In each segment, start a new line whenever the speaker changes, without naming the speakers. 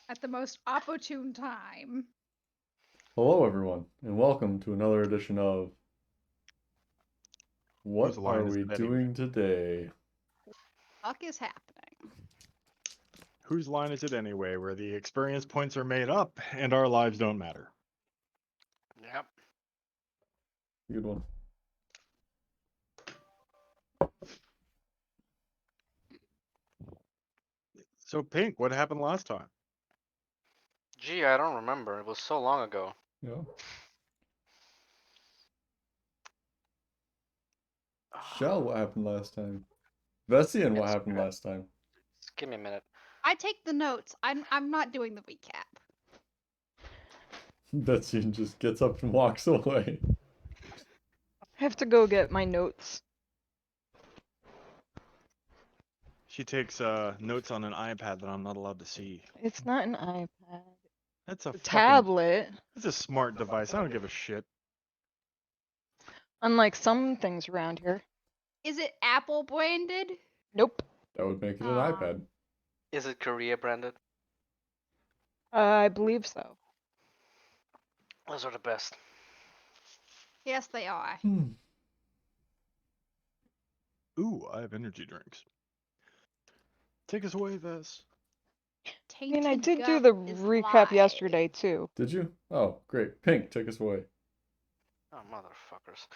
at the most opportune time.
Hello, everyone, and welcome to another edition of
Whose
What
line
Are
is
We
it anyway?
Doing Today?
Fuck is happening?
Whose line is it anyway, where the experience points are made up and our lives don't matter?
Yep.
Good one.
So, Pink, what happened last time?
Gee, I don't remember. It was so long ago.
Yeah. Shell, what happened last time? Vessian, what
Yes,
happened last time?
Just give me a minute.
I take the notes. I'm not doing the recap.
Vessian just gets up and walks away.
I have to go get my notes.
She takes notes on an iPad that I'm not allowed to see.
It's not an iPad.
That's a
It's a
fucking.
tablet.
It's a smart device. I don't give a shit.
Unlike some things around here.
Is it Apple branded?
Nope.
That would make it an
Aw.
iPad.
Is it Korea branded?
I believe so.
Those are the best.
Yes, they are.
Ooh, I have energy drinks. Take us away, Vess.
I mean, I
Tainted
did do
gut
the
is
recap
live.
yesterday too.
Did you? Oh, great. Pink, take us away.
Oh, motherfuckers.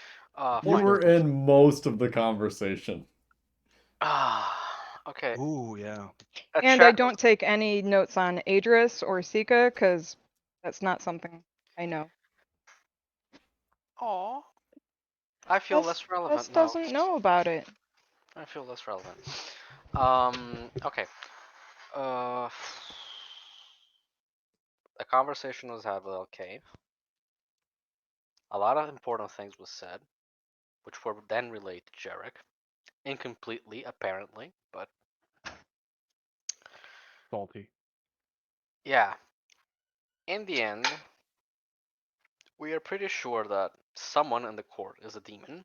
You
Fine.
were in most of the conversation.
Okay.
Ooh, yeah.
And I don't take any notes on Adris or Sika because that's not something I know.
Aw. I feel
Wes
less relevant
Wes
now.
doesn't know about it.
I feel less relevant. Okay. Uh, the conversation was had with LK. A lot of important things was said, which were then relayed to Jarek. Incompletely, apparently, but
Salty.
yeah. In the end, we are pretty sure that someone in the court is a demon.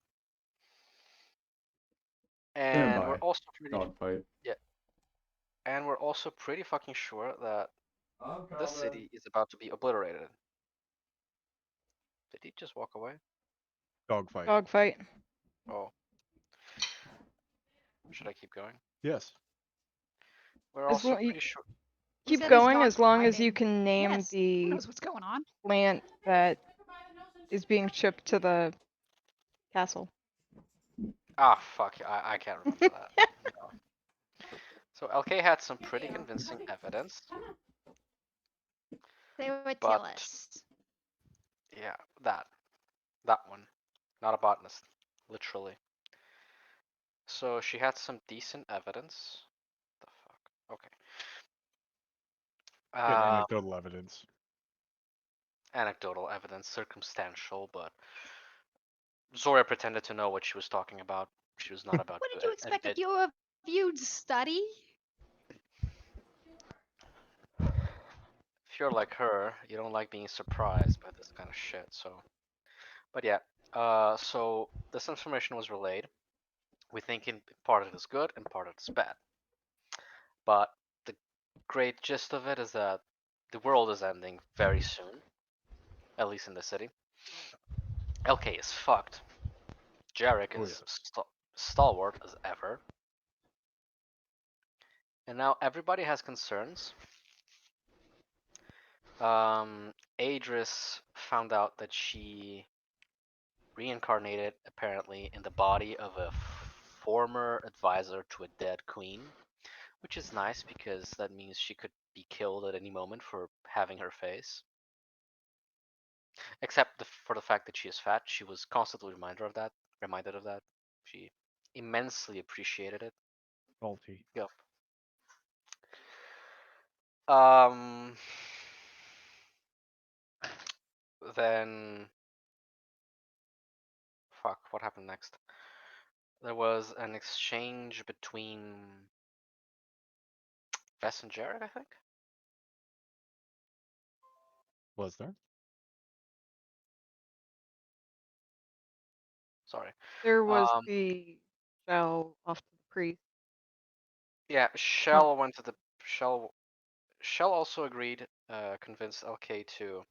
Stand
And we're
by.
also pretty
Dogfight.
and we're also pretty fucking sure that
I'm
this city is about to be obliterated. Did he just walk away?
Dogfight.
Dogfight.
Oh. Should I keep going?
Yes.
We're
As
also
lo-
pretty sure.
Who
Keep
said his
going
dog's
as long as you
fighting?
can name
Yes, who
the
knows what's going on?
plant that is being shipped to the castle.
Ah, fuck. I can't remember that. No. So LK had some pretty convincing evidence,
They were
but
Tillis.
yeah, that one, not a botanist, literally. So she had some decent evidence. The fuck. Okay.
Get anecdotal evidence.
Anecdotal evidence, circumstantial, but Zora pretended to know what she was talking about. She was not about
What
to
did you expect
admit.
if you reviewed study?
If you're like her, you don't like being surprised by this kind of shit. So, but yeah. So this information was relayed. We think in part of it is good and part of it is bad. But the great gist of it is that the world is ending very soon, at least in the city. LK is fucked. Jarek
Oh,
is
yes.
stalwart as ever. And now everybody has concerns. Adris found out that she reincarnated apparently in the body of a former advisor to a dead queen, which is nice because that means she could be killed at any moment for having her face. Except for the fact that she is fat, she was constantly reminded of that. She immensely appreciated it.
Salty.
Yep. Um. Then, fuck. What happened next? There was an exchange between Vess and Jared, I think.
Was there?
Sorry.
There was the shell off to the priest.
Yeah, Shell went to the Shell. Shell also agreed, convinced LK to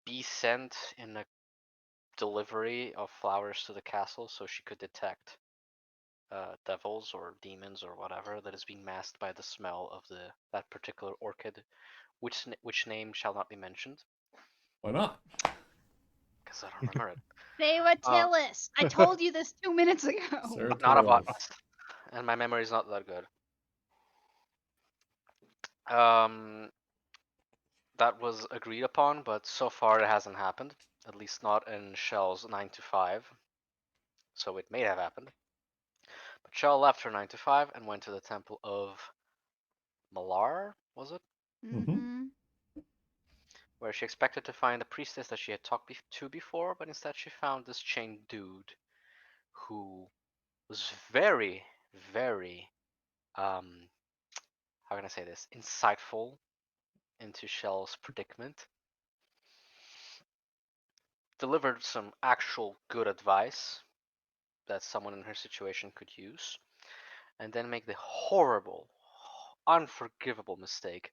be sent in a delivery of flowers to the castle so she could detect devils or demons or whatever that is being masked by the smell of that particular orchid, which name shall not be mentioned
Why not?
because I don't remember it.
Savatilis. I told you this 2 minutes ago.
Sarah
Not a
Talis.
botanist, and my memory is not that good. That was agreed upon, but so far it hasn't happened. At least not in Shell's 9 to 5. So it may have happened. But Shell left her 9 to 5 and went to the temple of Malar, was it?
Mm-hmm.
Where she expected to find a priestess that she had talked to before, but instead she found this chained dude who was very, very, how can I say this, insightful into Shell's predicament. Delivered some actual good advice that someone in her situation could use, and then make the horrible, unforgivable mistake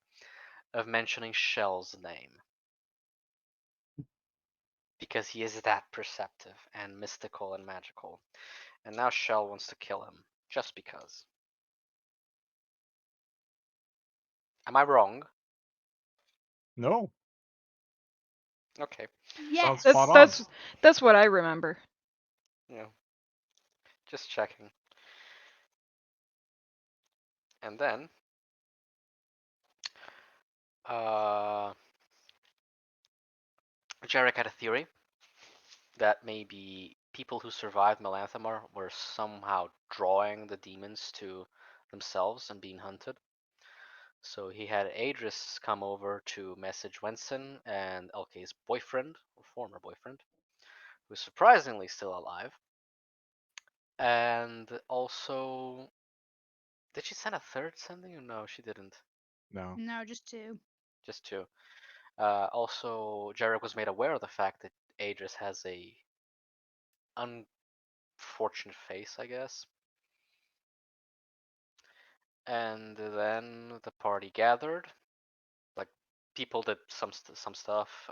of mentioning Shell's name. Because he is that perceptive and mystical and magical. And now Shell wants to kill him, just because. Am I wrong?
No,
Okay.
sounds
Yes.
spot on.
That's what I remember.
Yeah. Just checking. And then, uh, Jarek had a theory that maybe people who survived Melanthamar were somehow drawing the demons to themselves and being hunted. So he had Adris come over to message Wenson and LK's boyfriend, or former boyfriend, who's surprisingly still alive. And also, did she send a third sending? Or no, she didn't.
No,
No, just 2.
Just two. Also, Jarek was made aware of the fact that Adris has a unfortunate face, I guess. And then the party gathered. Like, people did some stuff.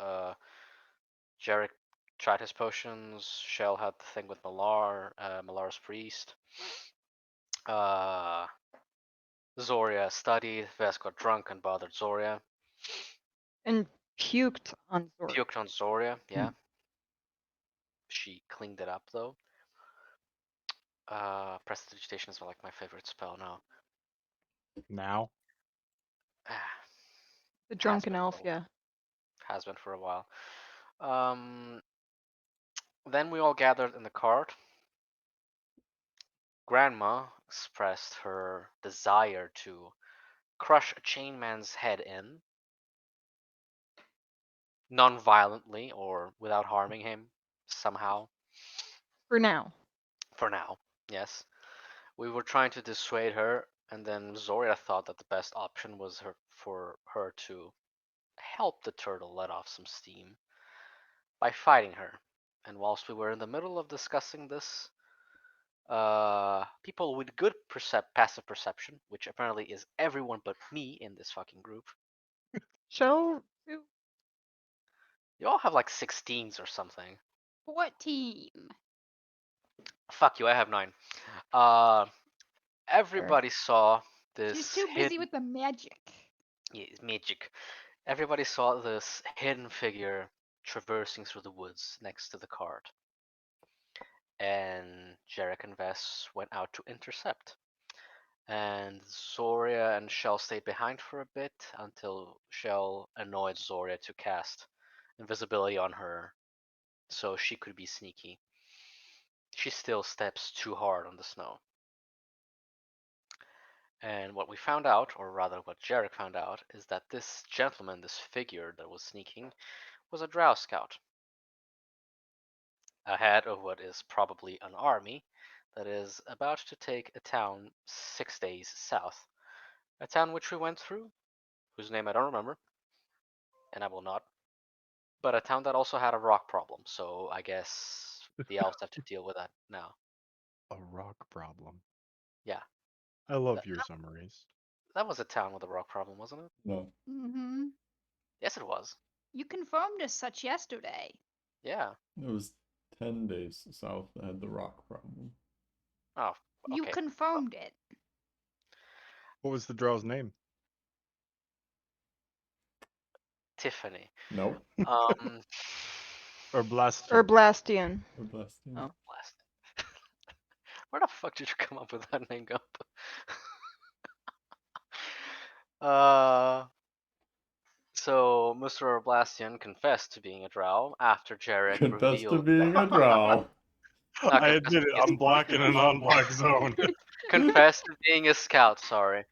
Jarek tried his potions. Shell had the thing with Malar, Malar's priest. Uh, Zoria studied. Ves got drunk and bothered Zoria.
And puked on Zora.
Puked on Zoria, yeah. She cleaned it up though. Prestidigitation is like my favorite spell now.
now.
The
Has
drunken
been
elf, yeah.
has been for a while. Then we all gathered in the cart. Grandma expressed her desire to crush a chain man's head in, non-violently or without harming him somehow.
For now.
For now, yes. We were trying to dissuade her, and then Zoria thought that the best option was for her to help the turtle let off some steam by fighting her. And whilst we were in the middle of discussing this, people with good passive perception, which apparently is everyone but me in this fucking group,
Shell?
you all have like 16s or something.
14.
Fuck you, I have 9. Uh,
Fair.
everybody saw
She's
this
too busy
hidden
with the magic.
magic. Everybody saw this hidden figure traversing through the woods next to the cart. And Jarek and Vess went out to intercept. And Zoria and Shell stayed behind for a bit until Shell annoyed Zoria to cast invisibility on her so she could be sneaky. She still steps too hard on the snow. And what we found out, or rather what Jarek found out, is that this gentleman, this figure that was sneaking, was a drow scout. Ahead of what is probably an army that is about to take a town 6 days south. A town which we went through, whose name I don't remember, and I will not. But a town that also had a rock problem, so I guess the elves have to deal with that now.
A rock problem.
Yeah.
I love your summaries.
That was a town with a rock problem, wasn't it?
No,
Mm-hmm.
Yes, it was.
You confirmed as such yesterday.
Yeah.
it was 10 days south that had the rock problem.
Oh,
You
okay.
confirmed it.
What was the drow's name?
Tiffany.
Nope.
Um,
Or Blast.
Or Blastian.
Or blessed.
Oh.
last. Where the fuck did you come up with that name, Gump? So Mr. Oblastian confessed to being a drow after Jarek
Confessed to
revealed.
being a drow.
Not
I
confessed
admit
to
it.
being
I'm black in a non-black zone.
confessed to being a scout. Sorry,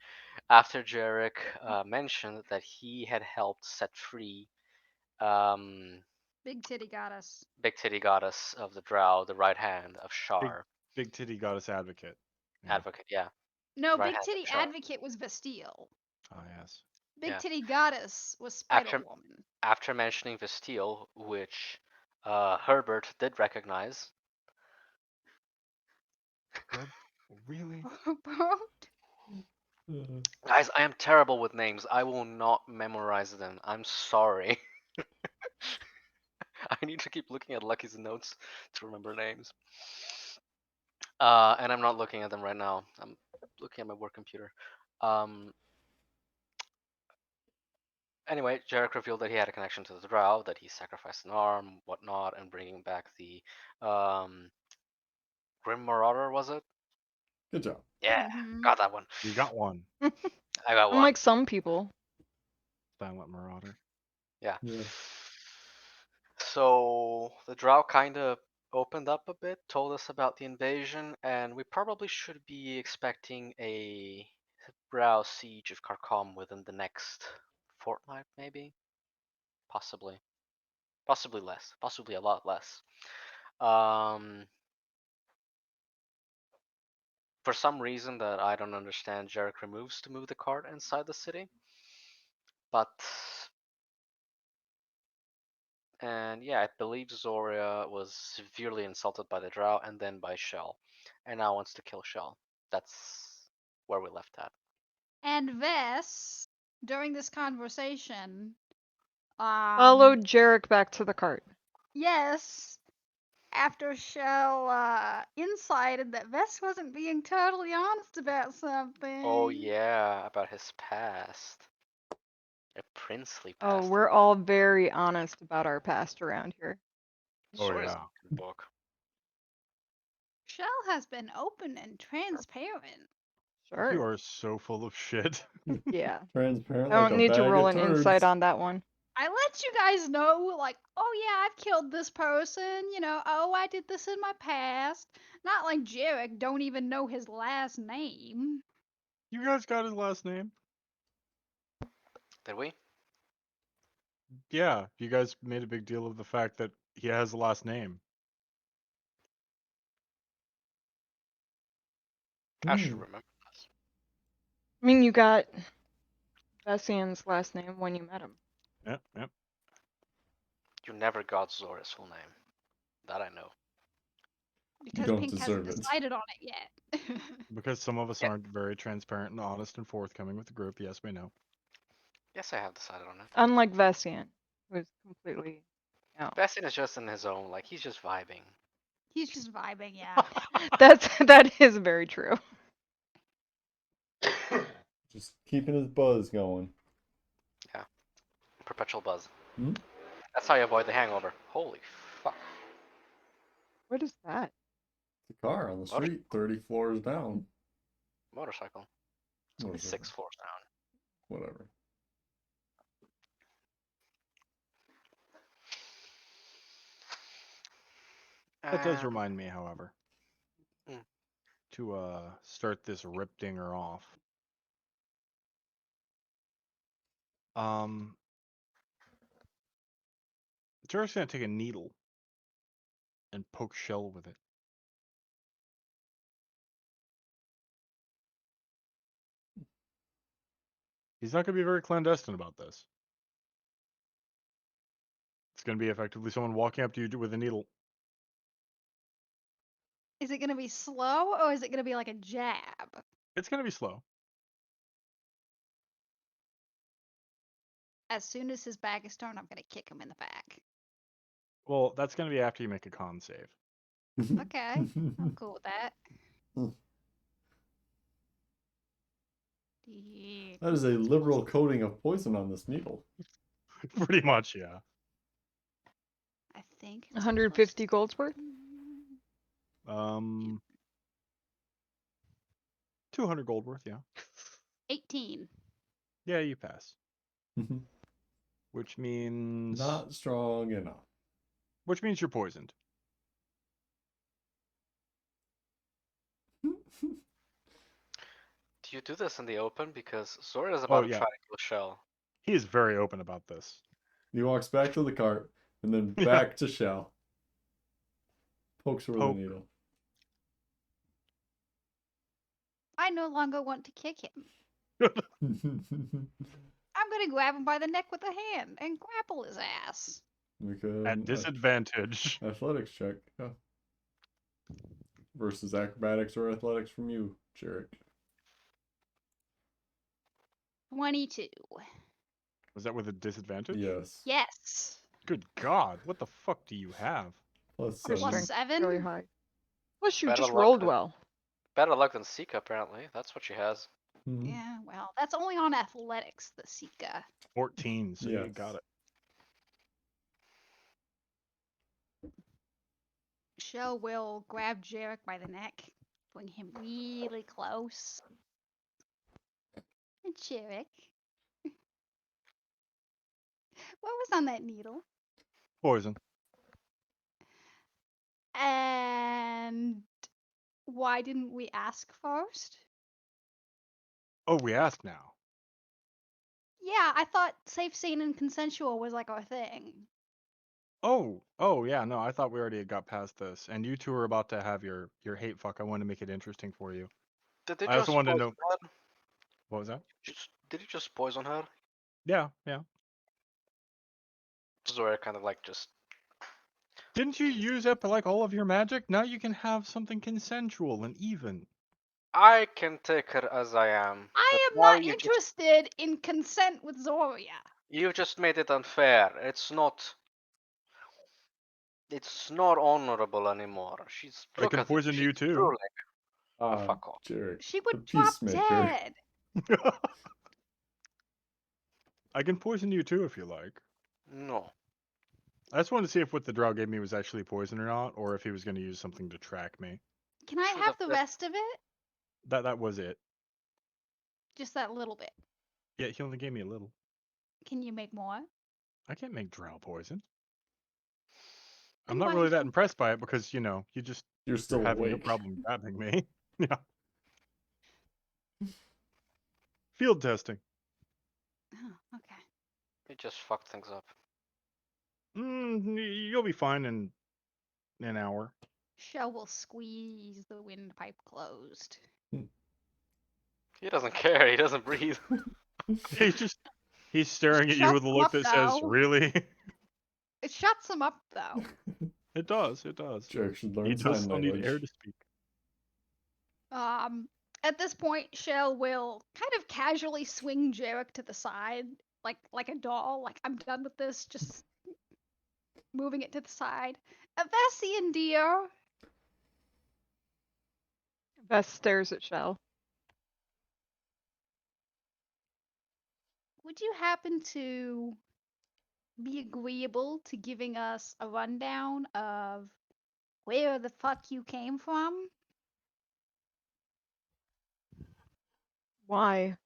after Jarek mentioned that he had helped set free
Big titty goddess.
Big Titty Goddess of the Drow, the right hand of
Big,
Shar.
big titty goddess advocate. Yeah.
Advocate, yeah.
No,
Right
Big
hand of
Titty
Shar.
Advocate was Vestille.
Oh yes.
Big
Yeah.
Titty Goddess was Spider Woman.
After mentioning Vestille, which Herbert did recognize.
Really?
Guys, I am terrible with names. I will not memorize them. I'm sorry. I need to keep looking at Lucky's notes to remember names. And I'm not looking at them right now. I'm looking at my work computer. Anyway, Jarek revealed that he had a connection to the Drow, that he sacrificed an arm, whatnot, and bringing back the Grim Marauder, was it?
Good job.
Yeah,
Mhm.
got that one.
You got one.
I got one.
Unlike some people.
Silent Marauder.
Yeah.
Yeah.
So the Drow kind of opened up a bit, told us about the invasion, and we probably should be expecting a Drow siege of Karkom within the next fortnight, maybe, possibly less, possibly a lot less. For some reason that I don't understand, Jarek removes to move the cart inside the city, but. And yeah, I believe Zoria was severely insulted by the Drow and then by Shell, and now wants to kill Shell. That's where we left at.
And Vess, during this conversation,
Followed Jarek back to the cart.
yes, after Shell incited that Vess wasn't being totally honest about something.
Oh yeah, about his past. A princely
Oh,
past.
we're all very honest about our past around here.
Oh
Zoria's
yeah.
a good book.
Shell has been open and transparent.
Sure.
You are so full of shit.
Yeah.
Transparent
I
like
don't
a
need to
bag
roll
of
an insight
turds.
on that one.
I let you guys know, like, oh yeah, I've killed this person, oh, I did this in my past. Not like Jarek don't even know his last name.
You guys got his last name?
Did we?
Yeah. You guys made a big deal of the fact that he has a last name.
I should
Hmm.
remember this.
I mean, you got Bessian's last name when you met him.
Yep, yep.
You never got Zoria's full name. That I know.
Because
don't
Pink hasn't
deserve it.
decided on it yet.
Because some of us
Yeah.
aren't very transparent and honest and forthcoming with the group. Yes, we know.
Yes, I have decided on it.
Unlike Vessian, who's completely. No.
Bastian is just in his own, like he's just vibing.
He's just vibing, yeah.
That is very true.
Just keeping his buzz going.
Perpetual buzz.
Hmm?
That's how you avoid the hangover. Holy fuck.
What is that?
The car on the street, 30 floors down.
Motorcycle. It's only
Motorcycle.
6 floors down.
Whatever.
That does remind me, however,
Mm.
to start this rip dinger off. Jarek's gonna take a needle and poke Shell with it. He's not gonna be very clandestine about this. It's gonna be effectively someone walking up to you with a needle.
Is it gonna be slow or is it gonna be like a jab?
It's gonna be slow.
as soon as his back is turned, I'm gonna kick him in the back.
Well, that's gonna be after you make a con save.
Okay, I'm cool with that. Yeah.
That is a liberal coating of poison on this needle.
Pretty much, yeah.
I think it's
150
plus
gold's worth?
200 gold worth, yeah.
18.
Yeah, you pass. Which means
Not strong enough.
you're poisoned.
Do you do this in the open? Because Zora is
Oh,
about to
yeah.
try to kill Shell.
He is very open about this.
He walks back to the cart and then
Yeah.
back to Shell. Pokes her with a
Poke.
needle.
I no longer want to kick him. I'm gonna grab him by the neck with a hand and grapple his ass.
Make
At
an
disadvantage.
athletics check. Yeah. Versus acrobatics or athletics from you, Jarek.
22.
Was that with a disadvantage?
Yes.
Yes.
Good God, what the fuck do you have?
Plus
Your
7.
Plus
strength
7.
really high. Plus, you
Better
just
luck
rolled
than-
well.
Better luck than Sika, apparently. That's what she has.
Mhm.
Yeah, well, that's only on athletics, the Sika.
14, so you
Yes.
got it.
Shell will grab Jarek by the neck, bring him really close. And Jarek. What was on that needle?
Poison.
And why didn't we ask first?
Oh, we ask now.
Yeah, I thought safe, sane, and consensual was like our thing.
Oh, yeah, no, I thought we already got past this. And you two are about to have your hate fuck. I wanted to make it interesting for you.
Did they
I also
just
wanted to
poison
know,
her?
what was that?
Did you just poison her?
Yeah, yeah.
Zora kind of like just.
Didn't you use up like all of your magic? Now you can have something consensual and even.
I can take her as I am. But
I am
now
not interested in consent with Zoria.
You just made it unfair. It's not. It's not honorable anymore. She's.
I
Look
can
at it.
poison you
She's
too.
drooling.
Ah,
fuck off.
Jarek.
She
The
would drop
peacemaker.
dead.
I can poison you too if you like.
No.
I just wanted to see if what the drow gave me was actually poison or not, or if he was going to use something to track me.
Can I
Should
have
have
the
just-
rest of it?
That was it.
Just that little bit.
Yeah, he only gave me a little.
Can you make more?
I can't make drow poison.
Then
I'm not
why
really
is
that
it-
impressed by it because,
You're still
you're having no
awake.
problem grabbing me. Yeah. Field testing.
Oh, okay.
It just fucked things up.
You'll be fine in an hour.
Shell will squeeze the windpipe closed.
He doesn't care. He doesn't breathe.
He's staring at you
Shut
with a
them
look
up,
that says,
though.
"Really?"
It shuts him up, though.
It does. It does.
Jarek should
He
learn
does
sign
still need
language.
air to speak.
At this point, Shell will kind of casually swing Jarek to the side, like a doll. Like, I'm done with this. Just moving it to the side. Avessian, dear.
Vess stares at Shell.
Would you happen to be agreeable to giving us a rundown of where the fuck you came from?
Why?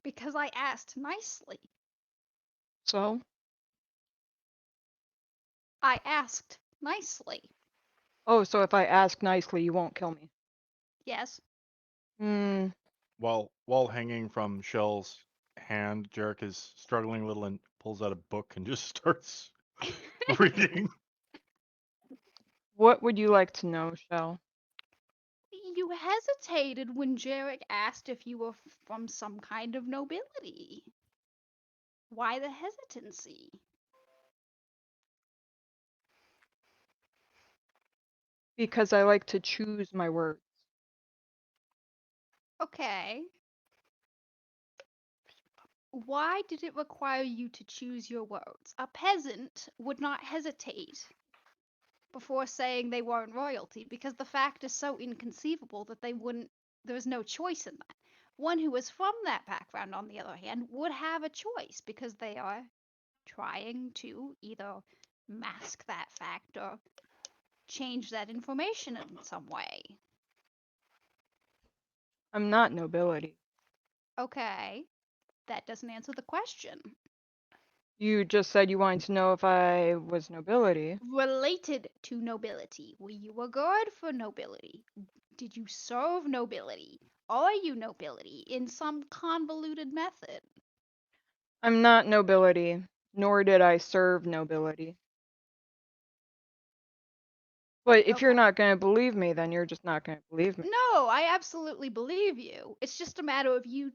Because I asked nicely.
So?
I asked nicely.
Oh, so if I ask nicely, you won't kill me.
Yes.
Hmm.
While hanging from Shell's hand, Jarek is struggling a little and pulls out a book and just starts reading.
What would you like to know, Shell?
You hesitated when Jarek asked if you were from some kind of nobility. Why the hesitancy?
Because I like to choose my words.
Okay. Why did it require you to choose your words? A peasant would not hesitate before saying they weren't royalty because the fact is so inconceivable that they wouldn't, there's no choice in that. One who is from that background, on the other hand, would have a choice because they are trying to either mask that fact or change that information in some way.
I'm not nobility.
Okay, that doesn't answer the question.
You just said you wanted to know if I was nobility.
Related to nobility. Were you a guard for nobility? Did you serve nobility? Are you nobility in some convoluted method?
I'm not nobility, nor did I serve nobility. But if you're
Okay.
not going to believe me, then you're just not going to believe me.
No, I absolutely believe you. It's just a matter of you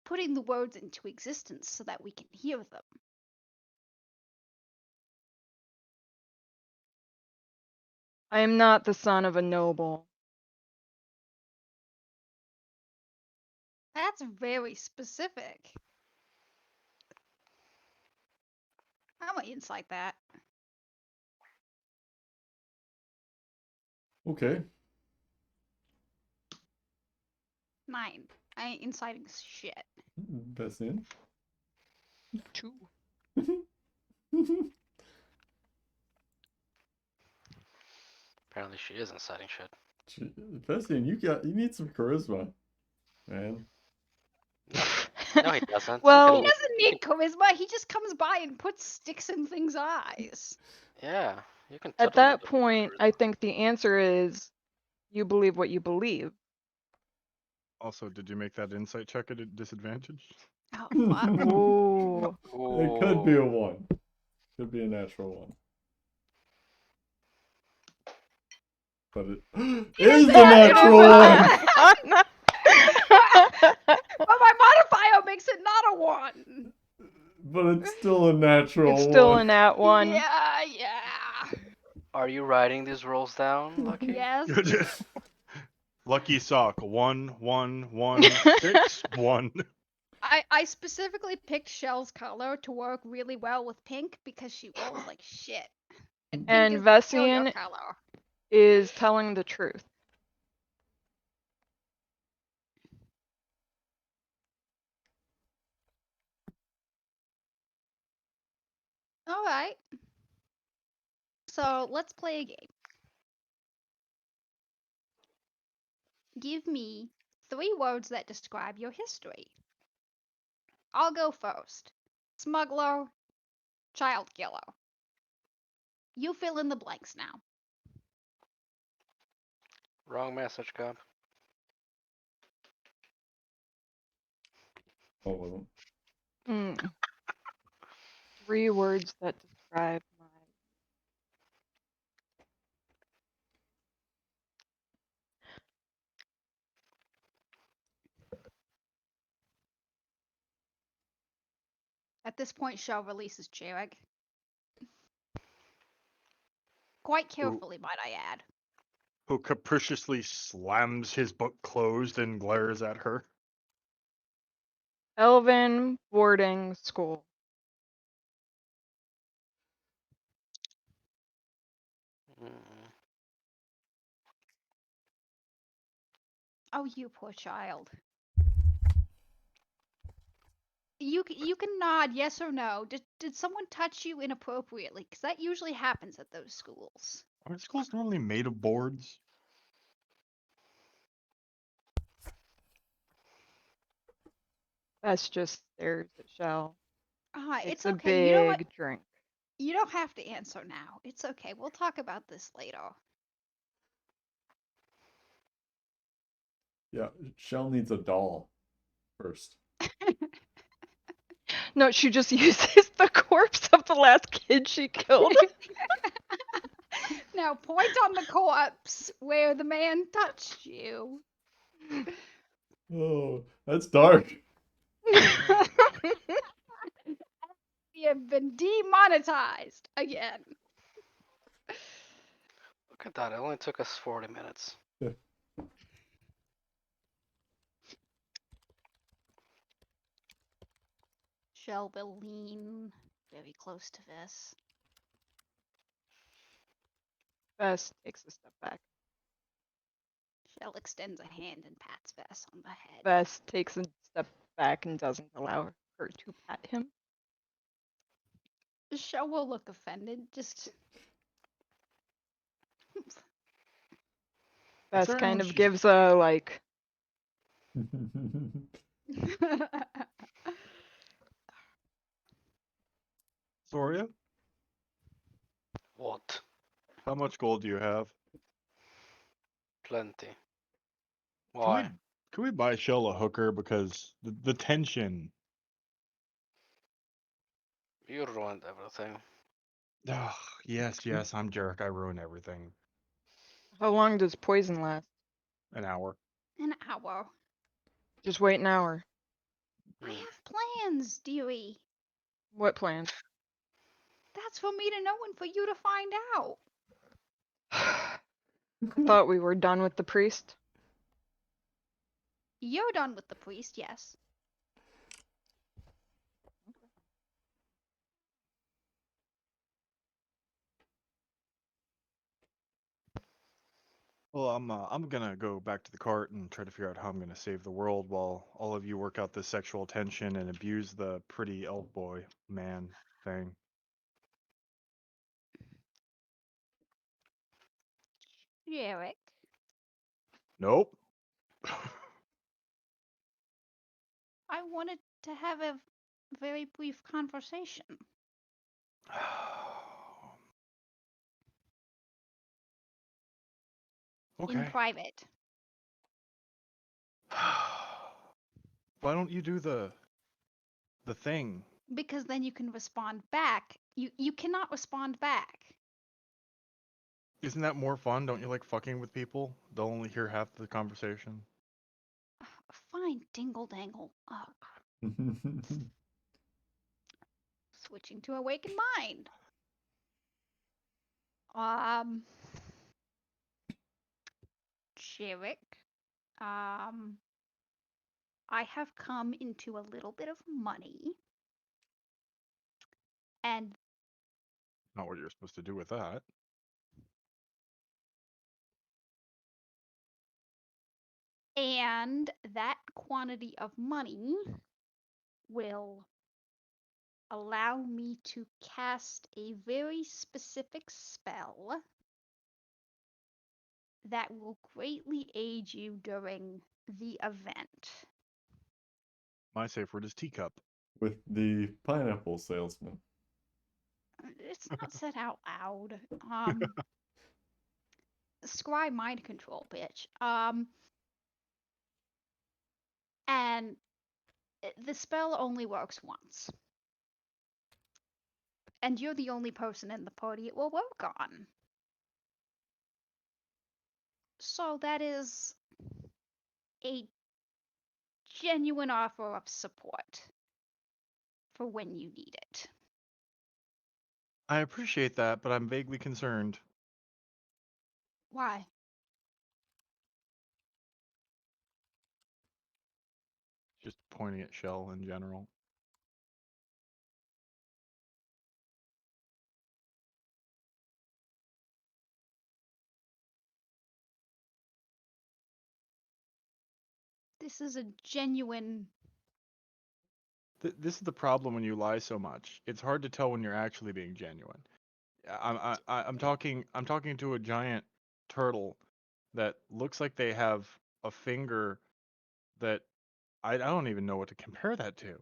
putting the words into existence so that we can hear them.
I am not the son of a noble.
That's very specific. I'm gonna insight that.
Okay.
9. I ain't inciting shit.
That's in.
2.
Apparently she is inciting shit.
Bastian, you need some charisma, man.
No, he doesn't.
Well-
He doesn't need charisma. He just comes by and puts sticks in things' eyes.
Yeah, you can
At
totally
that
do it with
point, I
charisma.
think the answer is you believe what you believe.
Also, did you make that insight check at a disadvantage?
Oh, fuck.
Ooh.
It could be a
Ooh.
1. Could be a natural 1. But it is the
that.
natural
It
1!
But my modifier makes it not a 1.
But it's still a natural
It's still
1.
a nat 1.
Yeah.
Are you writing these rolls down, Lucky?
Yes.
Lucky sock. 1, 1, 1, 6, 1.
I specifically picked Shell's color to work really well with pink because she rolls like shit. And pink
And
is the peculiar
Vessian
color.
is telling the truth.
All right. So let's play a game. Give me 3 words that describe your history. I'll go first. Smuggler, child killer. You fill in the blanks now.
Wrong message, cop.
All of them.
3 words that describe my.
At this point, Shell releases Jarek. Quite carefully, might I add.
Who capriciously slams his book closed and glares at her.
Elven boarding school.
Mm.
Oh, you poor child. You can nod yes or no. Did someone touch you inappropriately? Because that usually happens at those schools.
Aren't schools normally made of boards?
That's just stares at Shell.
It's
a
okay. You know what?
big drink.
You don't have to answer now. It's okay. We'll talk about this later.
Yeah, Shell needs a doll first.
No, she just uses the corpse of the last kid she killed.
Now point on the corpse where the man touched you.
Oh, that's dark.
We have been demonetized again.
Look at that. It only took us 40 minutes.
Shell will lean very close to Vess.
Vess takes a step back.
Shell extends a hand and pats Vess on the head.
Vess takes a step back and doesn't allow her to pat him.
Shell will look offended, just
Vess
very
kind
much
of
just-
gives a like,
Soria,
What?
how much gold do you have?
Plenty.
Can
Why?
can we buy Shell a hooker because the tension?
You ruined everything.
Ugh, yes, I'm jerk. I ruin everything.
how long does poison last?
An hour.
an hour.
Just wait an hour.
I
Hmm.
have plans, dearie.
What plan?
That's for me to know and for you to find out.
I thought we were done with the priest.
You're done with the priest, yes.
Well, I'm gonna go back to the cart and try to figure out how I'm gonna save the world while all of you work out this sexual tension and abuse the pretty elf boy man thing.
Jarek,
Nope.
I wanted to have a very brief conversation in
Okay.
private.
Why don't you do the thing?
Because then you can respond back. You cannot respond back.
Isn't that more fun? Don't you like fucking with people? They'll only hear half the conversation.
Fine, dingle dangle. Switching to awaken mind. Jarek, I have come into a little bit of money, and
Not what you're supposed to do with that.
that quantity of money will allow me to cast a very specific spell that will greatly aid you during the event.
My safe word is teacup.
With the pineapple salesman.
It's not said out loud. Scry mind control, bitch. And the spell only works once. And you're the only person in the party it will work on. So that is a genuine offer of support for when you need it.
I appreciate that, but I'm vaguely concerned.
Why?
Just pointing at Shell in general.
This is a genuine.
This is the problem when you lie so much. It's hard to tell when you're actually being genuine. I'm talking to a giant turtle that looks like they have a finger that I don't even know what to compare that to.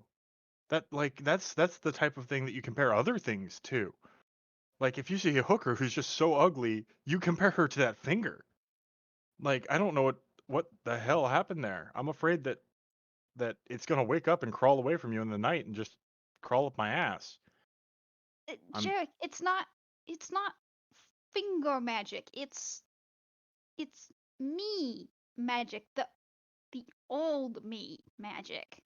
That's the type of thing that you compare other things to. Like if you see a hooker who's just so ugly, you compare her to that finger. Like I don't know what the hell happened there. I'm afraid that it's gonna wake up and crawl away from you in the night and just crawl up my ass. I'm
Jarek, it's not. It's not finger magic. It's me magic. The old me magic.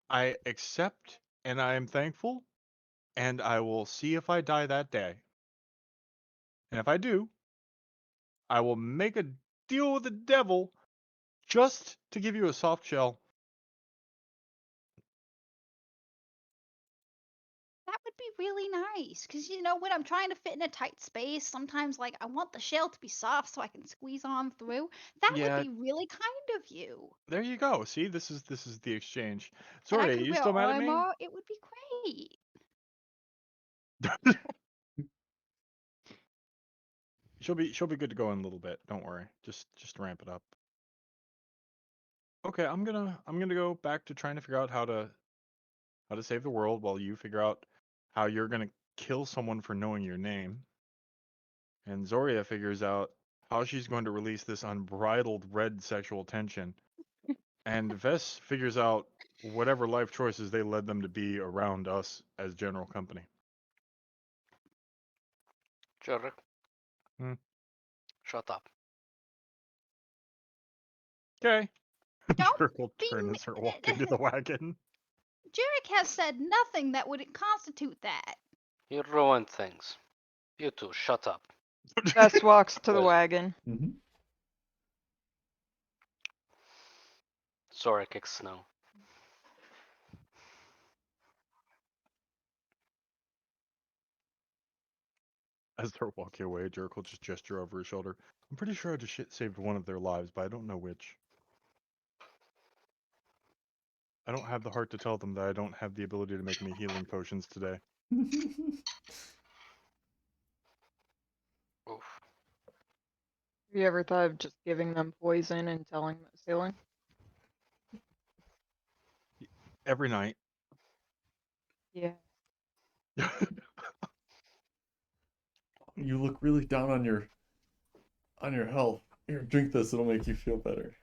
I accept and I am thankful, and I will see if I die that day. And if I do, I will make a deal with the devil just to give you a soft shell.
really nice. Because, you know, when I'm trying to fit in a tight space, sometimes, like, I want the shell to be soft so I can squeeze on through. That would
Yeah,
be really kind of you.
there you go. See, this is the exchange.
And I
Sorry, are
could
you
wear
still mad at me?
armor. It would be great.
She'll be good to go in a little bit. Don't worry. Just ramp it up. Okay, I'm gonna go back to trying to figure out how to save the world while you figure out how you're gonna kill someone for knowing your name. And Zoria figures out how she's going to release this unbridled red sexual tension. And Vess figures out whatever life choices they led them to be around us as general company.
Jarek,
Hmm.
shut up.
Okay.
Don't
Jerk will
be.
turn and start walking to the wagon.
Jarek has said nothing that would constitute that.
You ruined things. You two, shut up.
Bess walks to the
Well-
wagon.
Mhm.
Zora kicks snow.
As they're walking away, Jerk will just gesture over his shoulder. I'm pretty sure I just saved one of their lives, but I don't know which. I don't have the heart to tell them that I don't have the ability to make any healing potions today.
Oof.
Have you ever thought of just giving them poison and telling them it's healing?
Every night.
Yeah.
You look really down on your health. Here, drink this. It'll make you feel better.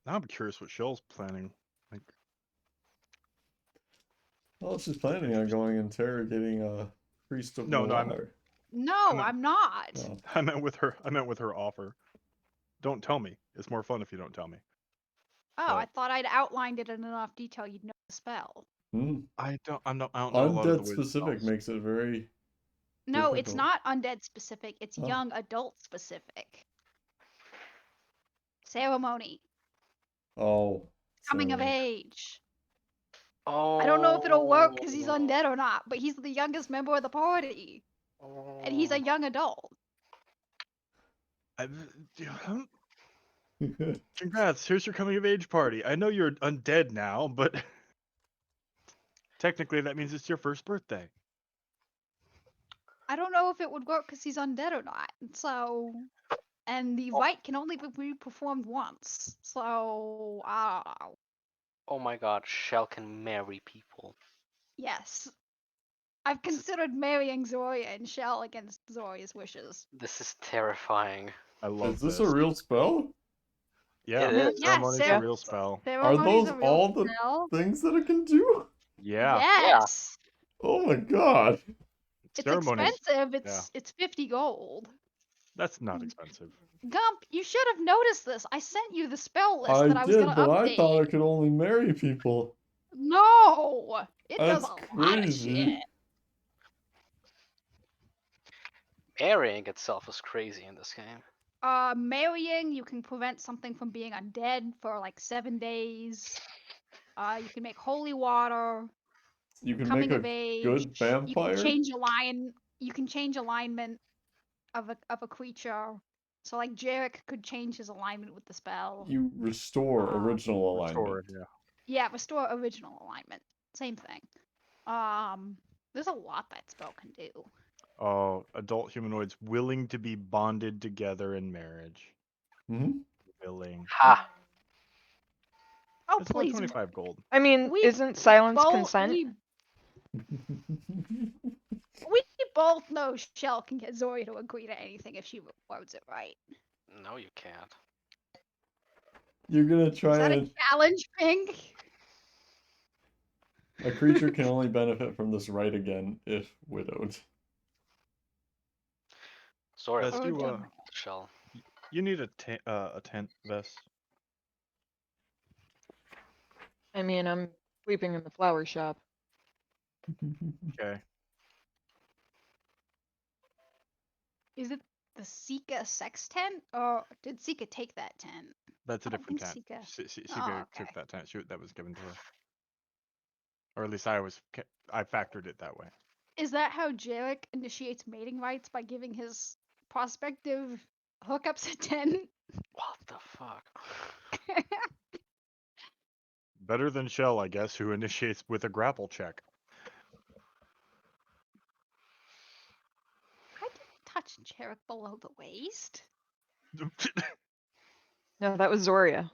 Now I'm curious what Shell's planning. Like,
Well, she's planning on going interrogating priest of
No, no, I'm-
Noir.
No,
meant-
I'm not.
No.
I meant with her offer. Don't tell me. It's more fun if you don't tell me.
Oh, I
But-
thought I'd outlined it in enough detail you'd know the spell.
Hmm.
I don't know a lot of the
Undead
wizard
specific
spells.
makes it very
No, it's
difficult.
not undead specific. It's
Oh.
young adult specific. Ceremony.
Oh.
Coming of
sorry.
age.
Oh.
I don't know if it'll work because he's undead or not, but he's the youngest member of the party. And he's a young adult.
Congrats! Here's your coming of age party. I know you're undead now, but technically that means it's your first birthday.
I don't know if it would work because he's undead or not. So, and the rite can only be performed once. So, I don't know.
Oh my god, Shell can marry people.
Yes. I've considered marrying Zoria and Shell against Zoria's wishes.
This is terrifying.
I love
Is this a real spell?
It
Yeah,
is.
Yes,
ceremony's
Sarah-
a real spell.
Are
Ceremony's
those
a real
all the
spell.
things that it can do?
Yeah,
Yes.
Oh my god.
It's
ceremony's
expensive. It's 50 gold.
that's not expensive.
Gump, you should have noticed this. I sent you the spell list
I
that I was
did,
gonna
but I
update.
thought it could only marry people.
No, it does
That's
a lot of
crazy.
shit.
Marrying itself is crazy in this game.
Marrying, you can prevent something from being undead for like 7 days. You can make holy water.
You can
Coming
make
of
a
age.
good
You can
vampire?
change You can change alignment of a creature. So like Jarek could change his alignment with the spell.
You restore original alignment.
Sword, yeah.
Yeah, restore original alignment. Same thing. There's a lot that spell can do.
Oh, adult humanoids willing to be bonded together in marriage.
Hmm.
Willing.
Ha!
Oh
It's
please,
125 gold.
I mean,
We
isn't silence
both
consent?
we both know Shell can get Zoria to agree to anything if she words it right.
No, you can't.
You're gonna
Is
try
that a
and
challenge, Pink?
a creature can only benefit from this right again if widowed.
Sorry,
Vest,
Oh,
you
damn.
Shell.
you need a tent, Vest.
I mean, I'm sleeping in the flower shop.
Okay.
Is it the Sika sex tent, or did Sika take that tent?
That's a
I don't
different
think
tent.
Sika-
Sika
Oh,
took
okay.
that tent. That was given to her. Or at least I factored it that way.
Is that how Jarek initiates mating rites, by giving his prospective hookups a 10?
What the fuck?
Better than Shell, I guess, who initiates with a grapple check.
I didn't touch Jarek below the waist.
No, that was Zoria.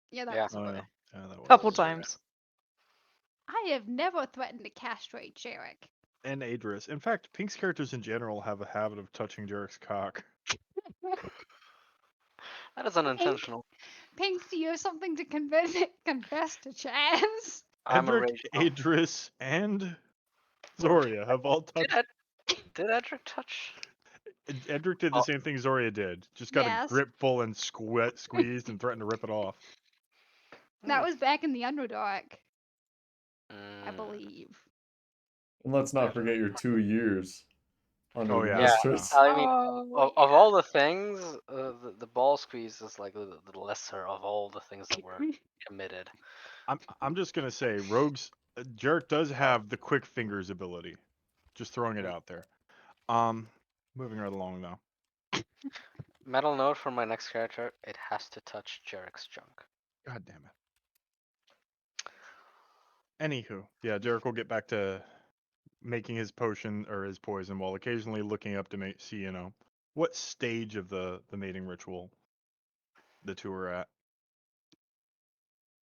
Yeah, that
Yeah.
was
Oh,
what.
yeah. Yeah, that was
Couple
Zoria.
times.
I have never threatened to castrate Jarek.
And Adris. In fact, Pink's characters in general have a habit of touching Jarek's cock.
That is unintentional.
Pink, do you have something to confess to Chaz?
I'm a
Edric,
rage bump.
Adris, and Zoria have all touched.
Did Edric touch?
Edric did the
Oh.
same thing Zoria did. Just got a
Yes.
grip full and squeezed and threatened to rip it off.
That was back in the Underdark, I
Mm,
believe.
And let's not forget your 2 years under
Oh,
the
yeah.
mistress.
I mean,
Oh,
of all the things, the ball squeeze is like the lesser of all the things that were committed.
I'm just gonna say, Rogue's Jarek does have the quick fingers ability. Just throwing it out there. Moving right along though.
Metal note for my next character: it has to touch Jarek's junk.
God damn it. Anywho, yeah, Jarek will get back to making his potion or his poison while occasionally looking up to see, what stage of the mating ritual the two are at.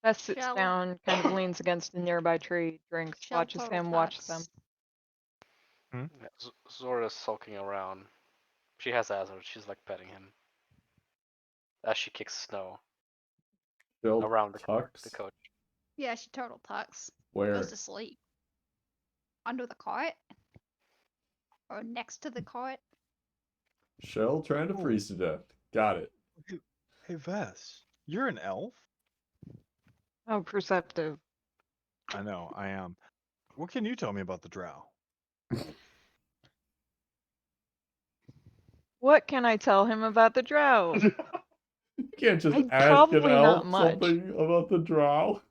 Bess sits
Shall-
down, kind of leans against a nearby tree, drinks,
Shell
watches
total
him watch them.
thoughts.
Yeah, Zora's sulking around. She has Azor. She's like petting him as she kicks snow
Bill
around the
tucks.
coach.
Yeah, she total tucks.
Where?
Goes to sleep. Under the cart? Or next to the cart?
Shell trying to
Oh.
freeze to death. Got it.
Hey Vess, you're an elf?
Oh, perceptive.
I know, I am. What can you tell me about the drow?
What can I tell him about the drow?
You can't just
I'd
ask an
probably not
elf
much.
something about the drow.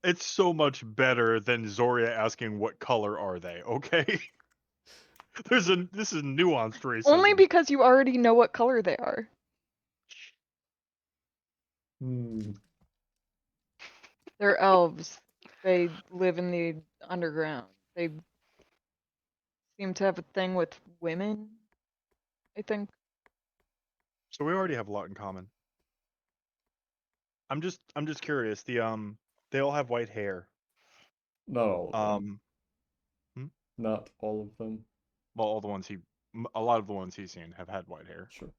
It's so much better than Zoria asking what color are they, okay? This is nuanced racism.
Only because you already know what color they are. They're elves. They live in the underground. They seem to have a thing with women, I think.
So we already have a lot in common. I'm just curious. They all have white hair.
Not all of them.
Hmm?
Not all of them.
Well, a lot of the ones he's seen have had white hair.
Sure.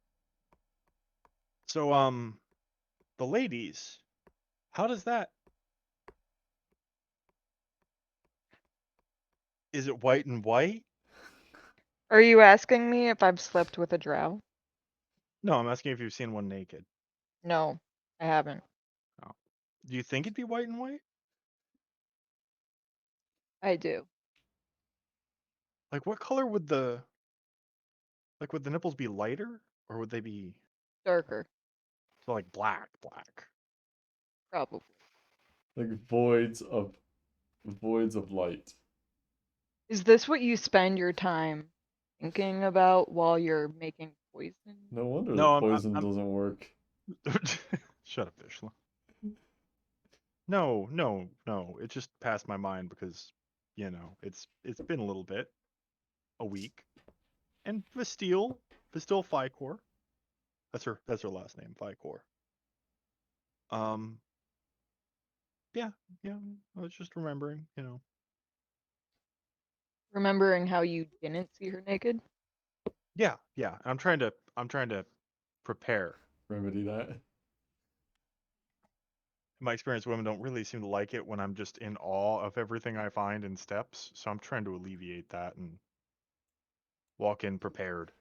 So the ladies, how does that? Is it white and white?
Are you asking me if I've slept with a drow?
No, I'm asking if you've seen one naked.
No, I haven't.
Do you think it'd be white and white?
I do.
Like, what color would the nipples be lighter, or would they be
Darker,
so like black?
probably.
Like voids of light.
Is this what you spend your time thinking about while you're making poison?
No wonder
No,
the poison doesn't work.
Shut up, Vishla. No. It just passed my mind because, it's been a little bit, a week, and Vastille Ficor. That's her last name, Ficor. Yeah. I was just remembering,
Remembering how you didn't see her naked?
Yeah. I'm trying to prepare.
Remedy that.
In my experience, women don't really seem to like it when I'm just in awe of everything I find in steps, so I'm trying to alleviate that and walk in prepared.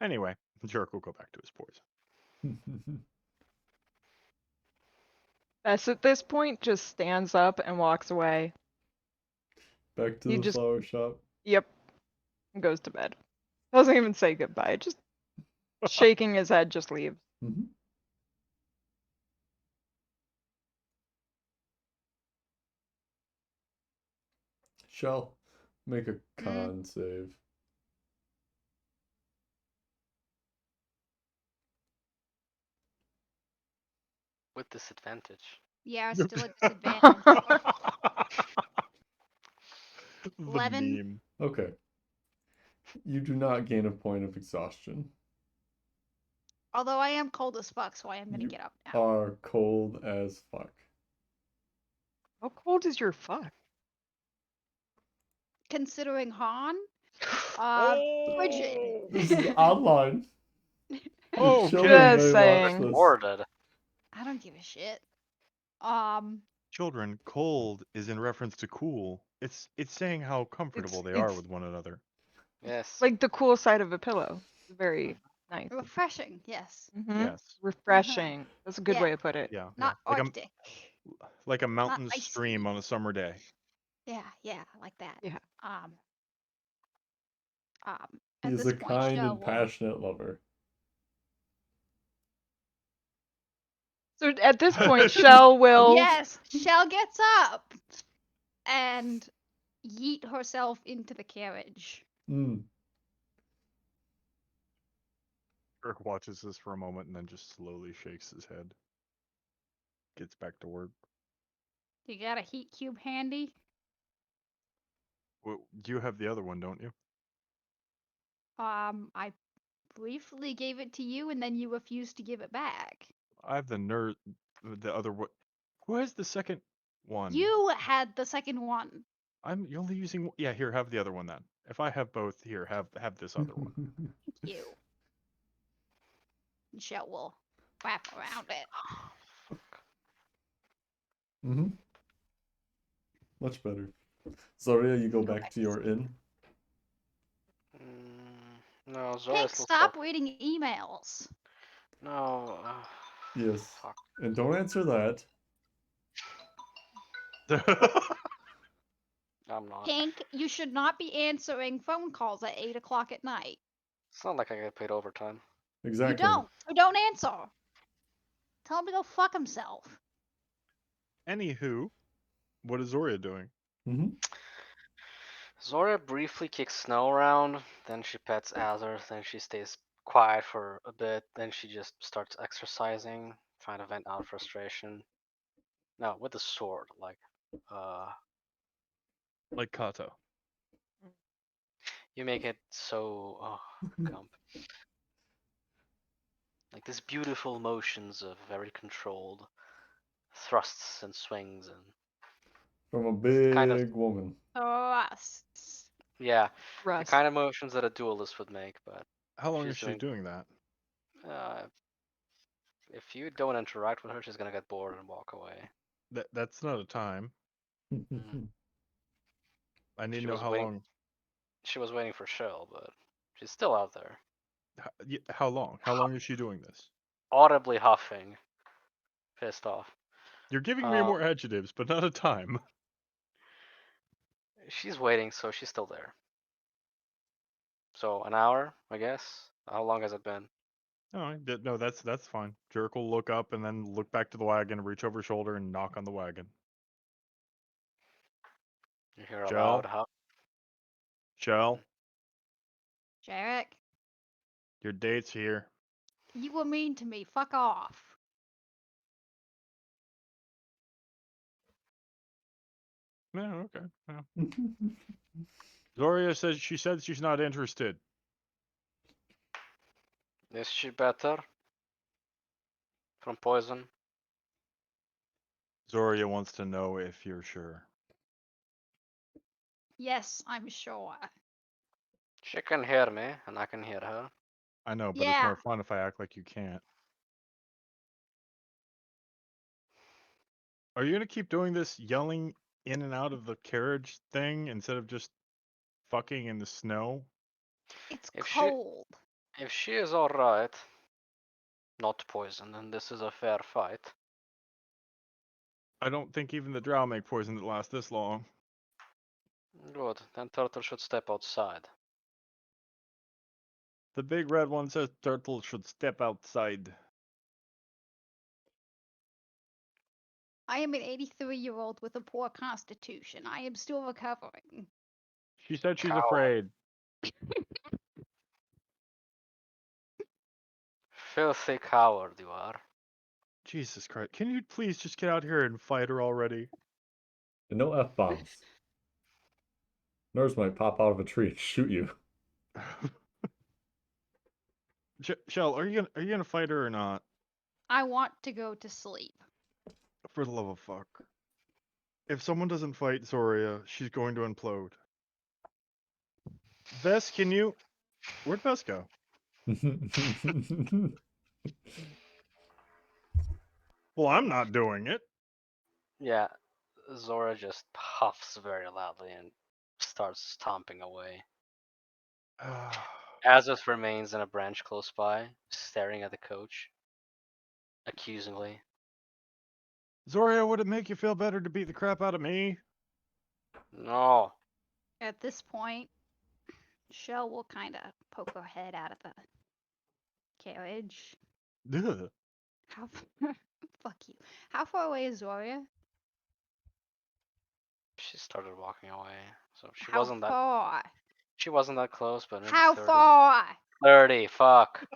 Anyway, Jerk will go back to his poison.
Bess at this point just stands up and walks away.
Back to
You
the
just-
flower shop.
Yep. And goes to bed. Doesn't even say goodbye, just shaking his head, just leaves.
Mm-hmm. Shell, make a con save.
With disadvantage.
Yeah, still at disadvantage.
The
11.
meme.
Okay. You do not gain a point of exhaustion.
Although I am cold as fuck, so I am gonna
You
get up now.
are cold as fuck.
How cold is your fuck?
Considering Han, frigid.
This is online.
Oh,
Children
Just
may
saying.
watch this.
Recorded.
I don't give a shit.
Children, cold is in reference to cool. It's saying how comfortable they are
it's
with one another.
Yes.
like the cool side of a pillow. It's very nice.
refreshing, yes.
Mm-hmm.
Yes.
Refreshing. That's a good
Yeah.
way to put it.
Yeah.
Not
yeah.
Arctic.
Like a mountain
icy.
stream on a summer day.
Yeah, like that.
Yeah.
He
At
is
this
a
point,
kind
Shell
and
will.
passionate lover.
So at this point, Shell will.
Yes, Shell gets up and yeet herself into the carriage.
Mm.
Kirk watches this for a moment and then just slowly shakes his head. Gets back to work.
You got a heat cube handy?
Well, you have the other one, don't you?
I briefly gave it to you and then you refused to give it back.
I have the other one. Who has the second one?
You had the second one.
I'm only using. Yeah, here, have the other one then. If I have both, here, have this other one.
Thank you. And Shell will wrap around it.
Mm-hmm. Much better. Zoria, you go
Go
back
back
to
to
your inn.
No, Zoya
Hank,
still
stop
stuck.
reading emails.
No.
Yes.
Fuck.
And don't answer that.
I'm not.
Hank, you should not be answering phone calls at 8 o'clock at night.
It's not like I get paid overtime.
Exactly.
You don't. So don't answer. Tell him to go fuck himself.
Anywho, what is Zoria doing?
Mm-hmm.
Zora briefly kicks Snow around, then she pets Azure, then she stays quiet for a bit, then she just starts exercising, trying to vent out frustration. No, with the sword, like,
Like Kato.
you make it so, gump. Like these beautiful motions of very controlled thrusts and swings and
From a big
kind of,
woman.
Thrusts.
yeah, the
Rust.
kind of motions that a duelist would make, but
How long
she's
is she doing that?
If you don't interact with her, she's gonna get bored and walk away.
That's not a time. I need
She
to know
was
how
waiting.
long.
She was waiting for Shell, but she's still out there,
How long? How long is she doing this?
audibly huffing, pissed off.
You're giving me more adjectives, but not a time.
She's waiting, so she's still there. So an hour, I guess. How long has it been?
Oh, no, that's fine. Jerk will look up and then look back to the wagon, reach over his shoulder, and knock on the wagon.
You hear a
Shell?
loud huff.
Shell,
Jarek,
your date's here.
you were mean to me. Fuck off.
No, okay. Yeah. Zoria says she said she's not interested.
Is she better from poison?
Zoria wants to know if you're sure.
Yes, I'm sure.
She can hear me, and I can hear her.
I know, but it's
Yeah.
more fun if I act like you can't. Are you gonna keep doing this yelling in and out of the carriage thing instead of just fucking in the snow?
It's
If
cold.
If she is alright, not poison, then this is a fair fight.
I don't think even the drow make poison that lasts this long.
Good, then Turtle should step outside.
The big red one says Turtle should step outside.
I am an 83-year-old with a poor constitution. I am still recovering.
She said she's
Coward.
afraid.
Filthy coward you are.
Jesus Christ. Can you please just get out here and fight her already?
And no F-bombs. Nurse might pop out of a tree and shoot you.
Shell, are you gonna fight her or not?
I want to go to sleep.
For the love of fuck. If someone doesn't fight Zoria, she's going to implode. Vess, can you... Where'd Vess go? Well, I'm not doing it.
Yeah, Zora just puffs very loudly and starts stomping away. Azith remains in a branch close by, staring at the coach, accusingly.
Zoria, would it make you feel better to beat the crap out of me?
No.
At this point, Shell will kind of poke her head out of the carriage.
Ugh.
How fuck you. How far away is Zoria?
She started walking away, so she
How
wasn't that.
far?
She wasn't that close, but maybe
How
30.
far?
30. Fuck.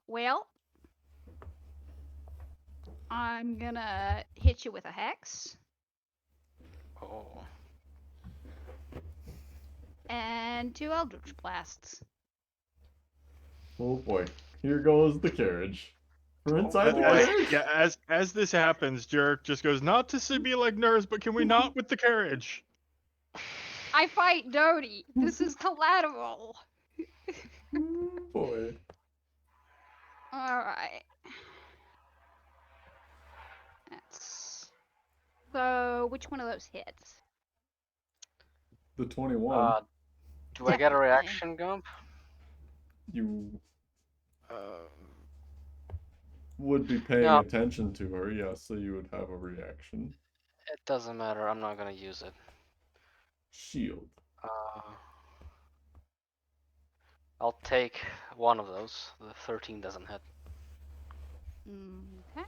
Well, I'm gonna hit you with a hex
Oh.
and 2 Eldritch Blasts.
Oh boy. Here goes the carriage. We're inside the
boy.
carriage.
Yeah, as this happens, Jerk just goes, not to be like Nurse, but can we not with the carriage?
I fight Doty. This is collateral.
Oh boy.
Alright. That's... So, which one of those hits?
The 21.
Do I get a
Definitely.
reaction, Gump?
You would be paying
No.
attention to her, yes, so you would have a reaction.
It doesn't matter. I'm not gonna use it.
Shield.
I'll take one of those. The 13 doesn't hit.
Okay.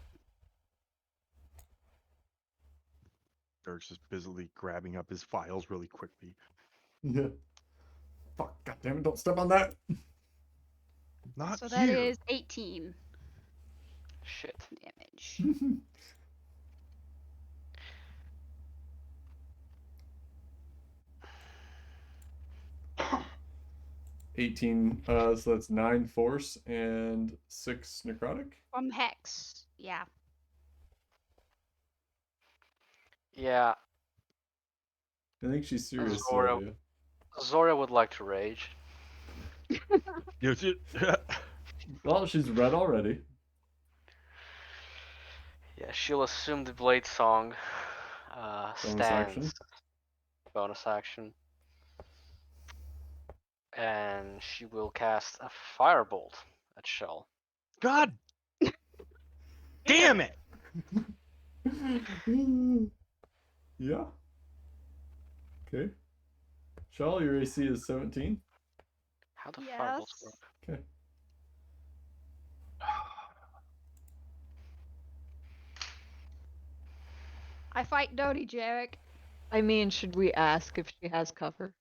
Jerk's just busily grabbing up his files really quickly.
Yeah. Fuck, goddammit, don't step on that!
Not
So
here.
that is 18
Shit.
damage.
18, so that's 9 force and 6 necrotic.
From Hex. Yeah.
I
Yeah,
think she's serious.
Zora.
Yeah.
Zora would like to rage.
Well, she's red already.
Yeah, she'll assume the blade song
Bonus action.
stands. Bonus action. And she will cast a firebolt at Shell.
God damn it!
Yeah. Okay. Shell, your AC is 17.
How do
Yes.
firebolts work?
Okay.
I fight Doty, Jarek.
I mean, should we ask if she has cover?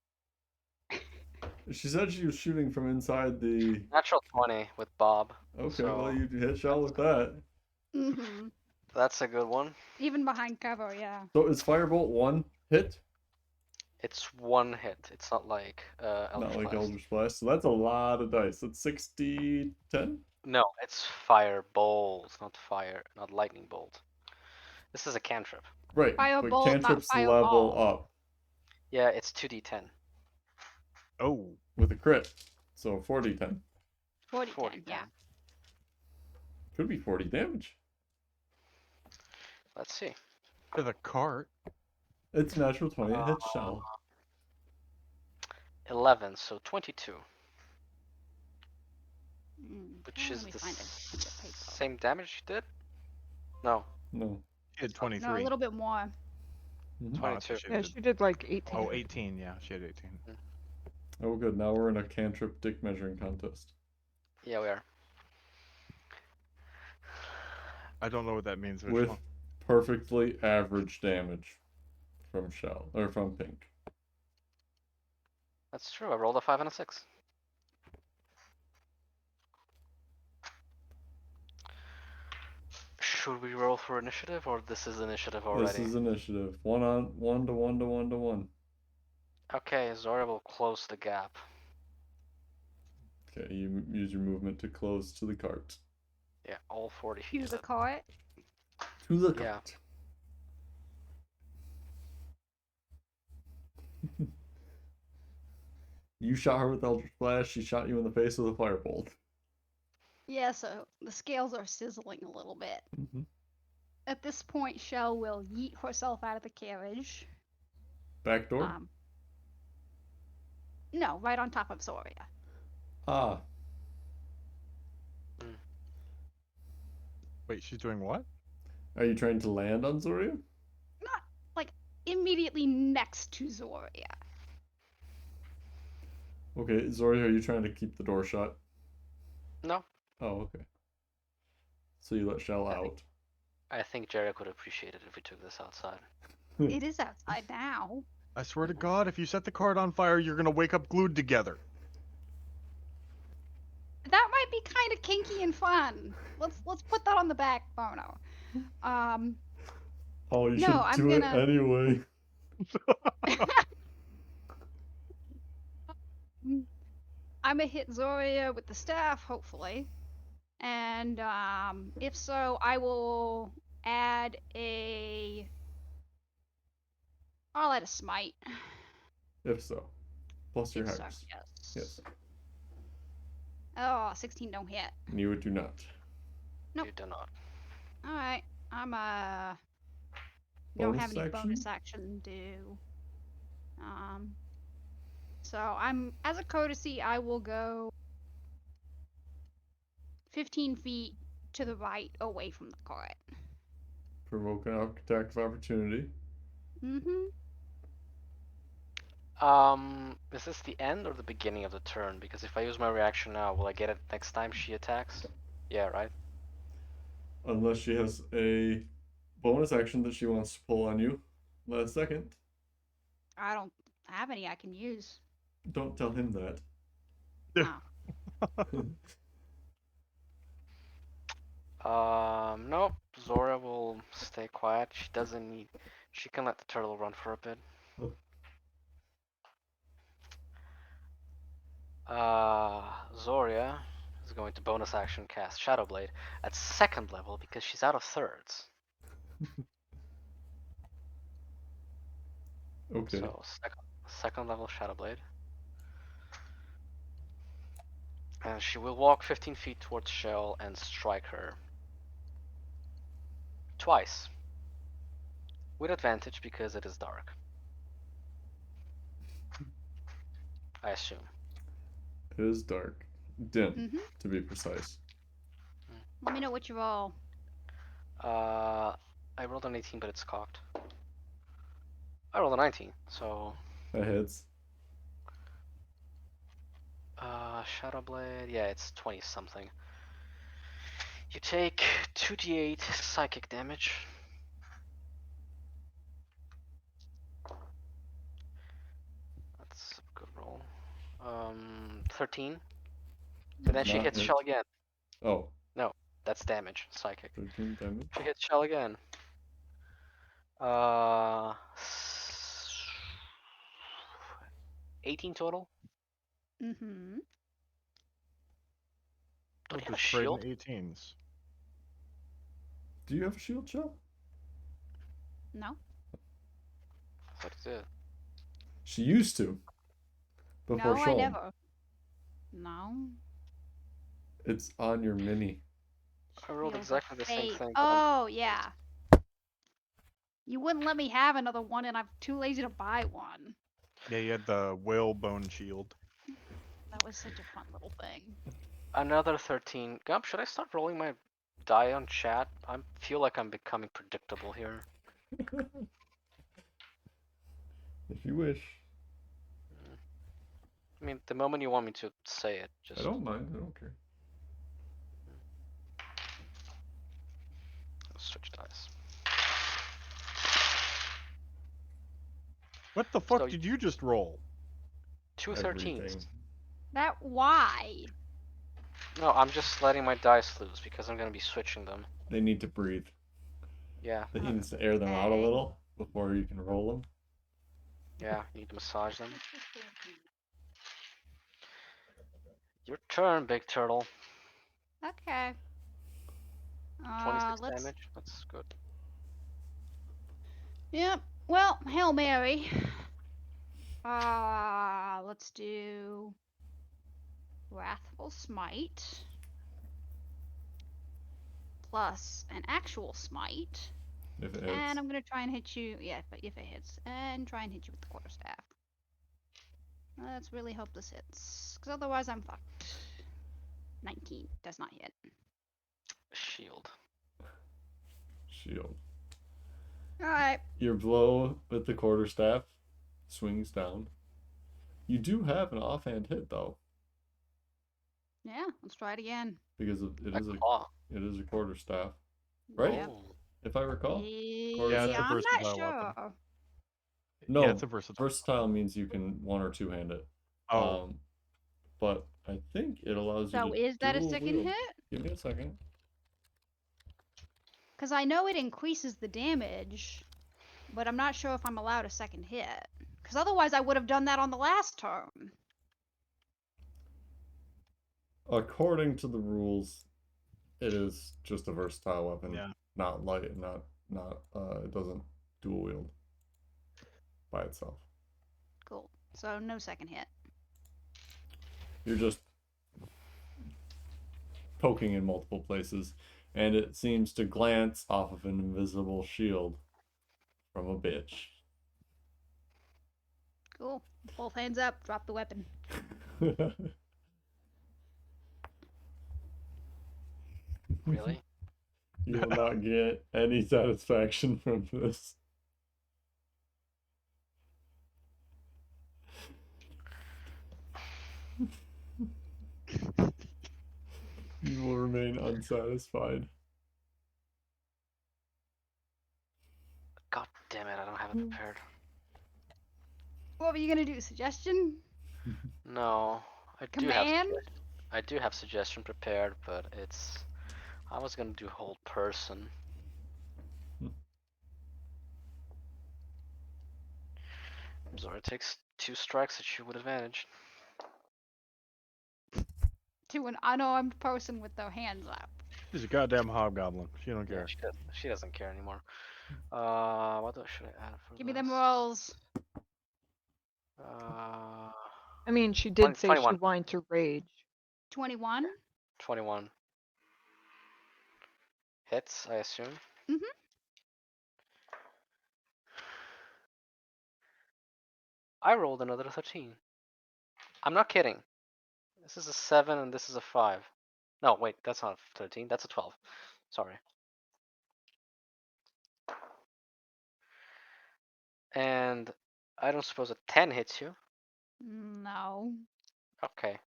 She said she was shooting from inside the.
Natural 20 with Bob.
Okay,
So
well, you hit Shell with that.
Mm-hmm.
that's a good one.
Even behind cover, yeah.
So is Firebolt 1 hit?
It's one hit. It's not like
Not
Eldritch
like
Blast.
Eldritch Blast. So that's a lot of dice. That's 60, 10?
No, it's firebolt, not lightning bolt. This is a cantrip.
Right.
Firebolt,
but
not
cantrips level
fireball.
up
Yeah, it's 2d10.
Oh.
with a crit. So 40, 10.
40,
40
yeah.
Could be 40 damage.
Let's see.
To the cart.
It's natural 20. It hits Shell.
11, so 22. Which
Let
is
me
the
find a piece of paper.
same damage you did? No,
No.
She had 23.
No, a little bit more.
Mhm.
Oh, that's what
22.
she
Yeah,
did.
she did like 18.
Oh, 18, yeah, she had 18.
Oh, good. Now we're in a cantrip dick measuring contest.
Yeah, we are.
I don't know what that means.
with
Vishal.
perfectly average damage from Shell or from Pink.
That's true. I rolled a 5 and a 6. Should we roll for initiative, or this is initiative already?
This is initiative. 1 to 1 to 1 to 1.
Okay, Zora will close the gap.
Okay, you use your movement to close to the cart.
Yeah, all 40 feet
To
of
the
it.
cart.
To the
Yeah.
cart. You shot her with Eldritch Blast, she shot you in the face with a firebolt.
Yeah, so the scales are sizzling a little bit.
Mm-hmm.
At this point, Shell will yeet herself out of the carriage.
Back door?
No, right on top of Zoria.
Ah,
Wait, she's doing what?
are you trying to land on Zoria?
Not like immediately next to Zoria.
Okay, Zoria, are you trying to keep the door shut?
No,
Oh, okay. So you let Shell out.
I think Jarek would appreciate it if we took this outside.
It is outside now.
I swear to God, if you set the cart on fire, you're gonna wake up glued together.
That might be kind of kinky and fun. Let's put that on the back burner.
Oh, you
No,
should
I'm
do it
gonna-
anyway.
I'm gonna hit Zoria with the staff, hopefully. And if so, I will add a. I'll add a smite.
If so. Plus your
If so,
hypes.
yes.
Yes.
Oh, 16 don't hit.
You do not.
Nope.
You do not.
All right, I'm don't have
Bonus
any
action?
bonus action due. So I'm as a courtesy, I will go 15 feet to the right, away from the cart.
Provoke an attack of opportunity.
Mm-hmm.
Is this the end or the beginning of the turn? Because if I use my reaction now, will I get it next time she attacks? Yeah, right?
Unless she has a bonus action that she wants to pull on you. Last second.
I don't have any I can use.
Don't tell him that.
Oh.
Nope. Zora will stay quiet. She doesn't need. She can let the turtle run for a bit. Zoria is going to bonus action cast Shadow Blade at 2nd level because she's out of 3rds.
Okay.
So second level Shadow Blade. And she will walk 15 feet towards Shell and strike her. Twice. With advantage because it is dark. I assume.
It is dark. Dim,
Mm-hmm.
to be precise.
Let me know what you roll.
I rolled an 18, but it's cocked. I rolled a 19, so
That hits.
Shadow Blade, yeah, it's 20 something. You take 2d8 psychic damage. That's a good roll. 13. And then she
Not
hits
hit.
Shell again.
Oh.
No, that's damage, psychic.
13 damage.
She hits Shell again. 18 total.
Mm-hmm.
Don't you have a
Just trading
shield?
18s.
Do you have a shield, Shell?
No.
What is it?
She used to. Before
No, I
Shell.
never. No.
It's on your mini.
I rolled
Feels
exactly
like
the same
fate.
thing.
Oh, yeah. You wouldn't let me have another one, and I'm too lazy to buy one.
Yeah, you had the whalebone shield.
That was such a fun little thing.
Another 13. Gump, should I start rolling my die on chat? I feel like I'm becoming predictable here.
If you wish.
I mean, the moment you want me to say it, just.
I don't mind. I don't care.
switch dice.
What the fuck
So
did you just roll?
2 13s.
Everything.
That why?
No, I'm just letting my dice loose because I'm gonna be switching them.
They need to breathe.
Yeah,
He needs to air them out a
Okay.
little before you can roll them.
yeah, you need to massage them. Your turn, big turtle.
Okay.
26
Let's.
damage. That's good.
Yep. Well, Hail Mary. Let's do Wrathful Smite plus an actual smite.
If it
And
hits.
I'm gonna try and hit you. Yeah, but if it hits, and try and hit you with the quarterstaff. Let's really hope this hits, because otherwise I'm fucked. 19 does not hit.
Shield.
Shield.
All right.
Your blow with the quarterstaff swings down. You do have an offhand hit though,
Yeah. Let's try it again.
because of,
A claw.
it is a quarterstaff, right?
Yep.
Oh.
If I recall.
Yeah, it's a
I'm not
versatile
sure.
weapon.
No,
Yeah, it's a versatile.
versatile means you can one or two hand it.
Oh,
But I think it allows you
So
to
is that a
dual
second
wield.
hit?
Give me a second.
Because I know it increases the damage, but I'm not sure if I'm allowed a second hit. Because otherwise I would have done that on the last turn.
According to the rules, it is just a versatile weapon.
yeah.
Not light, not it doesn't dual wield by itself.
Cool. So no second hit.
You're just poking in multiple places, and it seems to glance off of an invisible shield from a bitch.
Cool. Both hands up. Drop the weapon.
Really?
You will not get any satisfaction from this. You will remain unsatisfied.
God damn it! I don't have it prepared.
What were you gonna do? Suggestion?
No, I
Command?
do have suggestion prepared, but it's. I was gonna do hold person. Zora takes 2 strikes at you with advantage.
To an unarmed person with their hands up.
She's a goddamn hobgoblin. She don't
Yeah,
care.
she doesn't care anymore. Should I add for
Give me them
this?
rolls.
I mean, she did say
21.
she wanted to rage.
21?
21. Hits, I assume.
Mhm.
I rolled another 13. I'm not kidding. This is a 7 and this is a 5. No, wait, that's not a 13. That's a 12. Sorry. And I don't suppose a 10 hits you.
No.
Okay.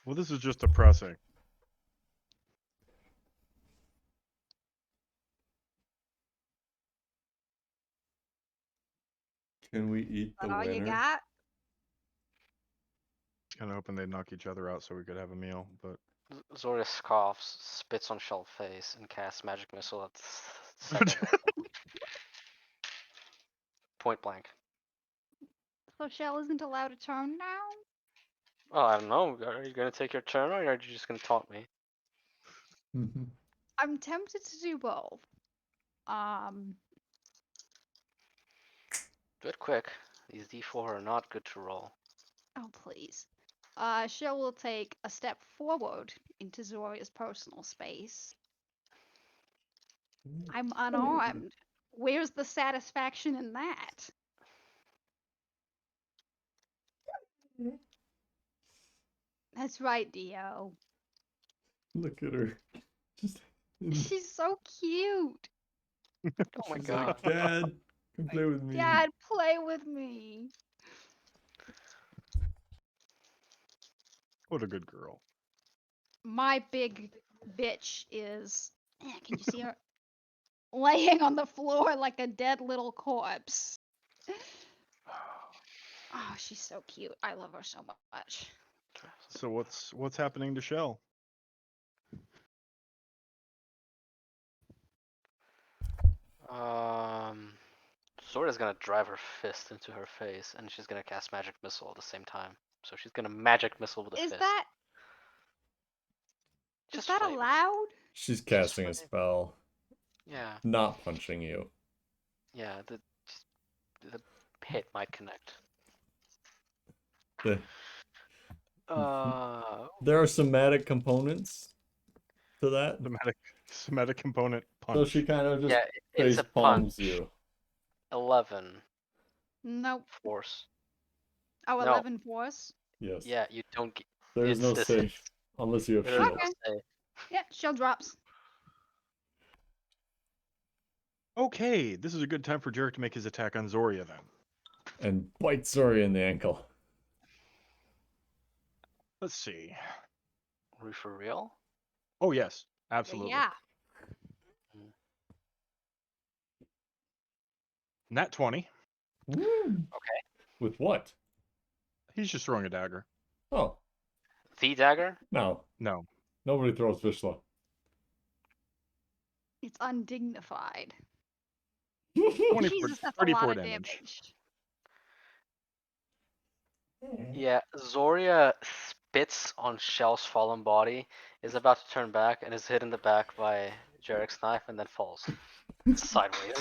Well, this is just depressing.
Can we eat the
That all you
winner?
got?
Kind of hoping they'd knock each other out so we could have a meal, but
Zoria scoffs, spits on Shell's face, and casts magic missile at second. Point blank.
So Shell isn't allowed a turn now?
Oh, I don't know. Are you gonna take your turn, or are you just gonna taunt me?
I'm tempted to do both. Um,
Do it quick. These D4 are not good to roll.
oh please. Shell will take a step forward into Zoria's personal space. I'm unarmed. Where's the satisfaction in that? That's right, Dio.
Look at her. Just
She's so cute.
Oh my
she's
god.
like, Dad, come play with me.
Dad, play with me.
what a good girl.
my big bitch is. Can you see her? Laying on the floor like a dead little corpse. Oh, she's so cute. I love her so much.
So what's happening to Shell?
Zora's gonna drive her fist into her face, and she's gonna cast magic missile at the same time. So she's gonna magic missile with a
Is
fist.
that
Just
that
flavor.
allowed?
She's
Just
casting a
flavor.
spell,
Yeah,
not punching you.
yeah. The hit might connect.
The,
Uh,
there are somatic components to that.
Somatic component
So
punch.
she kind of just
yeah, it's
face
a
palms
punch.
you.
11
Nope.
force.
Oh,
No.
11 force.
Yes.
Yeah, you don't get.
There is no
this
save
hits.
unless you have
There's no
shield.
Okay.
save.
Yeah, shell drops.
Okay, this is a good time for Jarek to make his attack on Zoria then.
And bite Zori in the ankle.
Let's see.
Are we for real?
Oh yes, absolutely.
Yeah.
Nat 20.
Woo!
Okay.
With what?
He's just throwing a dagger.
Oh,
The dagger?
no.
No.
Nobody throws Vishla.
It's undignified.
24,
Jesus, that's a
34
lot of
damage.
damage.
Yeah, Zoria spits on Shell's fallen body, is about to turn back, and is hit in the back by Jarek's knife, and then falls sideways.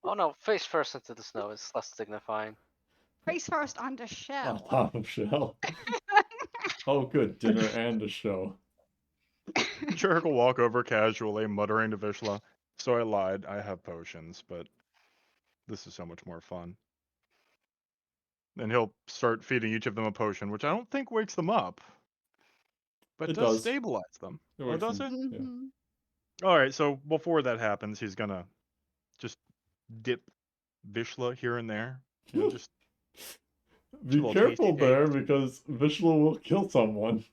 Oh no, face first into the snow is less dignifying.
Face first onto
On
shell.
top of Shell. Oh, good. Dinner and a show.
Jarek will walk over casually, muttering to Vishla, "So I lied. I have potions, but this is so much more fun." And he'll start feeding each of them a potion, which I don't think wakes them up, but
It
does
does.
stabilize them.
It
Oh,
wakes
does
them.
it?
Yeah.
Mhm.
All right. So before that happens, he's gonna just dip Vishla here and there. You know, just
Be
a little
careful
tasty
there
taste.
because Vishla will kill someone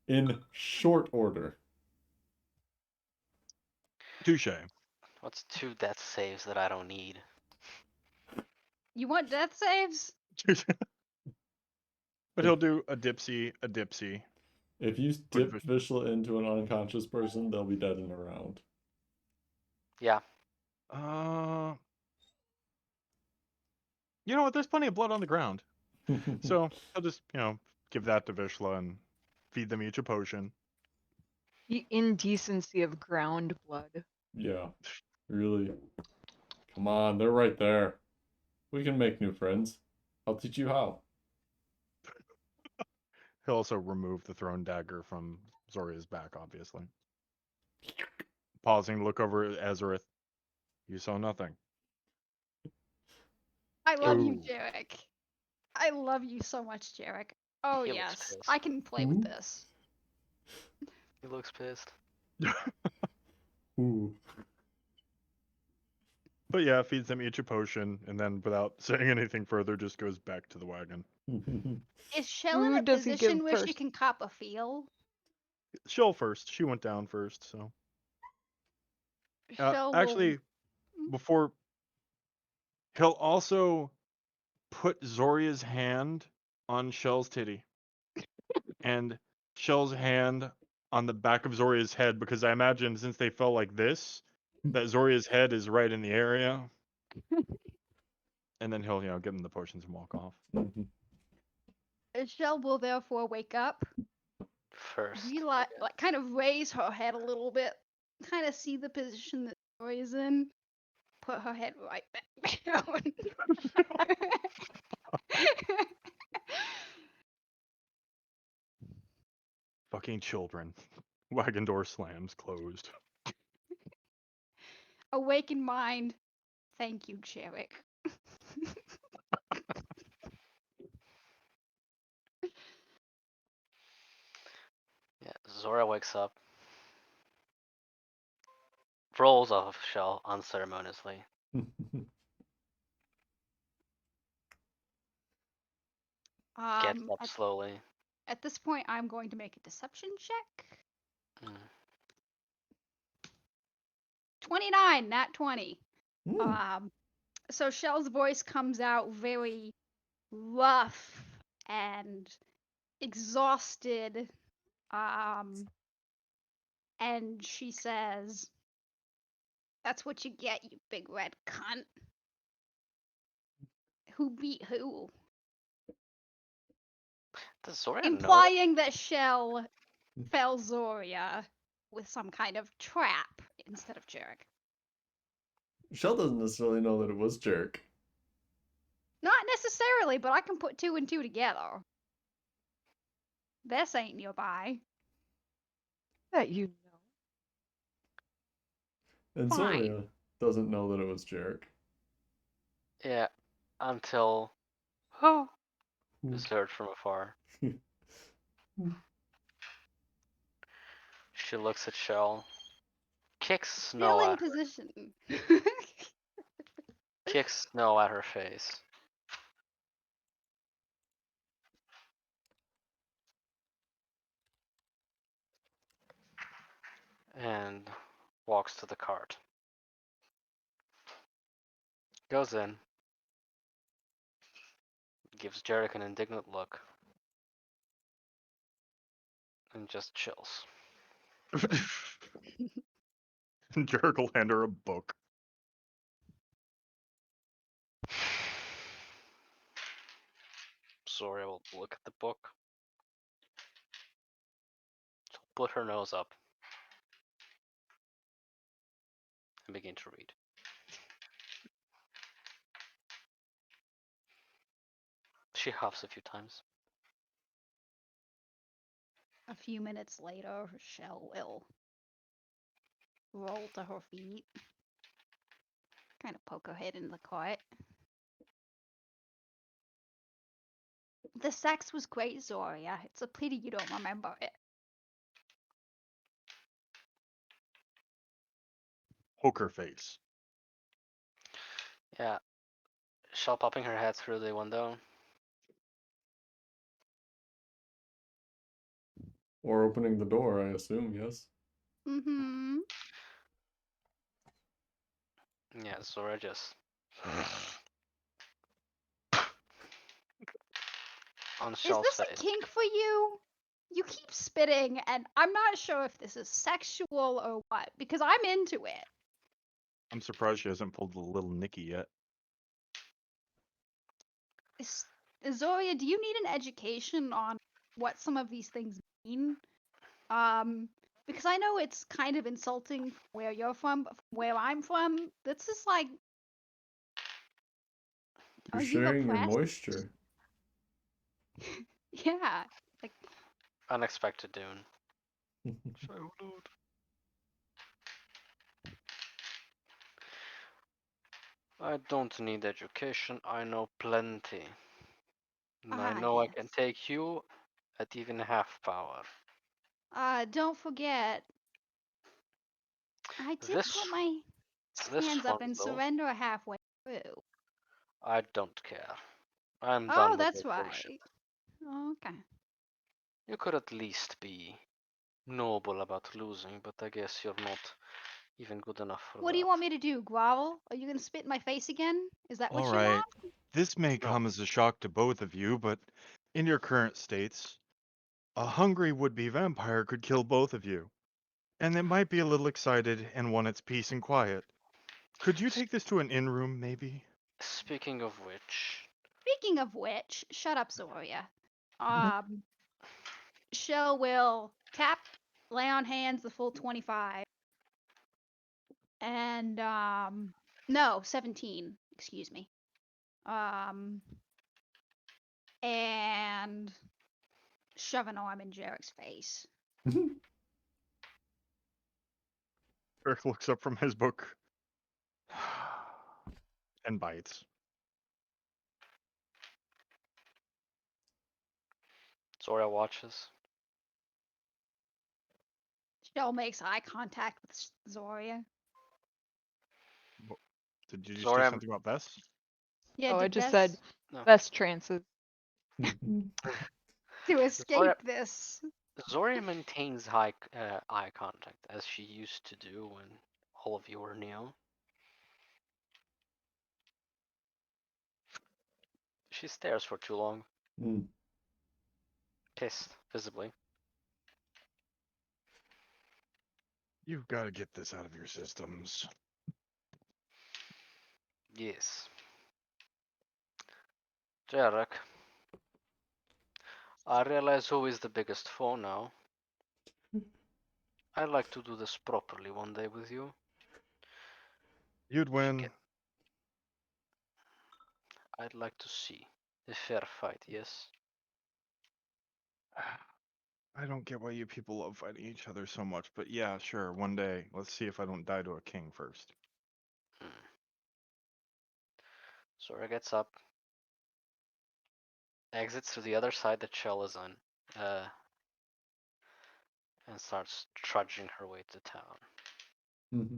in short order.
Touche.
What's 2 death saves that I don't need?
You want death saves?
But he'll do a dipsy, a dipsy.
If you
Put
dip Vishla into an unconscious person, they'll be dead in a round.
Yeah.
You know what? There's plenty of blood on the ground. So I'll just, give that to Vishla and feed them each a potion.
The indecency of ground blood.
Yeah, really. Come on, they're right there. We can make new friends. I'll teach you how.
He'll also remove the thrown dagger from Zoria's back, obviously. Pausing to look over at Azareth. You saw nothing.
I love you,
Ooh.
Jarek. I love you so much, Jarek. Oh
He looks
yes,
pissed.
I can play with this.
He looks pissed.
Ooh.
But yeah, feeds them each a potion, and then without saying anything further, just goes back to the wagon.
Is Shell in
Who
a
does he give
position where she
first?
can cop a feel?
Shell first. She went down first, so.
Shell
Actually,
will.
before. He'll also put Zoria's hand on Shell's titty. And Shell's hand on the back of Zoria's head, because I imagine since they fell like this, that Zoria's head is right in the area. And then he'll, give them the potions and walk off.
Shell will therefore wake up,
First.
realize, like, kind of raise her head a little bit, kind of see the position that Zoe is in, put her head right back down.
Fucking children. Wagon door slams closed.
Awakened mind. Thank you, Jarek.
Yeah, Zora wakes up, rolls off of Shell unceremoniously. Gets up
I
slowly.
At this point, I'm going to make a deception check.
Mm.
29, nat 20.
Hmm.
So Shell's voice comes out very rough and exhausted. And she says, "That's what you get, you big red cunt." Who beat who?
Does Zoria know that?
Implying that Shell fell Zoria with some kind of trap instead of Jerk.
Shell doesn't necessarily know that it was Jerk.
Not necessarily, but I can put 2 and 2 together. This ain't nearby.
That you know.
And
Fine.
Zoria doesn't know that it was Jerk.
Yeah, until oh,
Hmm.
is heard from afar. She looks at Shell, kicks
Still
snow
in
at her,
position.
kicks snow at her face. And walks to the cart. Goes in. Gives Jarek an indignant look. And just chills.
Jerk will hand her a book.
Zoria will look at the book. She'll put her nose up. And begin to read. She huffs a few times.
A few minutes later, Shell will roll to her feet, kind of poke her head in the cart. The sex was great, Zoria. It's a pity you don't remember it.
Poker face.
Yeah. Shell popping her head through the window.
Or opening the door, I assume, yes.
Mm-hmm.
Yeah, Zoria just on
Is
Shell's
this a
face.
kink for you? You keep spitting, and I'm not sure if this is sexual or what, because I'm into it.
I'm surprised she hasn't pulled the little Nicky yet.
Zoria, do you need an education on what some of these things mean? Because I know it's kind of insulting from where you're from, but from where I'm from, this is like,
You're
are you
sharing your
oppressed?
moisture.
Yeah, like,
Unexpected Dune. I don't need education, I know plenty. And I know I
yes.
can take you at even half power.
Don't forget, I did
This
put my
this
hands up
one
and
though,
surrender halfway through.
I don't care. I'm
Oh,
done with
that's
your bullshit.
right. Okay.
You could at least be noble about losing, but I guess you're not even good enough for
What
that.
do you want me to do, grovel? Are you gonna spit in my face again? Is that what
All
you
right.
want?
This may
No.
come as a shock to both of you, but in your current states, a hungry would-be vampire could kill both of you. And it might be a little excited and want its peace and quiet. Could you take this to an inn room, maybe?
Speaking of which,
Speaking of which, shut up, Zoria. Shell will tap, lay on hands the full 25, and no, 17. Excuse me. And shove an arm in Jarek's face.
Eric looks up from his book and bites.
Zoria watches.
Shell makes eye contact with Zoria.
Did you just say
Zoria,
something about Bess?
Yeah,
Oh, I
did
just
Bess?
said
no.
best chances.
to escape this.
Zoria maintains eye contact as she used to do when all of you were new. She stares for too long,
Hmm.
pissed visibly.
You've got to get this out of your systems.
Yes. Jarek, I realize who is the biggest foe now. I'd like to do this properly one day with you.
You'd win.
Get- I'd like to see a fair fight, yes?
I don't get why you people love fighting each other so much, but yeah, sure, one day. Let's see if I don't die to a king first.
Zora gets up, exits to the other side that Shell is on, and starts trudging her way to town.
Mm-hmm.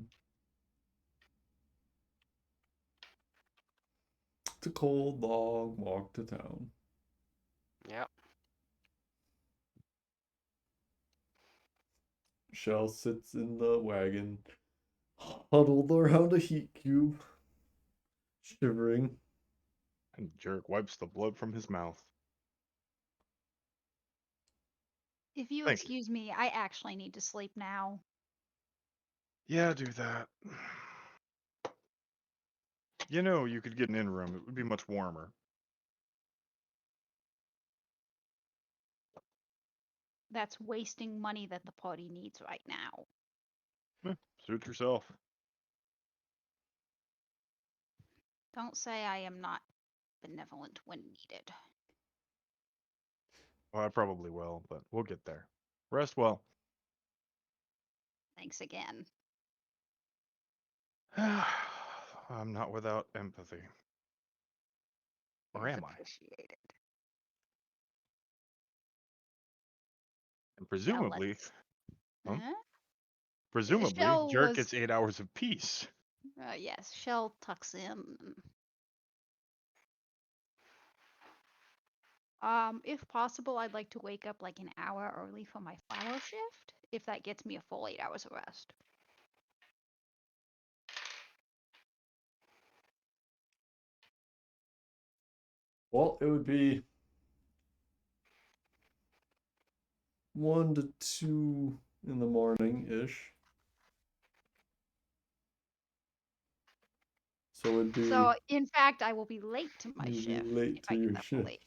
It's a cold, long walk to town.
Yep.
Shell sits in the wagon, huddled around a heat cube, shivering.
And Jerk wipes the blood from his mouth.
If you
Thank you.
excuse me, I actually need to sleep now.
Yeah, do that. You know, you could get an in-room. It would be much warmer.
That's wasting money that the party needs right now.
Suit yourself.
Don't say I am not benevolent when needed.
Well, I probably will, but we'll get there. Rest well.
Thanks again.
I'm not without empathy. Or
It's
am I?
appreciated.
And
Now
presumably,
let's.
huh?
Huh?
presumably,
Shell
Jerk
was.
gets 8 hours of peace.
Yes, Shell tucks in. If possible, I'd like to wake up like an hour early for my flower shift, if that gets me a full 8 hours of rest.
Well, it would be 1 to 2 in the morning ish. So it'd be
So, in fact, I will be late to my
you'd be
shift
late
if
to
I
your
get up
shift.
late.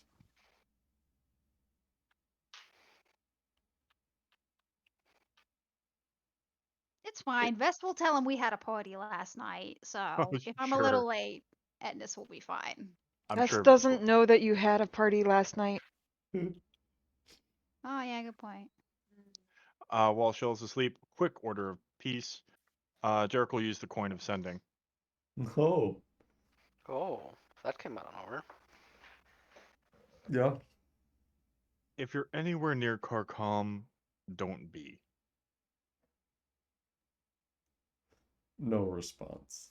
It's fine. Vest will tell him we had a party last night, so if I'm a
Sure.
little late, Ednis will be fine.
I'm
Gus
sure.
doesn't know that you had a party last night.
Oh, yeah, good point.
While Shell's asleep, quick order of peace. Jerk will use the coin of sending.
Oh,
Oh, that came out of nowhere.
yeah.
If you're anywhere near Carcom, don't be.
No response.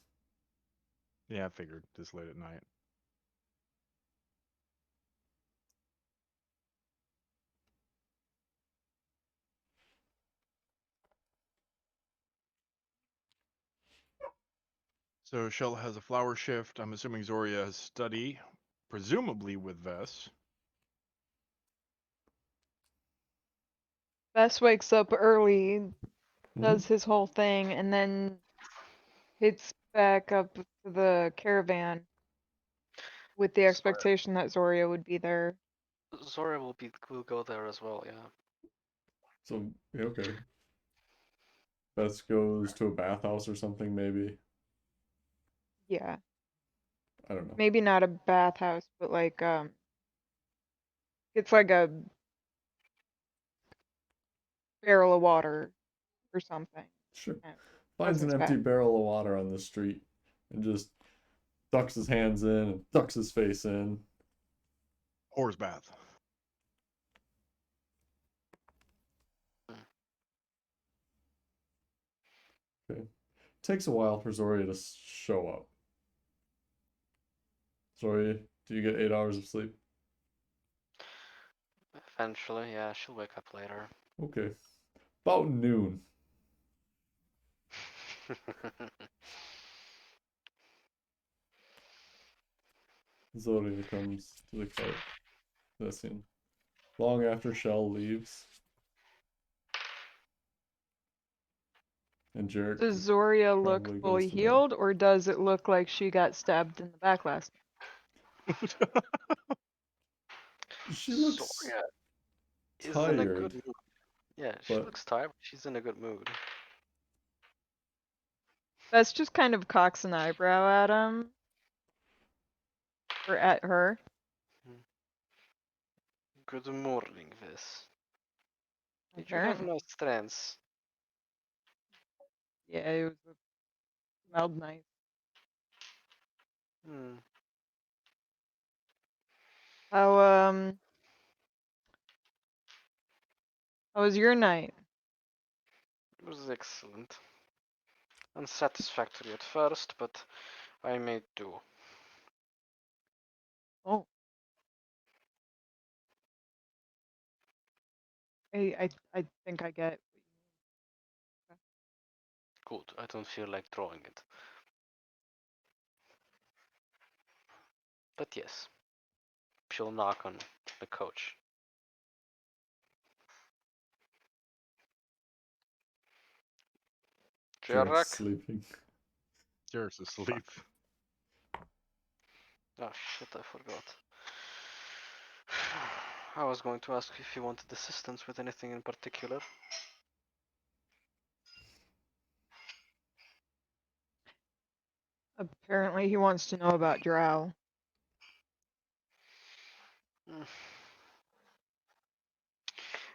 Yeah, I figured this late at night. So Shell has a flower shift. I'm assuming Zoria has study, presumably with Vess.
Bess wakes up early,
Mhm.
does his whole thing, and then hits back up to the caravan with the expectation that Zoria would be there.
Zora will go there as well, yeah.
So, yeah, okay. Bess goes to a bathhouse or something, maybe.
Yeah.
I don't know.
Maybe not a bathhouse, but like it's like a barrel of water or something.
Sure.
Yeah,
Finds an
wasn't
empty
bad.
barrel of water on the street and just ducks his hands in and ducks his face in.
Whore's bath.
Okay. Takes a while for Zoria to show up. Zoria, do you get 8 hours of sleep?
Eventually, yeah, she'll wake up later.
Okay. About noon. Zodia comes to the cart. Listen. Long after Shell leaves. And Jarek
Does Zoria look
probably
fully
goes to bed.
healed, or does it look like she got stabbed in the back last
She looks
Soria is in a good
tired,
mood. Yeah, she
but
looks tired, but she's in a good mood.
That's just kind of cocks an eyebrow at him. Or at her.
Good morning, Vis. Did you have
Apparently.
nice trance?
Yeah, it smelled nice.
Hmm.
How how was your night?
It was excellent. Unsatisfactory at first, but I made do.
Oh. I think I get
Good, I don't feel like drawing it. But yes, she'll knock on the coach.
Jarek's
Jarak?
sleeping.
Jarek's asleep.
Oh shit, I forgot. I was going to ask if you wanted assistance with anything in particular.
apparently he wants to know about Drow.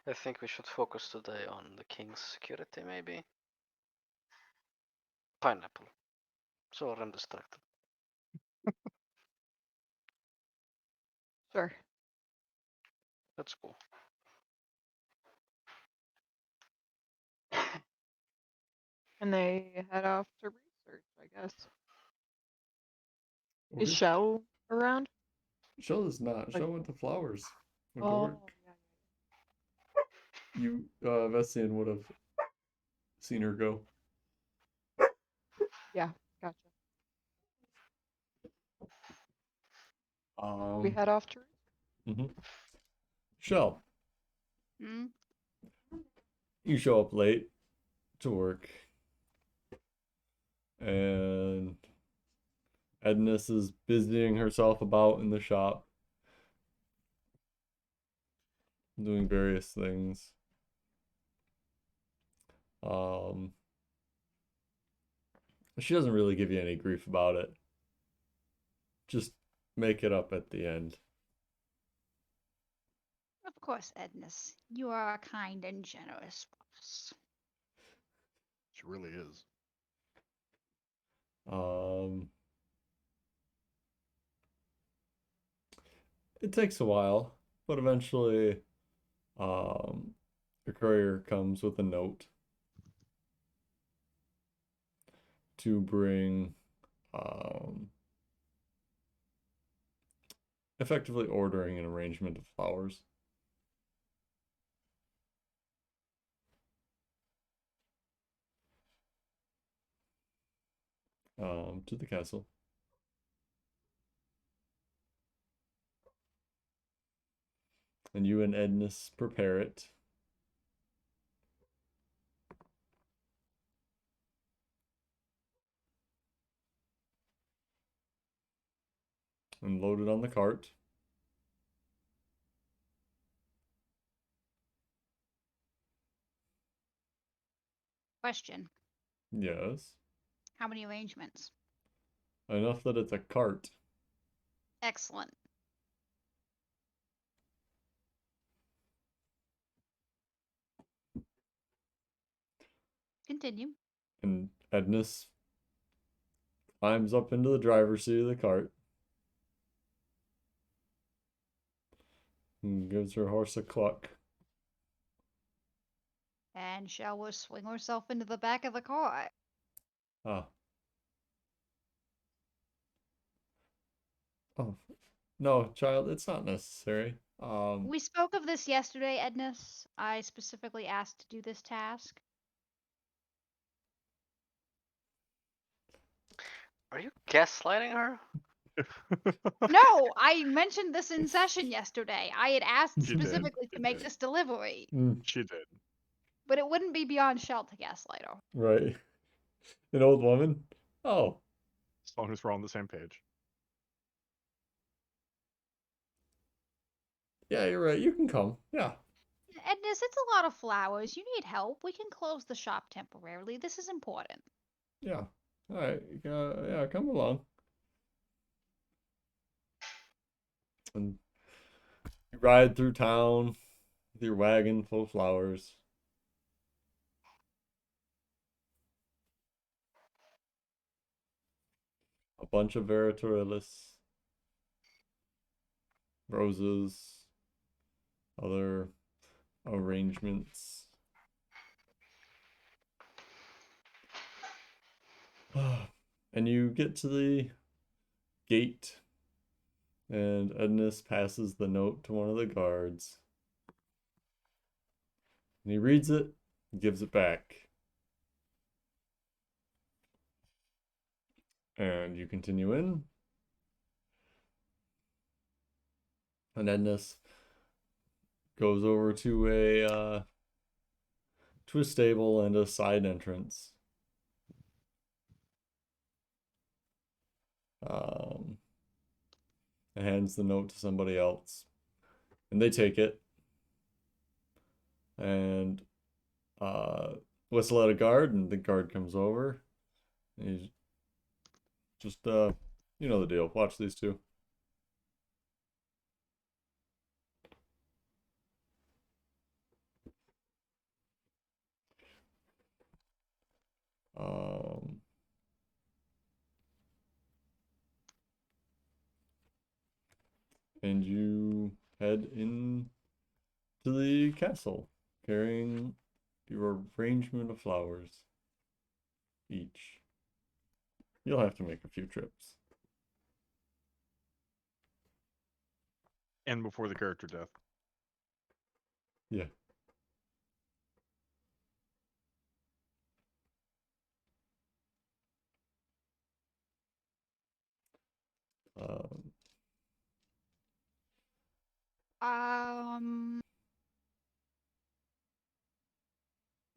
I think we should focus today on the king's security, maybe. Pineapple. So I'm distracted.
Sure.
That's cool.
And they head off to research, I guess. Is
Okay.
Shell around?
Shell is not.
Like-
Shell went to Flowers. Went to
Oh,
work.
yeah.
You, Vestian would have seen her go.
Yeah, gotcha. We
Um,
head off to
Shell,
Hmm?
you show up late to work, and Edness is busying herself about in the shop, doing various things. She doesn't really give you any grief about it. Just make it up at the end.
Of course, Edness. You are a kind and generous boss.
She really is.
It takes a while, but eventually, a courier comes with a note to bring, effectively ordering an arrangement of flowers. To the castle. And you and Edness prepare it. And load it on the cart.
Question.
Yes.
How many arrangements?
Enough that it's a cart.
Excellent. Continue.
And Edness climbs up into the driver's seat of the cart. And gives her horse a cluck.
And Shell will swing herself into the back of the car.
Ah. Oh. No, child, it's not necessary.
We spoke of this yesterday, Ednus. I specifically asked to do this task.
Are you gaslighting her?
No, I mentioned this in session yesterday. I had asked
She did.
specifically to make this delivery,
She did.
but it wouldn't be beyond Shell to gaslight her.
Right. An old woman? Oh,
As long as we're on the same page.
yeah, you're right. You can come. Yeah.
Ednus, it's a lot of flowers. You need help. We can close the shop temporarily. This is important.
Yeah. All right. Yeah, come along. And you ride through town with your wagon full of flowers. A bunch of Veritarilis, roses, other arrangements. And you get to the gate, and Ednus passes the note to one of the guards. And he reads it, gives it back. And you continue in. And Ednus goes over to a stable and a side entrance. And hands the note to somebody else. And they take it. And whistle at a guard, and the guard comes over. And he's just you know the deal. Watch these two. Um, and you head in to the castle, carrying your arrangement of flowers each. You'll have to make a few trips.
And before the character death.
Yeah. Um,
Um,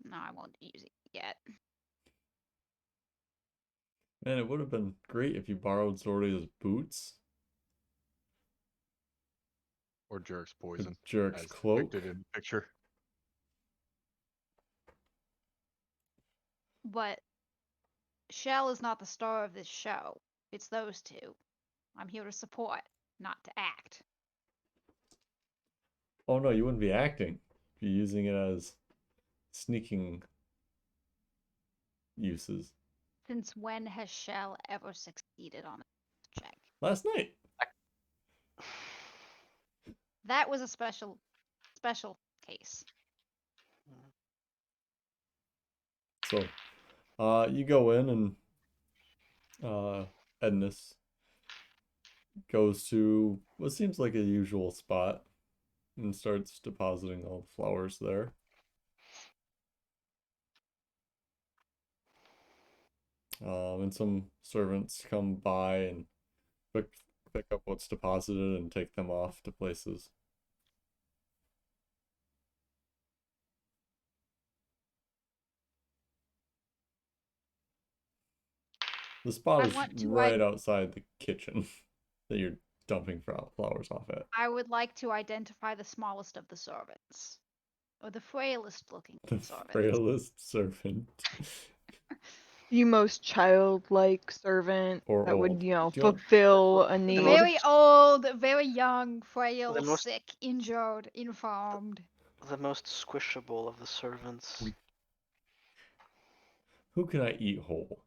no, I won't use it yet.
Man, it would have been great if you borrowed Zordia's boots.
Or Jerk's
The
poison.
jerk's
As
cloak.
depicted in the picture.
But Shell is not the star of this show. It's those two. I'm here to support, not to act.
Oh no, you wouldn't be acting. You'd be using it as sneaking uses.
Since when has Shell ever succeeded on a check?
Last night.
That was a special case.
So, you go in and Ednus goes to what seems like a usual spot and starts depositing all the flowers there. And some servants come by and pick up what's deposited and take them off to places. The spot is right outside the kitchen that you're dumping flowers off at.
I would like to identify the smallest of the servants. Or the frailest looking
The
servants.
frailest servant.
The most childlike servant
Or
that would,
old.
fulfill a need.
Very old, very young, frail,
The most-
sick, injured, infirmed.
The most squishable of the servants.
Who can I eat whole?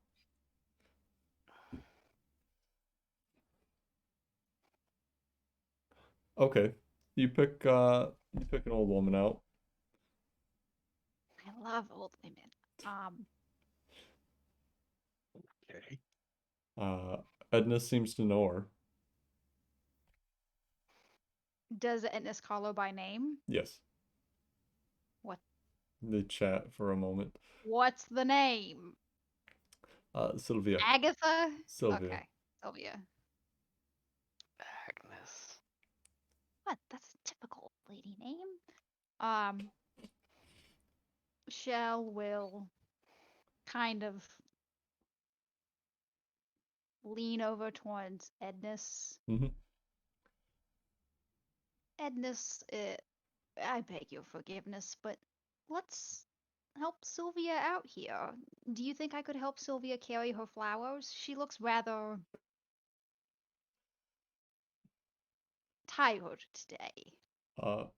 Okay. You pick an old woman out.
I love old women.
Okay.
Edna seems to know her.
Does Edna's call her by name?
Yes.
What?
They chat for a moment.
What's the name?
Sylvia.
Agatha?
Sylvia.
Okay. Sylvia.
Agnes.
What? That's a typical lady name. Shell will kind of lean over towards Ednis.
Mm-hmm.
Ednis, I beg your forgiveness, but let's help Sylvia out here. Do you think I could help Sylvia carry her flowers? She looks rather tired today.
No,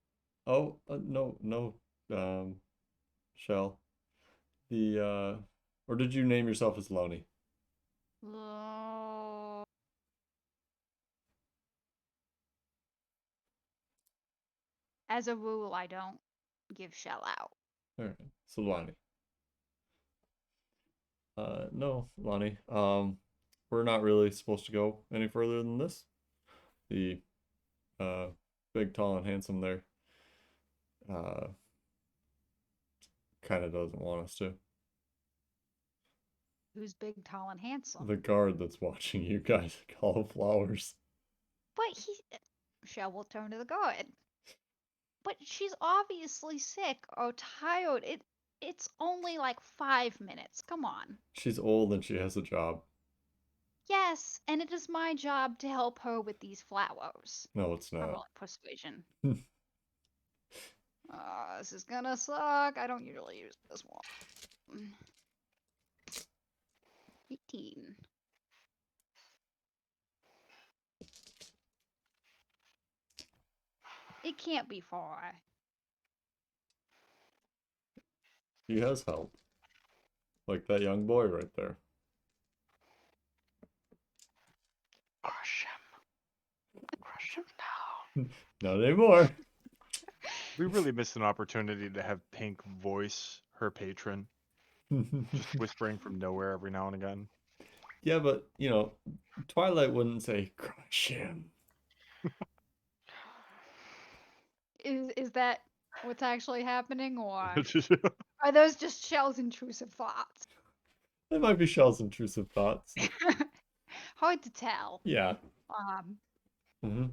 Shell. Or did you name yourself as Loney?
As a rule, I don't give Shell out.
All right, so Lonnie. No, Lonnie. We're not really supposed to go any further than this. The big, tall, and handsome there kind of doesn't want us to.
Who's big, tall, and handsome?
The guard that's watching you guys call flowers.
But Shell will turn to the guard. But she's obviously sick or tired. It's only like 5 minutes. Come on.
She's old and she has a job.
Yes, and it is my job to help her with these flowers.
No, it's
I'm
not.
rolling persuasion. This is gonna suck. I don't usually use this one. 18. It can't be far.
He has helped. Like that young boy right there.
Crush him. Crush him now.
Not anymore.
We really missed an opportunity to have Pink voice her patron, just whispering from nowhere every now and again.
Yeah, but you know, Twilight wouldn't say crush him.
Is that what's actually happening, or are those just Shell's intrusive thoughts?
That might be Shell's intrusive thoughts.
Hard to tell.
Yeah.
Mm-hmm.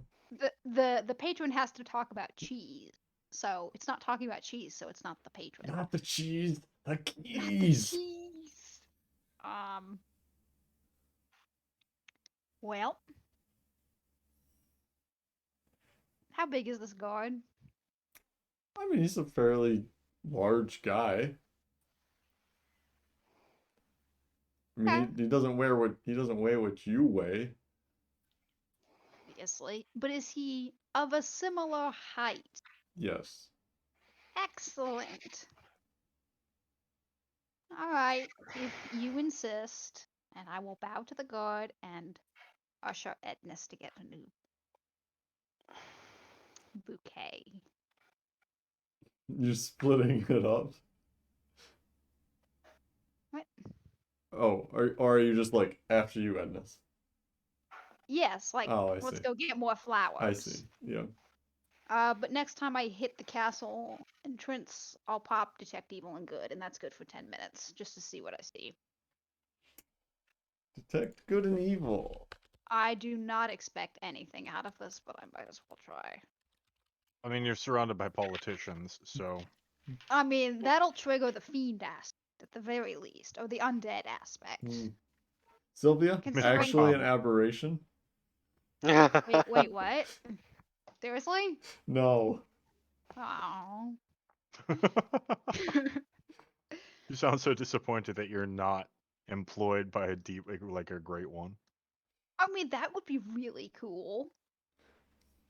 The patron has to talk about cheese, so it's not talking about cheese, so it's not the patron.
Not the cheese, the keys.
Not the cheese. Well, how big is this guard?
I mean, he's a fairly large guy. I mean, he doesn't weigh what you weigh.
Obviously, but is he of a similar height?
Yes.
Excellent. All right, if you insist, and I will bow to the guard and usher Ednis to get a new bouquet.
You're splitting it up.
What?
Oh, or are you just like after you, Ednis?
Yes, like let's go get more flowers.
I see. Yeah.
But next time I hit the castle entrance, I'll pop Detect Evil and Good, and that's good for 10 minutes, just to see what I see.
Detect good and evil.
I do not expect anything out of this, but I might as well try.
I mean, you're surrounded by politicians, so.
I mean, that'll trigger the fiend aspect at the very least, or the undead aspect.
Sylvia, actually an aberration?
Wait, what? Seriously?
No.
Oh.
You sound so disappointed that you're not employed by a deep, like a great one.
I mean, that would be really cool.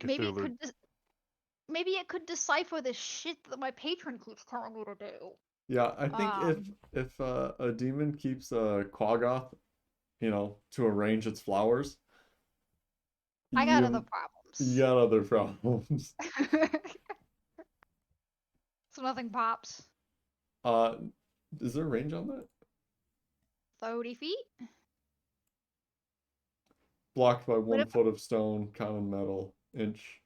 Maybe it could decipher the shit that my patron keeps telling me to do.
Yeah, I think if a demon keeps a Quaggoth, to arrange its flowers,
I got other problems.
You got other problems.
So nothing pops.
Is there a range on that?
30 feet?
Blocked by 1 foot of stone, common metal, inch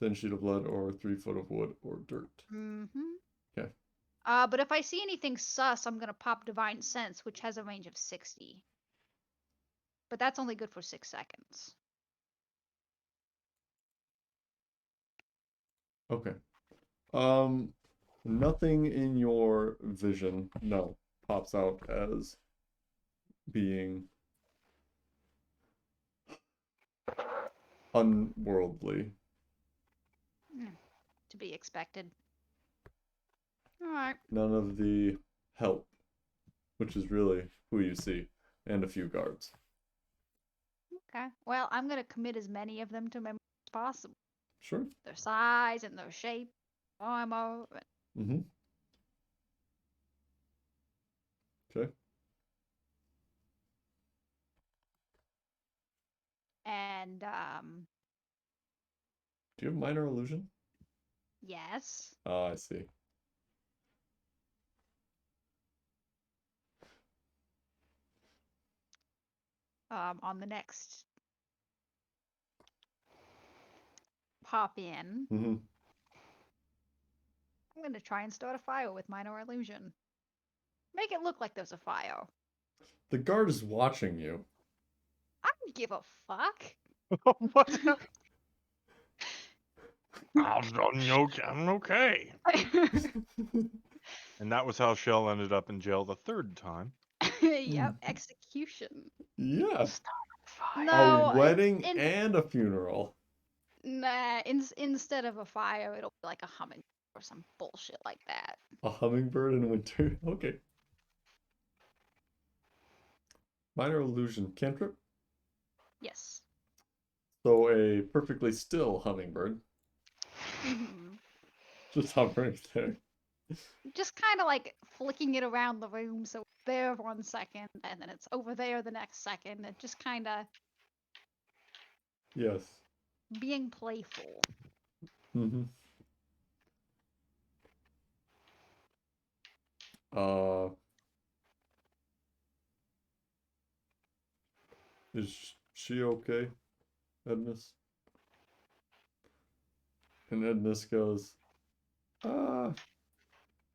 thin sheet of lead, or 3 foot of wood or dirt.
Mm-hmm.
Okay.
But if I see anything sus, I'm gonna pop Divine Sense, which has a range of 60. But that's only good for 6 seconds.
Okay. Nothing in your vision, no, pops out as being unworldly.
To be expected. Alright.
None of the help, which is really who you see, and a few guards.
Okay. Well, I'm gonna commit as many of them to memory as possible.
Sure.
Their size and their shape, armor.
Mm-hmm. Okay.
And
Do you have minor illusion?
yes.
Ah, I see.
On the next pop in,
Mm-hmm.
I'm gonna try and start a fire with minor illusion. Make it look like there's a fire.
The guard is watching you.
I don't give a fuck.
What? I'm okay. And that was how Shell ended up in jail the third time.
Yep, execution.
Yeah.
Fire.
No,
A wedding
in,
and a funeral.
nah. Instead of a fire, it'll be like a humming or some bullshit like that.
A hummingbird in winter. Okay. Minor illusion cantrip.
Yes.
So a perfectly still hummingbird.
Mhm.
Just hovering there.
Just kind of like flicking it around the room, so it's there 1 second, and then it's over there the next second. And just kind of
Yes.
being playful.
Mm-hmm. Uh, is she okay, Edness? And Edness goes, I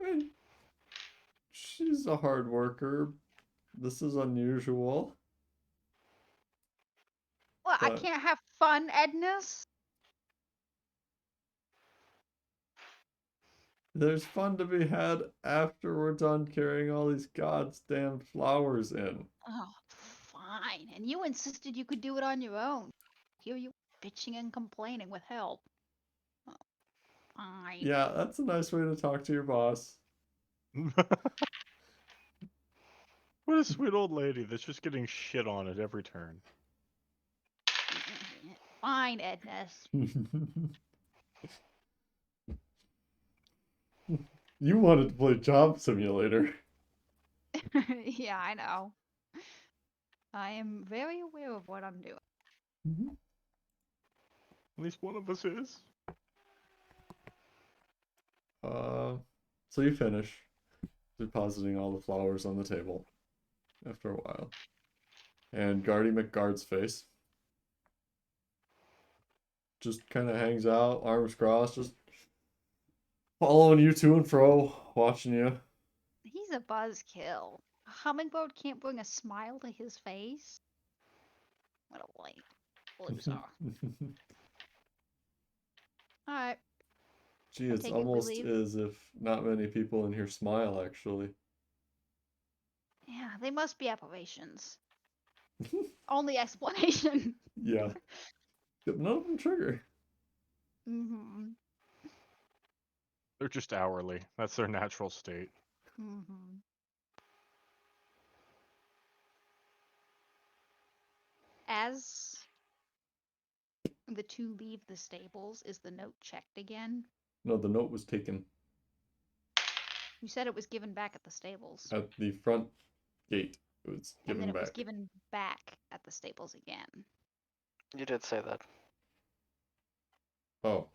mean, she's a hard worker. This is unusual,
Well, I
but
can't have fun, Edness.
there's fun to be had after we're done carrying all these goddamn flowers in.
Oh, fine. And you insisted you could do it on your own. Here you bitching and complaining with help. Oh, fine.
Yeah, that's a nice way to talk to your boss.
What a sweet old lady that's just getting shit on at every turn.
Fine, Edness.
You wanted to play Job Simulator.
Yeah, I know. I am very aware of what I'm doing.
Mm-hmm.
At least one of us is.
So you finish depositing all the flowers on the table after a while. And Guardy McGuard's face just kind of hangs out, arms crossed, just following you to and fro, watching you.
He's a buzzkill. A hummingbird can't bring a smile to his face. What a lame loser. Alright,
Gee,
I
it's
take it we
almost
leave.
as if not many people in here smile, actually.
Yeah, they must be apparitions. Only explanation.
Yeah. None of them trigger.
Mm-hmm.
They're just hourly. That's their natural state.
Mm-hmm. As the two leave the stables, is the note checked again?
No, the note was taken
You said it was given back at the stables.
at the front gate. It was
And then
given
it was
back.
given back at the stables again.
You did say that.
Oh.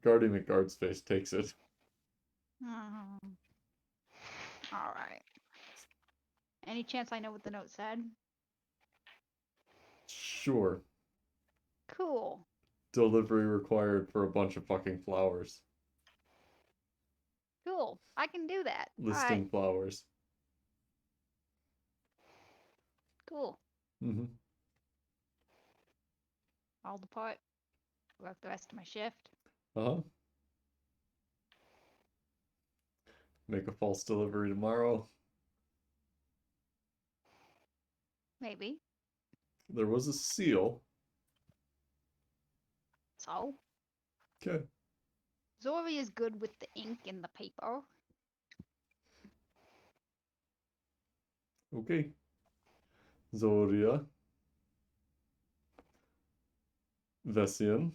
Guardy McGuard's face takes it.
Oh. Alright. Any chance I know what the note said?
Sure.
Cool.
delivery required for a bunch of fucking flowers.
Cool. I can do that. All right.
Listing flowers.
Cool.
Mm-hmm.
I'll depart. Work the rest of my shift.
Uh-huh. Make a false delivery tomorrow.
Maybe.
There was a seal.
So,
Okay.
Zori is good with the ink and the paper.
Okay. Zoria. Vessian.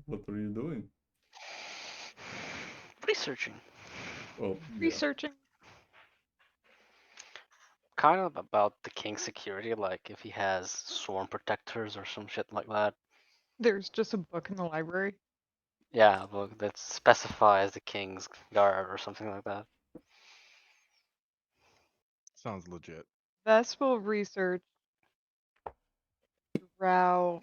What are you doing?
Researching.
Well, yeah.
Researching.
Kind of about the king's security, like if he has sworn protectors or some shit like that.
There's just a book in the library.
Yeah, but that specifies the king's guard or something like that.
Sounds legit.
Vess will research drow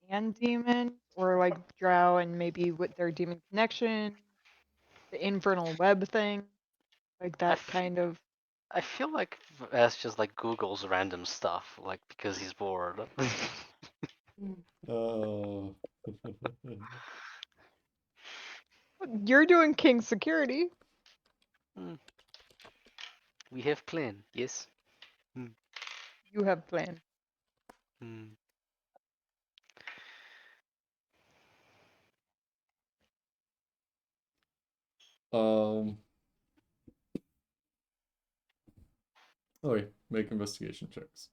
and demon, or like drow and maybe with their demon connection, the infernal web thing, like that kind of.
I feel like that's just like Google's random stuff, like because he's bored.
Oh.
You're doing king security.
We have plan, yes.
You have plan.
Mm.
Okay, make investigation checks.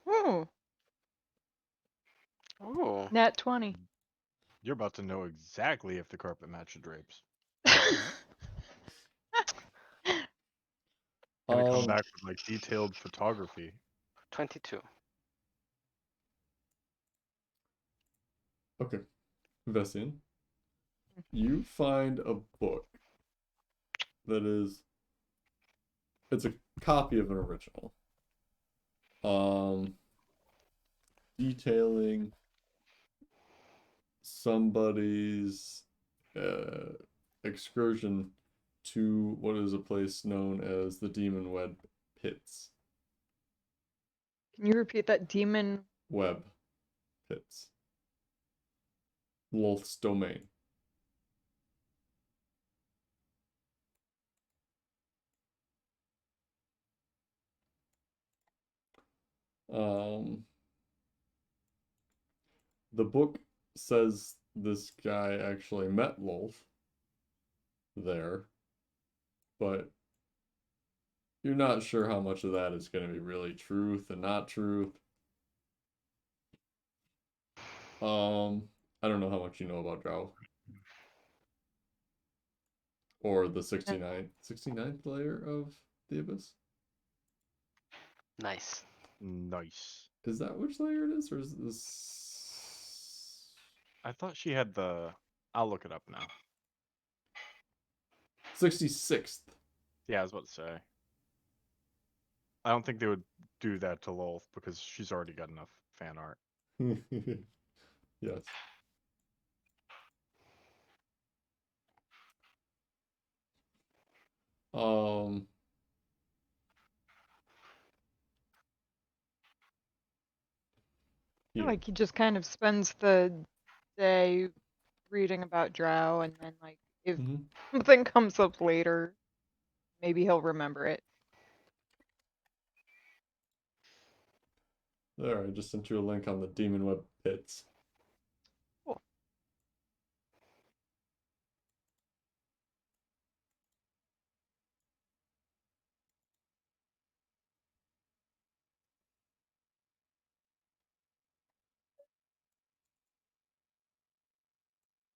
Oh,
Oh,
nat 20.
You're about to know exactly if the carpet matched the drapes. Gonna come back with like detailed photography.
22.
Okay. Vessian. You find a book that is it's a copy of an original. Detailing somebody's excursion to what is a place known as the Demon Web Pits.
Can you repeat that? Demon.
Web Pits. Lolth's domain. The book says this guy actually met Lolth there, but you're not sure how much of that is going to be really truth and not truth. I don't know how much you know about Drow. Or the 69th layer of the Abyss.
Nice.
Nice.
Is that which layer it is, or is this?
I thought she had the. I'll look it up now.
66th.
Yeah, I was about to say. I don't think they would do that to Lolth because she's already got enough fan art.
Yes. Yeah.
Like he just kind of spends the day reading about drow, and then like if something comes up later, maybe he'll remember it.
There, I just sent you a link on the Demon Web Pits.
Cool.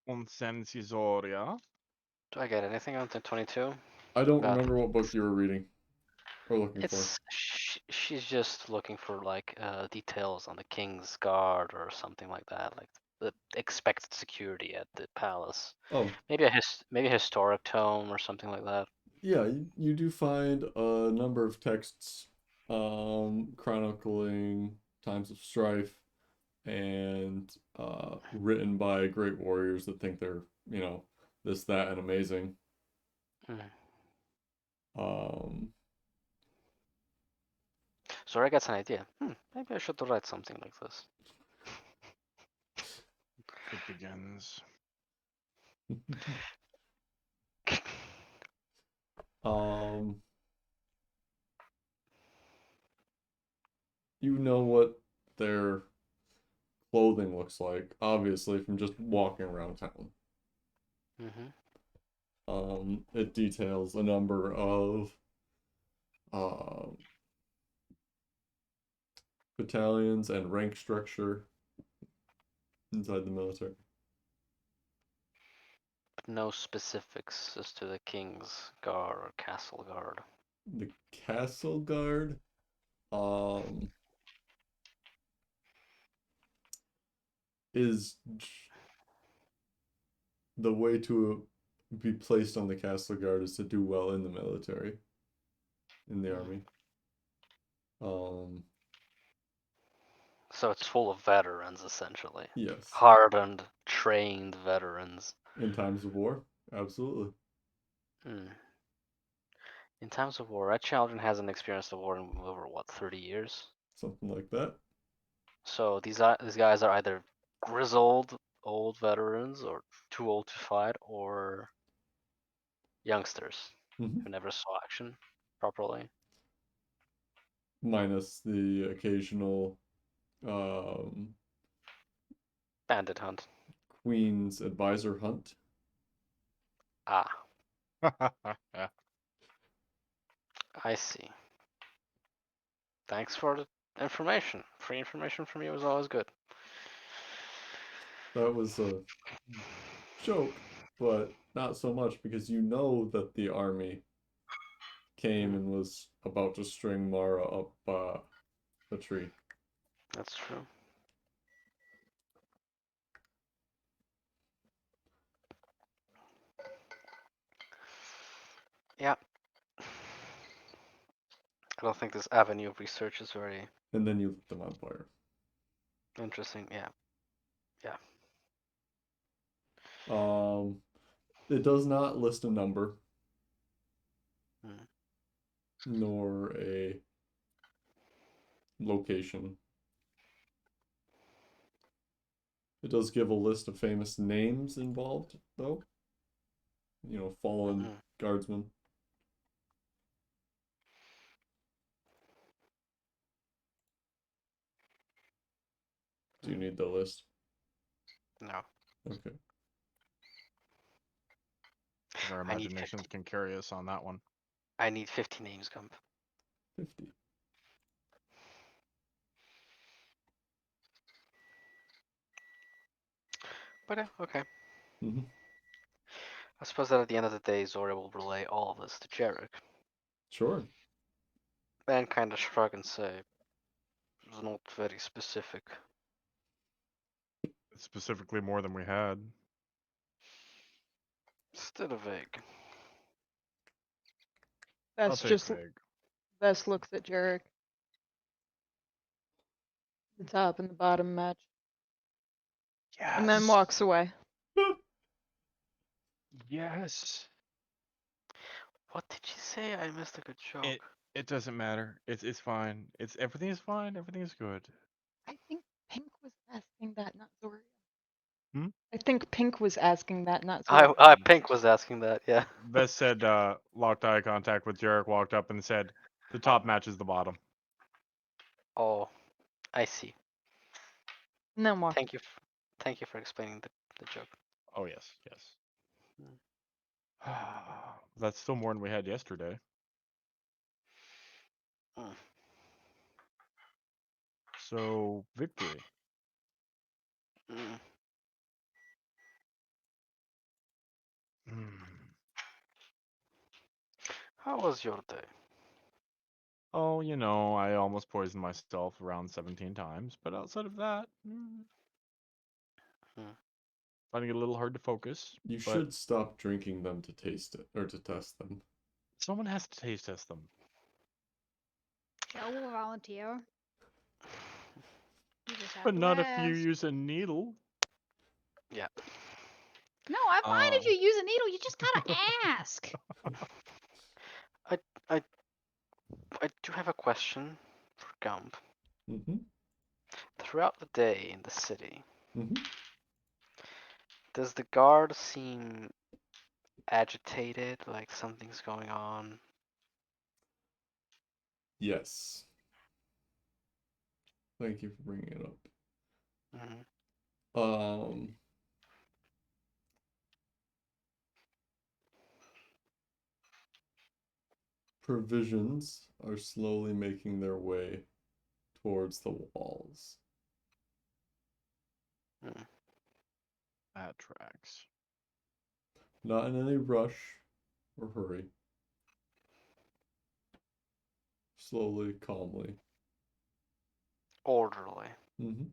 Consensisoria.
Do I get anything on the 22?
I don't
About
remember what book you were reading or looking for.
It's she's just looking for like details on the king's guard or something like that, like the expected security at the palace.
Oh,
Maybe a historic tome or something like that.
Yeah, you do find a number of texts chronicling times of strife and written by great warriors that think they're, this, that, and amazing.
Mm.
Um,
So I got an idea. Maybe I should write something like this.
It begins.
um, you know what their clothing looks like, obviously, from just walking around town.
Hmm.
It details a number of um, battalions and rank structure inside the military.
No specifics as to the king's guard or castle guard.
The castle guard um, is the way to be placed on the castle guard is to do well in the military, in the army. Um,
So it's full of veterans, essentially.
yes,
Hardened, trained veterans.
in times of war, absolutely.
Hmm. In times of war, Red Children hasn't experienced a war in over, what, 30 years?
Something like that.
So these guys are either grizzled old veterans or too old to fight, or youngsters
Hmm.
who never saw action properly.
Minus the occasional um,
Bandit hunt.
Queen's advisor hunt.
Ah, I see. Thanks for the information. Free information from you is always good.
That was a joke, but not so much because you know that the army came and was about to string Mara up a tree.
That's true. Yeah. I don't think this avenue of research is very
And then you lit them on fire.
interesting. Yeah. Yeah.
It does not list a number
Hmm.
nor a location. It does give a list of famous names involved, though. Fallen
Hmm.
guardsmen. Do you need the list?
No.
Okay.
Our
I need
imaginations
50.
can carry us on that one.
I need 50 names, Gump.
50.
But okay.
Mm-hmm.
I suppose that at the end of the day, Zora will relay all of this to Jarek
Sure.
and kind of shrug and say, it's not very specific.
It's specifically more than we had.
Still vague.
I'll
Best
take
just
vague.
Best looks at Jarek. The top and the bottom match, and then walks away.
Yes.
What did you say? I missed a good joke.
It doesn't matter. It's fine. Everything is fine. Everything is good.
I think Pink was asking that, not Zoria.
Hmm?
I think Pink was asking that, not Zoria.
Pink was asking that, yeah.
Bess said locked eye contact with Jarek, walked up and said the top matches the bottom.
Oh, I see.
And then walked.
Thank you for explaining the joke.
Oh yes, yes. That's still more than we had yesterday.
Mm.
So victory.
Mm. How was your day?
Oh, I almost poisoned myself around 17 times, but outside of that, finding it a little hard to focus.
You
But
should stop drinking them to taste it or to test them.
Someone has to taste test them.
Shell will volunteer. You just have
But
to
not if you
ask.
use a needle.
Yeah.
No, I'm fine if
Oh.
you use a needle. You just gotta ask.
I I I do have a question for Gump.
Mm-hmm.
Throughout the day in the city,
Mm-hmm.
does the guard seem agitated, like something's going on?
Yes. Thank you for bringing it up.
Hmm.
Um, Provisions are slowly making their way towards the walls.
Hmm.
That tracks.
Not in any rush or hurry. Slowly, calmly.
Orderly.
Mm-hmm.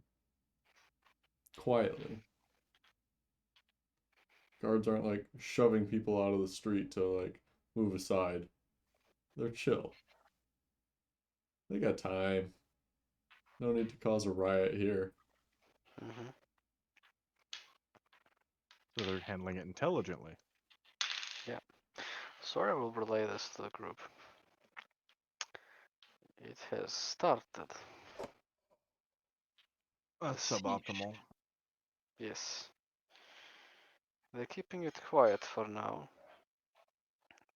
Quietly. Guards aren't like shoving people out of the street to like move aside. They're chill. They got time. No need to cause a riot here.
Hmm.
So they're handling it intelligently.
Yeah. Sorry, I will relay this to the group. It has started.
That's
siege.
suboptimal.
Yes. They're keeping it quiet for now.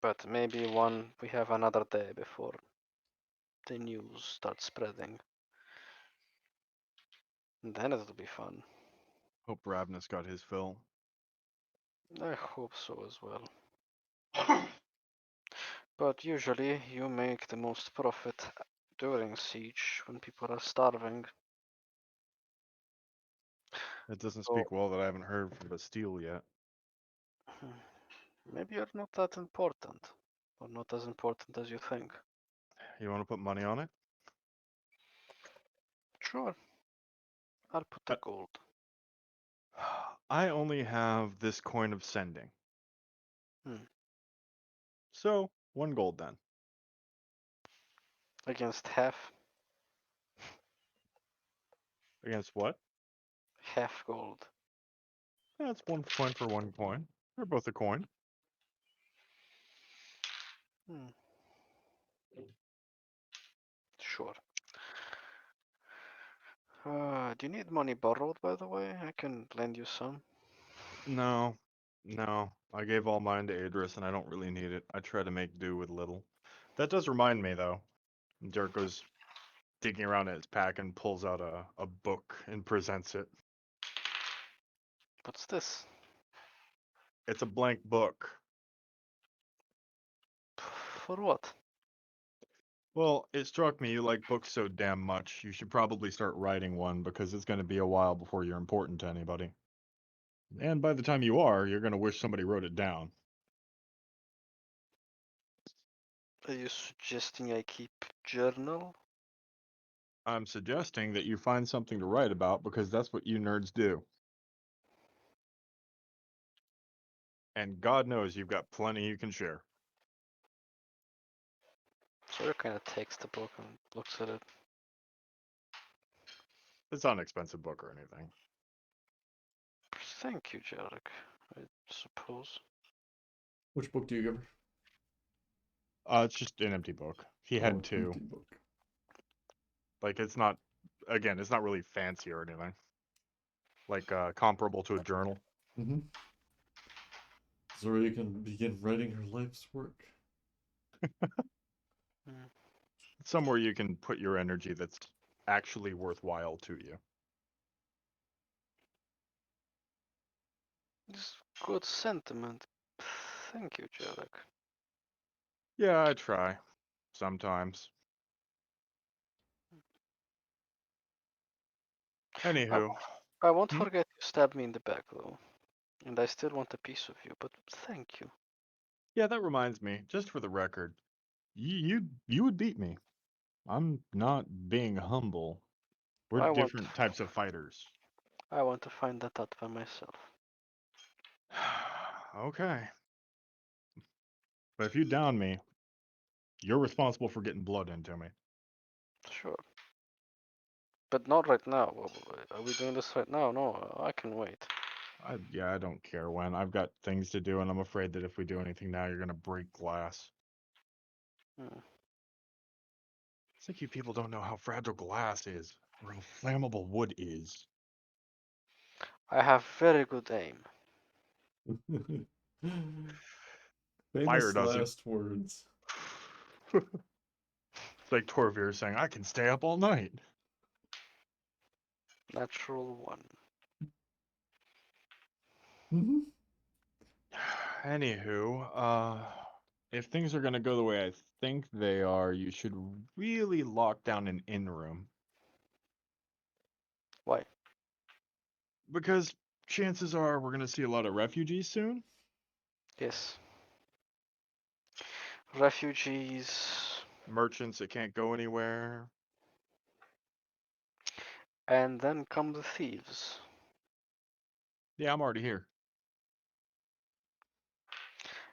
But maybe we have another day before the news starts spreading. And then it'll be fun.
Hope Ravnus got his fill.
I hope so as well. But usually you make the most profit during siege when people are starving.
It doesn't
So
speak well that I haven't heard from Bastille yet.
maybe you're not that important. Or not as important as you think.
You want to put money on it?
Sure. I'll put the gold.
I only have this coin of sending.
Hmm.
So, 1 gold then.
Against half
Against what?
gold.
That's 1 coin for 1 coin. They're both a coin.
Hmm. Sure. Do you need money borrowed, by the way? I can lend you some.
No. No. I gave all mine to Adris and I don't really need it. I try to make do with little. That does remind me though. Dirk goes digging around in his pack and pulls out a book and presents it.
What's this?
It's a blank book.
For what?
Well, it struck me you like books so damn much. You should probably start writing one because it's going to be a while before you're important to anybody. And by the time you are, you're going to wish somebody wrote it down.
Are you suggesting I keep journal?
I'm suggesting that you find something to write about because that's what you nerds do. And God knows you've got plenty you can share.
Sawyer kind of takes the book and looks at it.
It's not an expensive book or anything.
Thank you, Jarek, I suppose.
Which book do you give her?
It's just an empty book. He
Oh,
had two.
empty book.
Like it's not, again, it's not really fancy or anything. Like comparable to a journal.
Mm-hmm. So you can begin writing her life's work.
Hmm.
Somewhere you can put your energy that's actually worthwhile to you.
It's good sentiment. Thank you, Jarek.
Yeah, I try. Sometimes. Anywho.
I won't
Hmm?
forget you stabbed me in the back, though. And I still want a piece of you, but thank you.
Yeah, that reminds me, just for the record, you would beat me. I'm not being humble. We're
I want
different types of fighters.
to find that out by myself.
Okay. But if you down me, You're responsible for getting blood into me.
Sure. But not right now. Are we doing this right now? No, I can wait.
I don't care when. I've got things to do, and I'm afraid that if we do anything now, you're gonna break glass.
Hmm.
It's like you people don't know how fragile glass is, or how flammable wood is.
I have very good aim.
Fire
Famous
doesn't.
last words.
It's like Torvir saying, I can stay up all night.
Natural one.
Anywho, if things are gonna go the way I think they are, you should really lock down an in room.
Why?
Because chances are we're gonna see a lot of refugees soon.
Yes. Refugees.
Merchants that can't go anywhere.
And then come the thieves.
Yeah, I'm already here.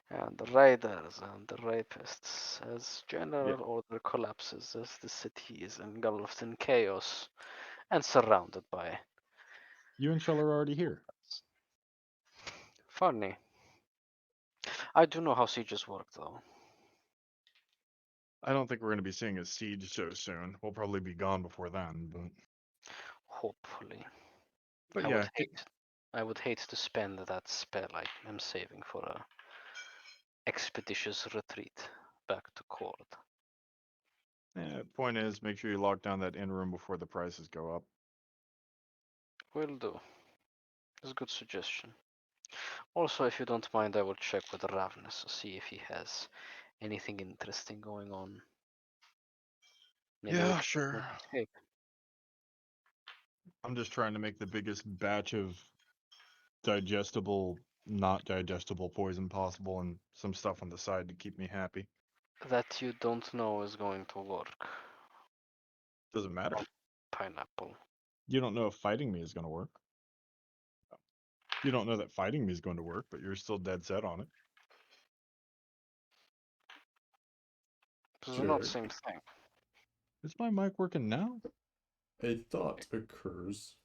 And the raiders and the rapists. As
Yeah.
general order collapses, as the city is engulfed in chaos and surrounded by.
You and Shell are already here.
Funny. I do know how sieges work, though.
I don't think we're gonna be seeing a siege so soon. We'll probably be gone before then,
Hopefully.
but
I
yeah,
would hate. I would hate to spend that spell I'm saving for a expeditious retreat back to court.
point is, make sure you lock down that in room before the prices go up.
Will do. It's a good suggestion. Also, if you don't mind, I will check with Ravnus to see if he has anything interesting going on. Maybe we
Yeah,
can
sure.
escape.
I'm just trying to make the biggest batch of digestible, not digestible poison possible, and some stuff on the side to keep me happy.
That you don't know is going to work.
Doesn't matter.
Pineapple.
You don't know if fighting me is going to work. You don't know that fighting me is going to work, but you're still dead set on it.
This is not the
Sure.
same thing.
Is my mic working now?
A thought occurs.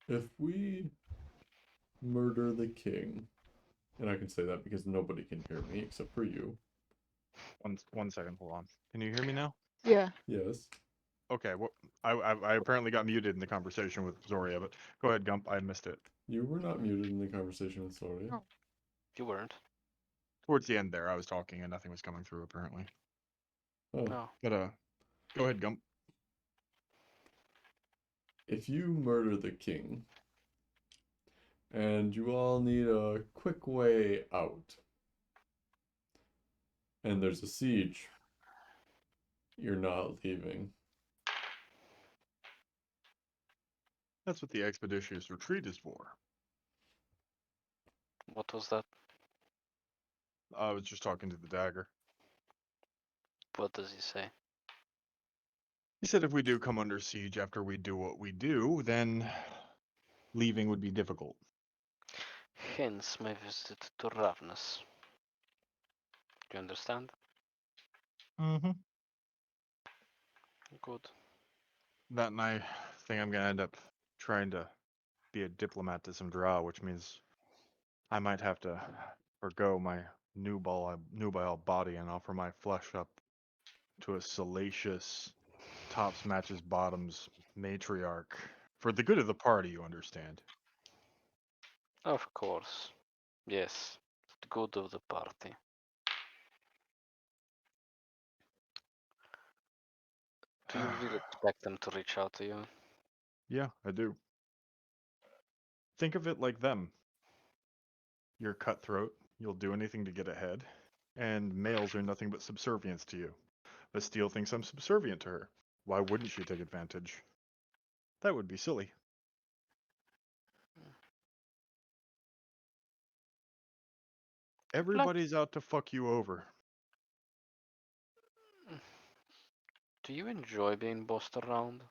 If we murder the king, and I can say that because nobody can hear me except for you.
One second, hold on. Can you hear me now?
Yeah.
Yes.
Okay, well, I apparently got muted in the conversation with Zoria, but go ahead, Gump. I missed it.
You were not muted in the conversation with Soria.
Oh.
You weren't.
Towards the end there, I was talking and nothing was coming through apparently.
Oh.
No.
But go ahead, Gump.
If you murder the king, and you all need a quick way out, and there's a siege, you're not leaving.
That's what the expeditious retreat is for.
What was that?
I was just talking to the dagger.
What does he say?
He said if we do come under siege after we do what we do, then leaving would be difficult.
Hence my visit to Ravnus. Do you understand?
Mm-hmm.
Good.
That and I think I'm gonna end up trying to be a diplomat to some drow, which means I might have to forgo my nubile body and offer my flesh up to a salacious tops matches bottoms matriarch for the good of the party, you understand.
Of course. Yes. The good of the party. Do you really expect them to reach out to you?
Yeah, I do. Think of it like them. You're cutthroat, you'll do anything to get ahead, and males are nothing but subservience to you. Bastille thinks I'm subservient to her. Why wouldn't she take advantage? That would be silly.
Like,
Everybody's out to fuck you over.
do you enjoy being bossed around?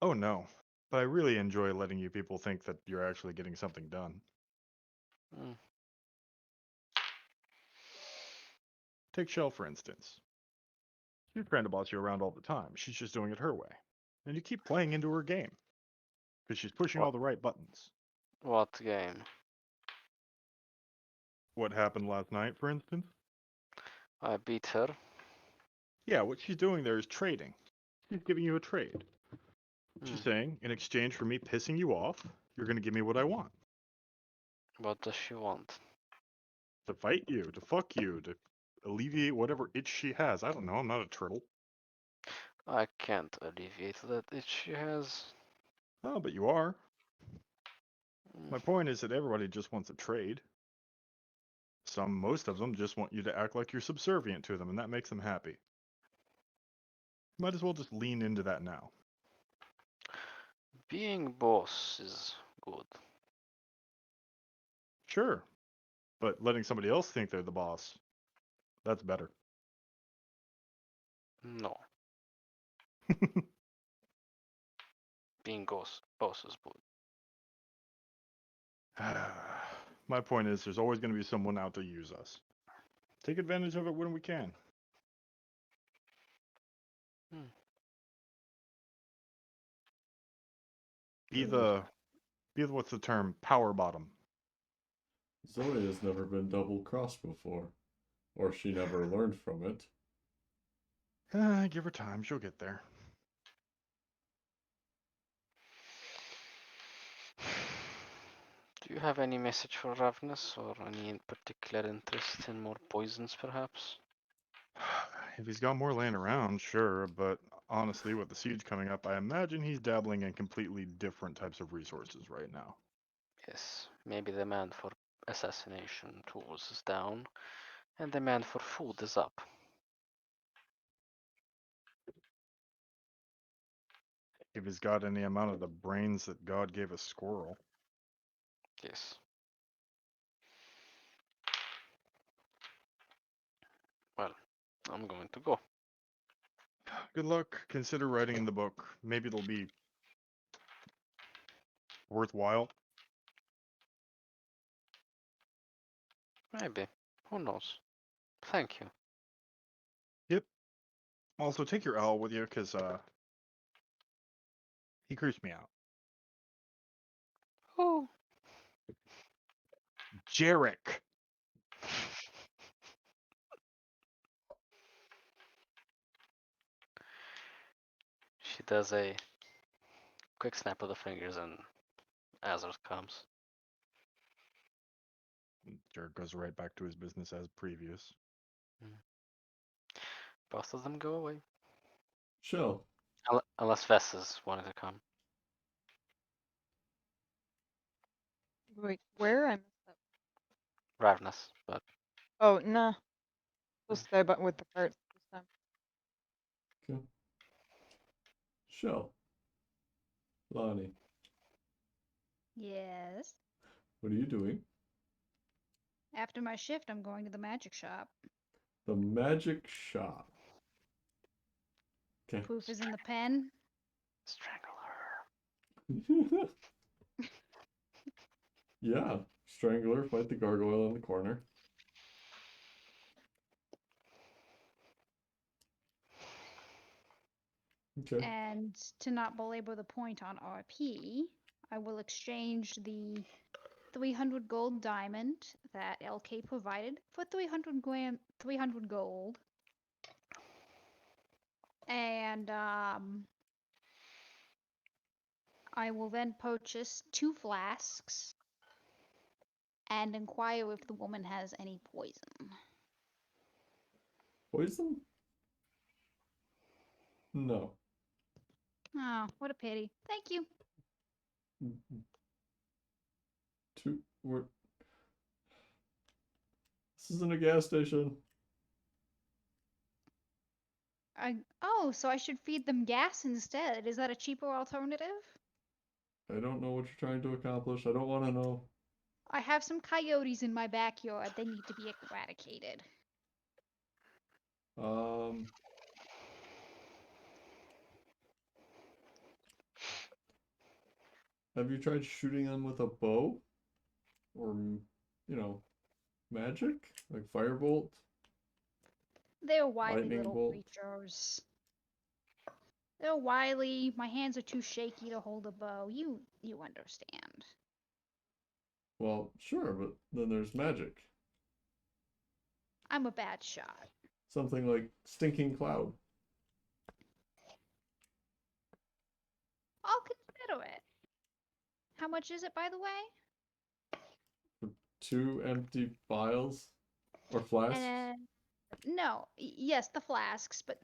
Oh no. But I really enjoy letting you people think that you're actually getting something done.
Mm.
Take Shell, for instance. She's trying to boss you around all the time. She's just doing it her way. And you keep playing into her game. Because she's pushing all
What?
the right buttons.
What game?
What happened last night, for instance?
I beat her.
Yeah, what she's doing there is trading. She's giving you a trade. She's
Hmm.
saying, in exchange for me pissing you off, you're going to give me what I want.
What does she want?
To fight you, to fuck you, to alleviate whatever itch she has. I don't know, I'm not a turtle.
I can't alleviate that itch she has.
Oh, but you are.
Hmm.
My point is that everybody just wants a trade. Most of them just want you to act like you're subservient to them, and that makes them happy. Might as well just lean into that now.
Being boss is good.
Sure, but letting somebody else think they're the boss, that's better.
No. Being boss is good.
My point is, there's always going to be someone out to use us. Take advantage of it when we can.
Hmm.
Be the what's the term? Power bottom.
Zoe has never been double-crossed before, or she never learned from it.
Give her time, she'll get there.
Do you have any message for Ravnus or any in particular interest in more poisons, perhaps?
If he's got more laying around, sure, but honestly, with the siege coming up, I imagine he's dabbling in completely different types of resources right now.
Yes, maybe demand for assassination tools is down, and demand for food is up.
If he's got any amount of the brains that God gave a squirrel.
Yes. Well, I'm going to go.
Good luck. Consider writing in the book. Maybe it'll be worthwhile.
Maybe. Who knows? Thank you.
Yep. Also, take your owl with you, because he creeps me out.
Oh.
Jarek!
She does a quick snap of the fingers and Azor comes.
Jarek goes right back to his business as previous.
Both of them go away.
Shell,
Unless Vess is wanting to come.
Wait, where? I missed that.
Ravnus, but
Oh, nah. We'll stay but with the carts this time.
okay. Shell, Lonnie,
Yes.
what are you doing?
After my shift, I'm going to the magic shop.
The magic shop. Okay.
Proof is in the pen.
strangle her.
Yeah, Strangler, fight the gargoyle in the corner. Okay.
And to not belabor the point on RP, I will exchange the 300 gold diamond that LK provided for 300 gold. And I will then purchase 2 flasks and inquire if the woman has any poison.
Poison? No.
Oh, what a pity. Thank you.
We're... This isn't a gas station.
Oh, so I should feed them gas instead. Is that a cheaper alternative?
I don't know what you're trying to accomplish. I don't want to know.
I have some coyotes in my backyard. They need to be eradicated.
Have you tried shooting them with a bow? Or, magic? Like firebolt?
They're wily
Lightning
little
bolt.
creatures. They're wily. My hands are too shaky to hold a bow. You understand.
Well, sure, but then there's magic.
I'm a bad shot.
Something like stinking cloud.
I'll consider it. How much is it, by the way?
2 empty vials or flasks.
And no, yes, the flasks, but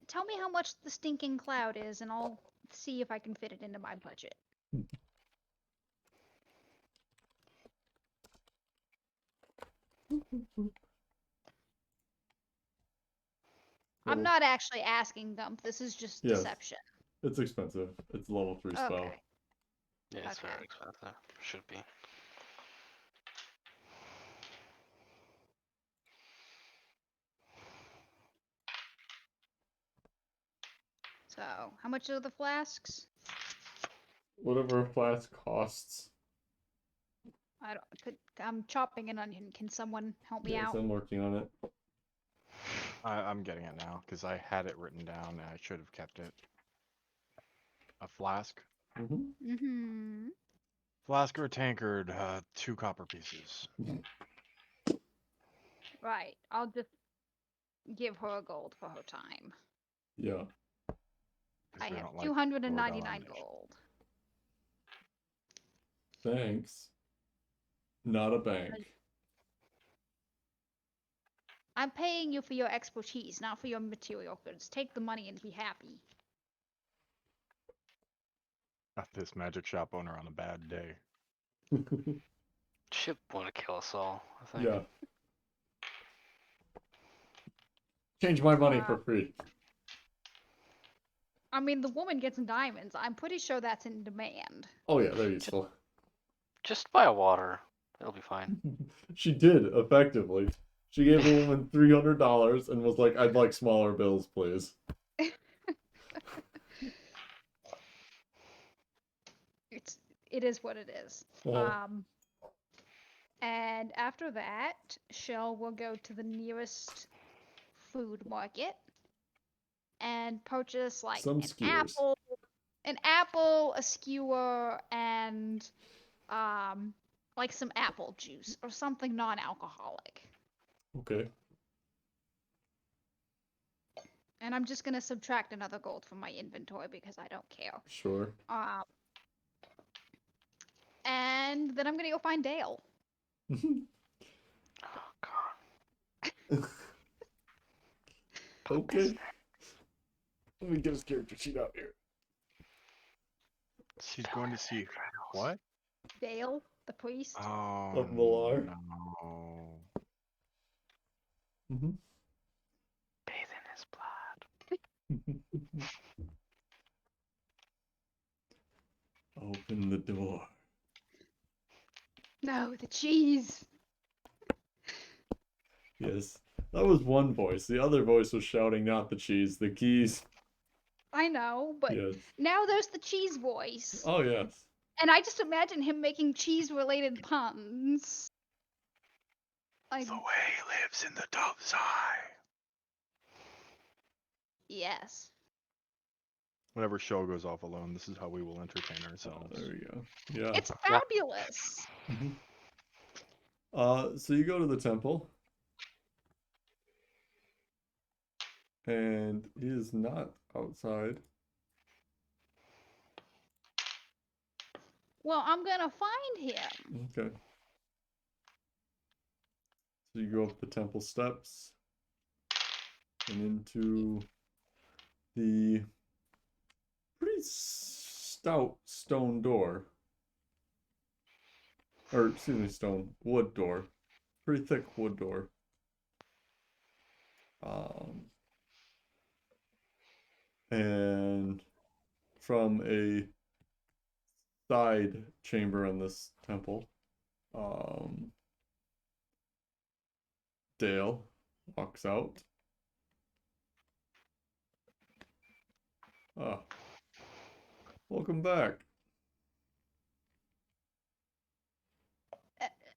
tell me how much the stinking cloud is, and I'll see if I can fit it into my budget. I'm not actually asking them. This is just
Yes.
deception.
It's expensive. It's a level 3 spell.
Okay.
Yeah, it's
Okay.
very expensive. Should be.
So, how much are the flasks?
Whatever a flask costs.
I'm chopping an onion. Can someone help me
Yes,
out?
I'm working on it.
I'm getting it now because I had it written down and I should have kept it. A flask.
Mm-hmm.
Flask or a tankard, 2 copper pieces.
Right. I'll just give her a gold for her time.
Yeah.
'Cause
I
we
have
don't like
299
denomination.
gold.
Thanks. Not a bank.
I'm paying you for your expertise, not for your material goods. Take the money and be happy.
Got this magic shop owner on a bad day.
She'd want to kill us all, I think.
Yeah. Change my money for free.
I mean, the woman gets diamonds. I'm pretty sure that's in demand.
Oh yeah, they're useful.
Just buy a water. It'll be fine.
She did, effectively. She gave the woman $300 and was like, I'd like smaller bills, please.
It is what it is. And after that, Shell will go to the nearest food market and purchase like
Some skewers.
an apple, a skewer, and like some apple juice or something non-alcoholic.
Okay.
And I'm just gonna subtract another gold from my inventory because I don't care.
Sure.
And then I'm gonna go find Dale.
Oh god.
Okay. Let me get his character sheet out here.
She's going to see what?
Dale, the priest.
Oh,
Of Malar?
no.
Bathe in his blood.
Open the door.
No, the cheese.
Yes. That was one voice. The other voice was shouting not the cheese, the keys.
I know, but
Yes.
now there's the cheese voice.
Oh, yes.
And I just imagine him making cheese-related puns. Like,
The way lives in the dove's eye.
yes.
Whenever show goes off alone, this is how we will entertain ourselves.
There we go. Yeah.
It's fabulous.
So you go to the temple. And he is not outside.
Well, I'm gonna find him.
Okay. So you go up the temple steps and into the pretty stout stone door. Or, excuse me, wood door. Pretty thick wood door. And from a side chamber in this temple, Dale walks out. Ah, welcome back.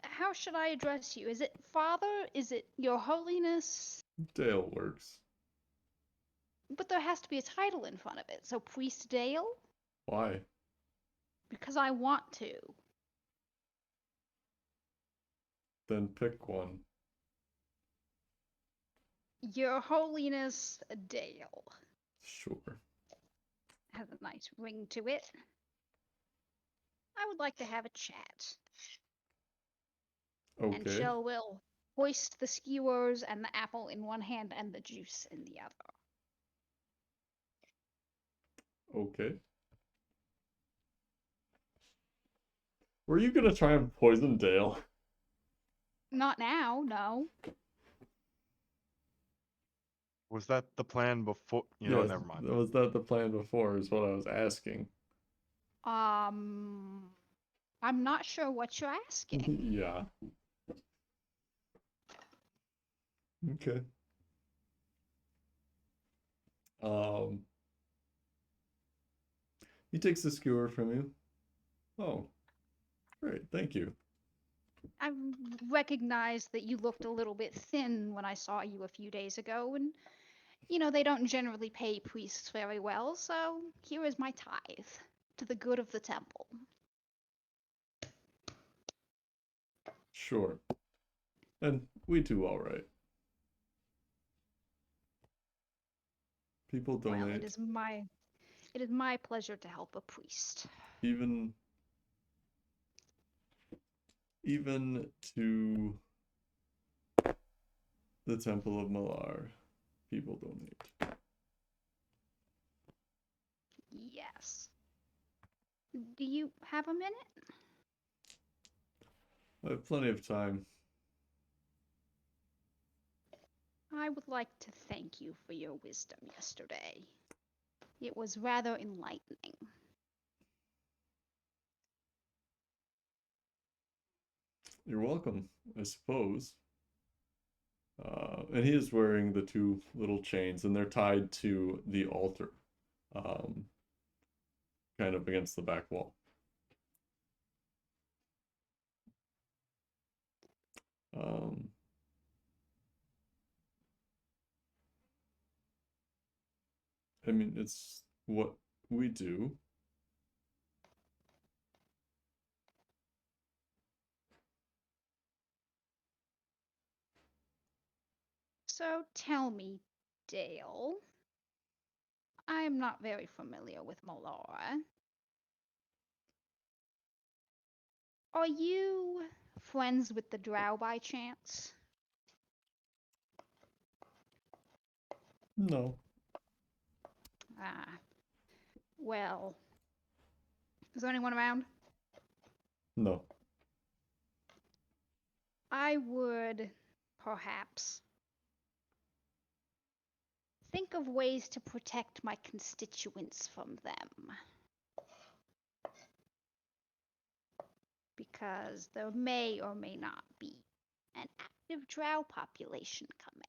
How should I address you? Is it Father? Is it Your Holiness?
Dale works.
But there has to be a title in front of it. So Priest Dale?
Why?
Because I want to.
Then pick one.
Your Holiness Dale.
Sure.
Has a nice ring to it. I would like to have a chat. And
Okay.
Shell will hoist the skewers and the apple in one hand and the juice in the other.
Okay. Were you gonna try and poison Dale?
Not now, no.
Was that the plan before? You know,
Yes,
never mind.
was that the plan before is what I was asking.
I'm not sure what you're asking.
Yeah. Okay. He takes the skewer from you. Oh, great, thank you.
I recognized that you looked a little bit thin when I saw you a few days ago, and they don't generally pay priests very well, so here is my tithe to the good of the temple.
Sure. And we do all right. People
Well,
donate.
it is my pleasure to help a priest.
Even to the Temple of Malar, people donate.
Yes. Do you have a minute?
I have plenty of time.
I would like to thank you for your wisdom yesterday. It was rather enlightening.
You're welcome, I suppose. And he is wearing the two little chains, and they're tied to the altar, kind of against the back wall. I mean, it's what we do.
So tell me, Dale. I am not very familiar with Molara. Are you friends with the Drow by chance?
No.
Ah, well, is there anyone around?
No.
I would perhaps think of ways to protect my constituents from them. Because there may or may not be an active drow population coming.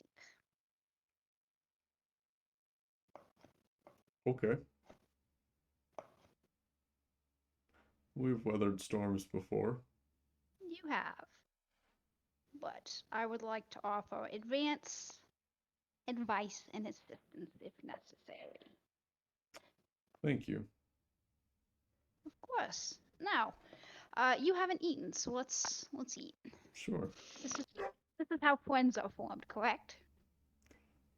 Okay. We've weathered storms before.
You have. But I would like to offer advance advice and assistance if necessary.
Thank you.
Of course. Now, you haven't eaten, so let's eat.
Sure.
This is how friends are formed, correct?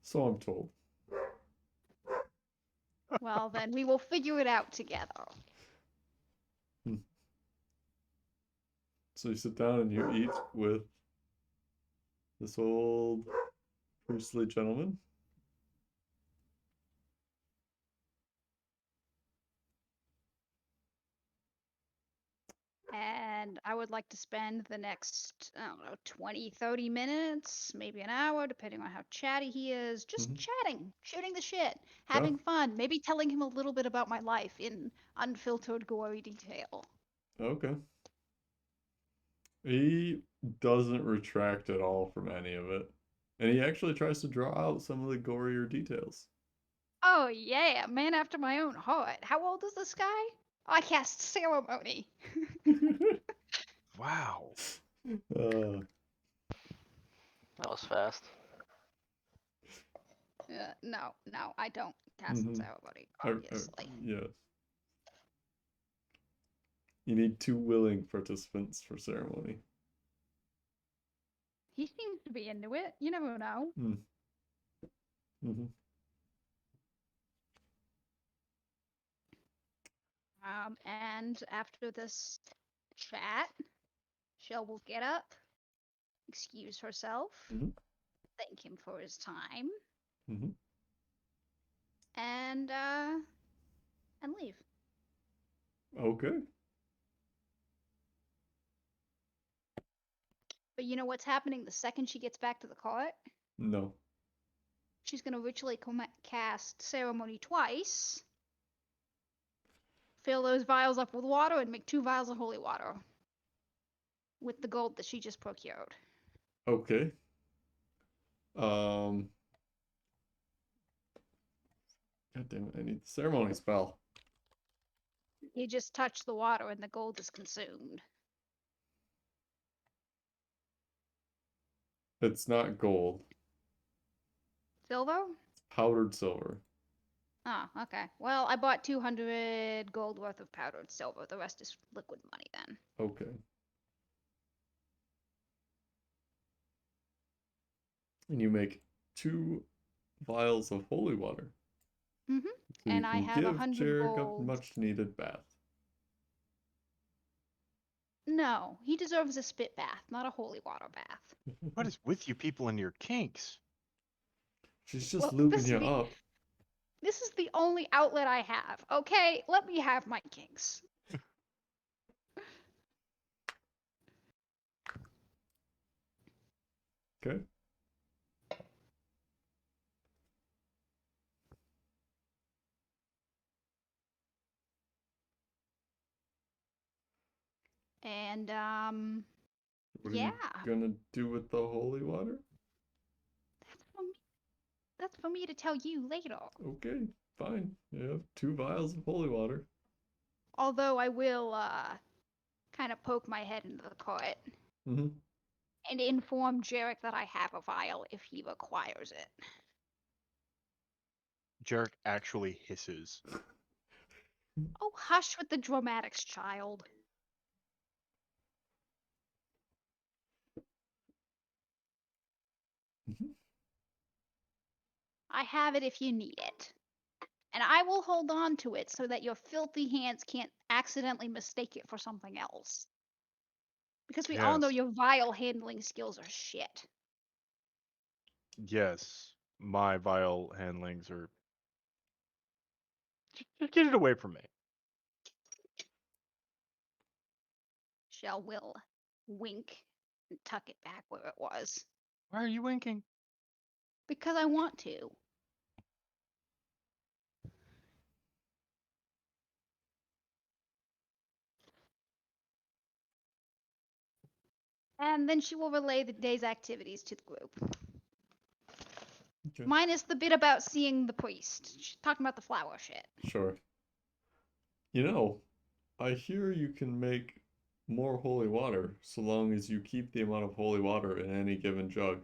So I'm told.
Well, then we will figure it out together.
So you sit down and you eat with this old priestly gentleman.
And I would like to spend the next, I don't know, 20, 30 minutes, maybe an hour, depending on how chatty he is, just chatting, shooting the shit, having fun, maybe telling him a little bit about my life in unfiltered, gory detail.
Okay. He doesn't retract at all from any of it. And he actually tries to draw out some of the gorier details.
Oh, yeah, man after my own heart. How old is this guy? I cast ceremony.
Wow.
Uh,
That was fast.
No, I don't cast
Mhm.
ceremony, obviously.
Yes. You need 2 willing participants for ceremony.
He seems to be into it. You never know.
Hmm. Mm-hmm.
And after this chat, Shell will get up, excuse herself,
Mhm.
thank him for his time,
Mm-hmm.
and leave.
Okay.
But you know what's happening the second she gets back to the cart?
No.
She's gonna ritually cast ceremony twice, fill those vials up with water, and make 2 vials of holy water with the gold that she just procured.
Okay. God damn it, I need the ceremony spell.
You just touch the water and the gold is consumed.
It's not gold.
Silver?
Powdered silver.
Oh, okay. Well, I bought 200 gold worth of powdered silver. The rest is liquid money then.
Okay. And you make 2 vials of holy water.
Mm-hmm.
So you
And I
can
have
give
100
Jarek a
gold.
much needed bath.
No, he deserves a spit bath, not a holy water bath.
What is with you people and your kinks?
She's just
Well,
lubing you up.
this is the only outlet I have. Okay, let me have my kinks.
Okay.
And
What are
yeah,
you gonna do with the holy water?
that's for me. That's for me to tell you later.
Okay, fine. You have 2 vials of holy water.
Although I will kind of poke my head into the cart
Mm-hmm.
and inform Jarek that I have a vial if he requires it.
Jarek actually hisses.
Oh, hush with the dramatics, child.
Mm-hmm.
I have it if you need it. And I will hold on to it so that your filthy hands can't accidentally mistake it for something else. Because we all know
Yes.
your vial handling skills are shit.
Yes. My vial handlings are. Just get it away from me.
Shell will wink and tuck it back where it was.
Why are you winking?
Because I want to. And then she will relay the day's activities to the group.
Okay.
Minus the bit about seeing the priest. She's talking about the flower shit.
Sure. You know, I hear you can make more holy water so long as you keep the amount of holy water in any given jug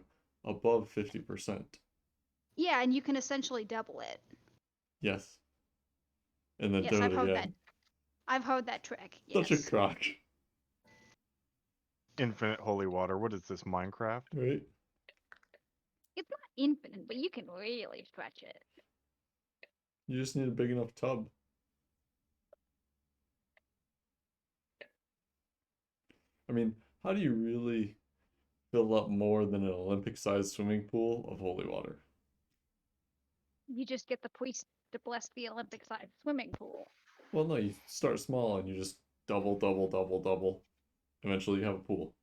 above 50%.
Yeah, and you can essentially double it.
Yes. And then
Yes,
do
I've
it
heard that.
again.
I've heard that trick.
Such a
Yes.
crock,
Infinite holy water. What is this, Minecraft?
right?
It's not infinite, but you can really stretch it.
You just need a big enough tub. I mean, how do you really fill up more than an Olympic-sized swimming pool of holy water?
You just get the priest to bless the Olympic-sized swimming pool.
Well, no, you start small and you just double, double, double, double. Eventually you have a pool.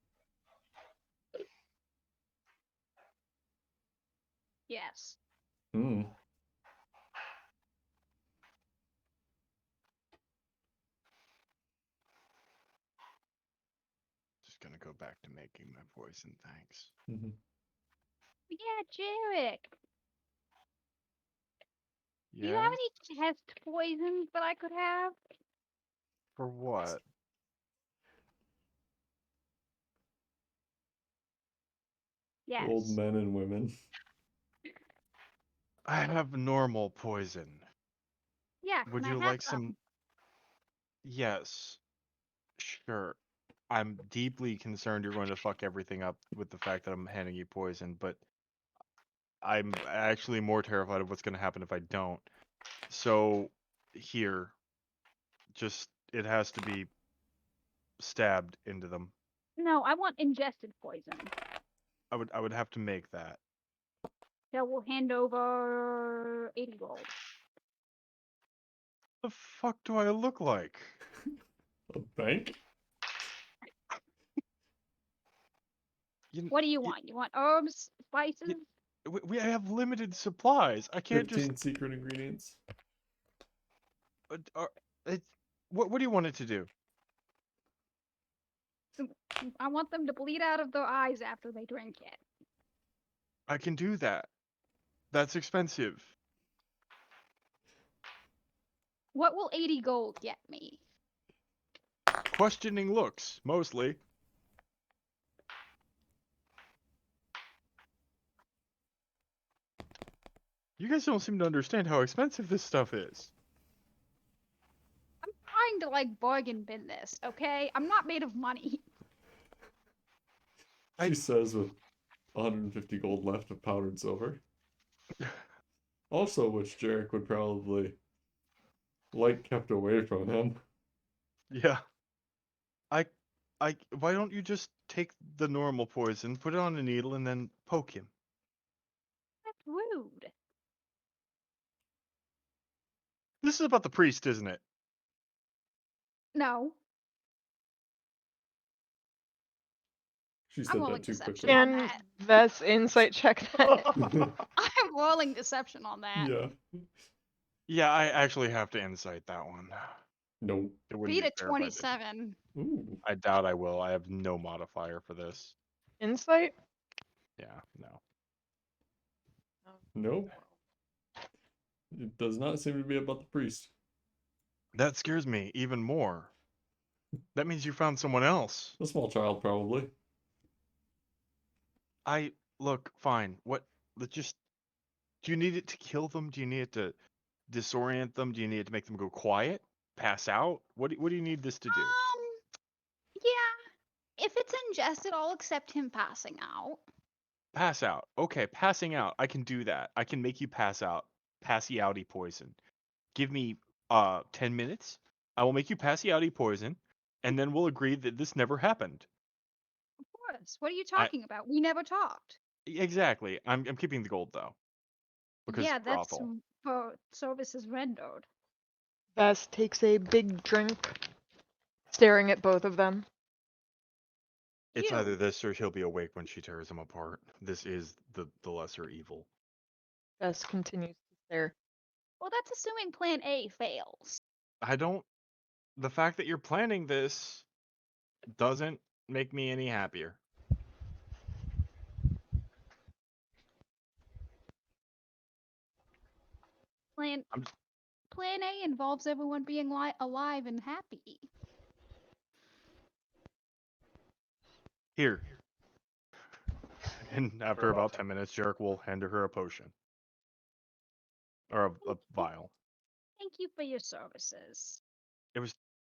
Yes.
Hmm.
Just gonna go back to making my voice and thanks.
Mm-hmm.
Yeah, Jarek. Do you
Yeah?
have any test poisons that I could have?
For what?
Old
Yes.
men and women.
I have normal poison.
Yeah,
Would
can I
you
have
like
some?
some? Yes, sure. I'm deeply concerned you're going to fuck everything up with the fact that I'm handing you poison, but I'm actually more terrified of what's going to happen if I don't. So, here, just it has to be stabbed into them.
No, I want ingested poison.
I would have to make that.
So we'll hand over 80 gold.
The fuck do I look like?
A bank?
What do you want? You want herbs, spices?
We have limited supplies. I can't
15
just.
secret ingredients.
Uh, it, what do you want it to do?
I want them to bleed out of their eyes after they drink it.
I can do that. That's expensive.
What will 80 gold get me?
Questioning looks, mostly. You guys don't seem to understand how expensive this stuff is.
I'm trying to like bargain bin this, okay? I'm not made of money.
She says with 150 gold left of powdered silver. Also, which Jarek would probably like kept away from him.
Yeah. Why don't you just take the normal poison, put it on a needle, and then poke him?
That's rude.
This is about the priest, isn't it?
No,
She
I'm
said that
rolling
too
deception
quickly.
on
Can
that.
Vess insight check that?
I'm rolling deception on that.
Yeah.
Yeah, I actually have to insight that one.
Nope.
It wouldn't
Beat
be
a
fair if I didn't.
27.
Ooh.
I doubt I will. I have no modifier for this.
Insight?
Yeah, no.
Nope. It does not seem to be about the priest.
That scares me even more. That means you found someone else.
A small child, probably.
Look, fine. Let's just. Do you need it to kill them? Do you need it to disorient them? Do you need it to make them go quiet? Pass out? What do you need this to do?
Yeah. If it's ingested, I'll accept him passing out.
Pass out. Okay, passing out. I can do that. I can make you pass out. Passy outy poison. Give me 10 minutes. I will make you passy outy poison, and then we'll agree that this never happened.
Of course. What are you
I
talking about? We never talked.
exactly. I'm keeping the gold though. Because
Yeah, that's
brothel.
for services rendered.
Vess takes a big drink, staring at both of them.
It's
You.
either this or he'll be awake when she tears him apart. This is the lesser evil.
Vess continues to stare.
Well, that's assuming plan A fails.
The fact that you're planning this doesn't make me any happier.
Plan
I'm
Plan A involves everyone being alive and happy.
here. And after about 10 minutes, Jarek will hand her a potion. Or a vial.
Thank you for your services.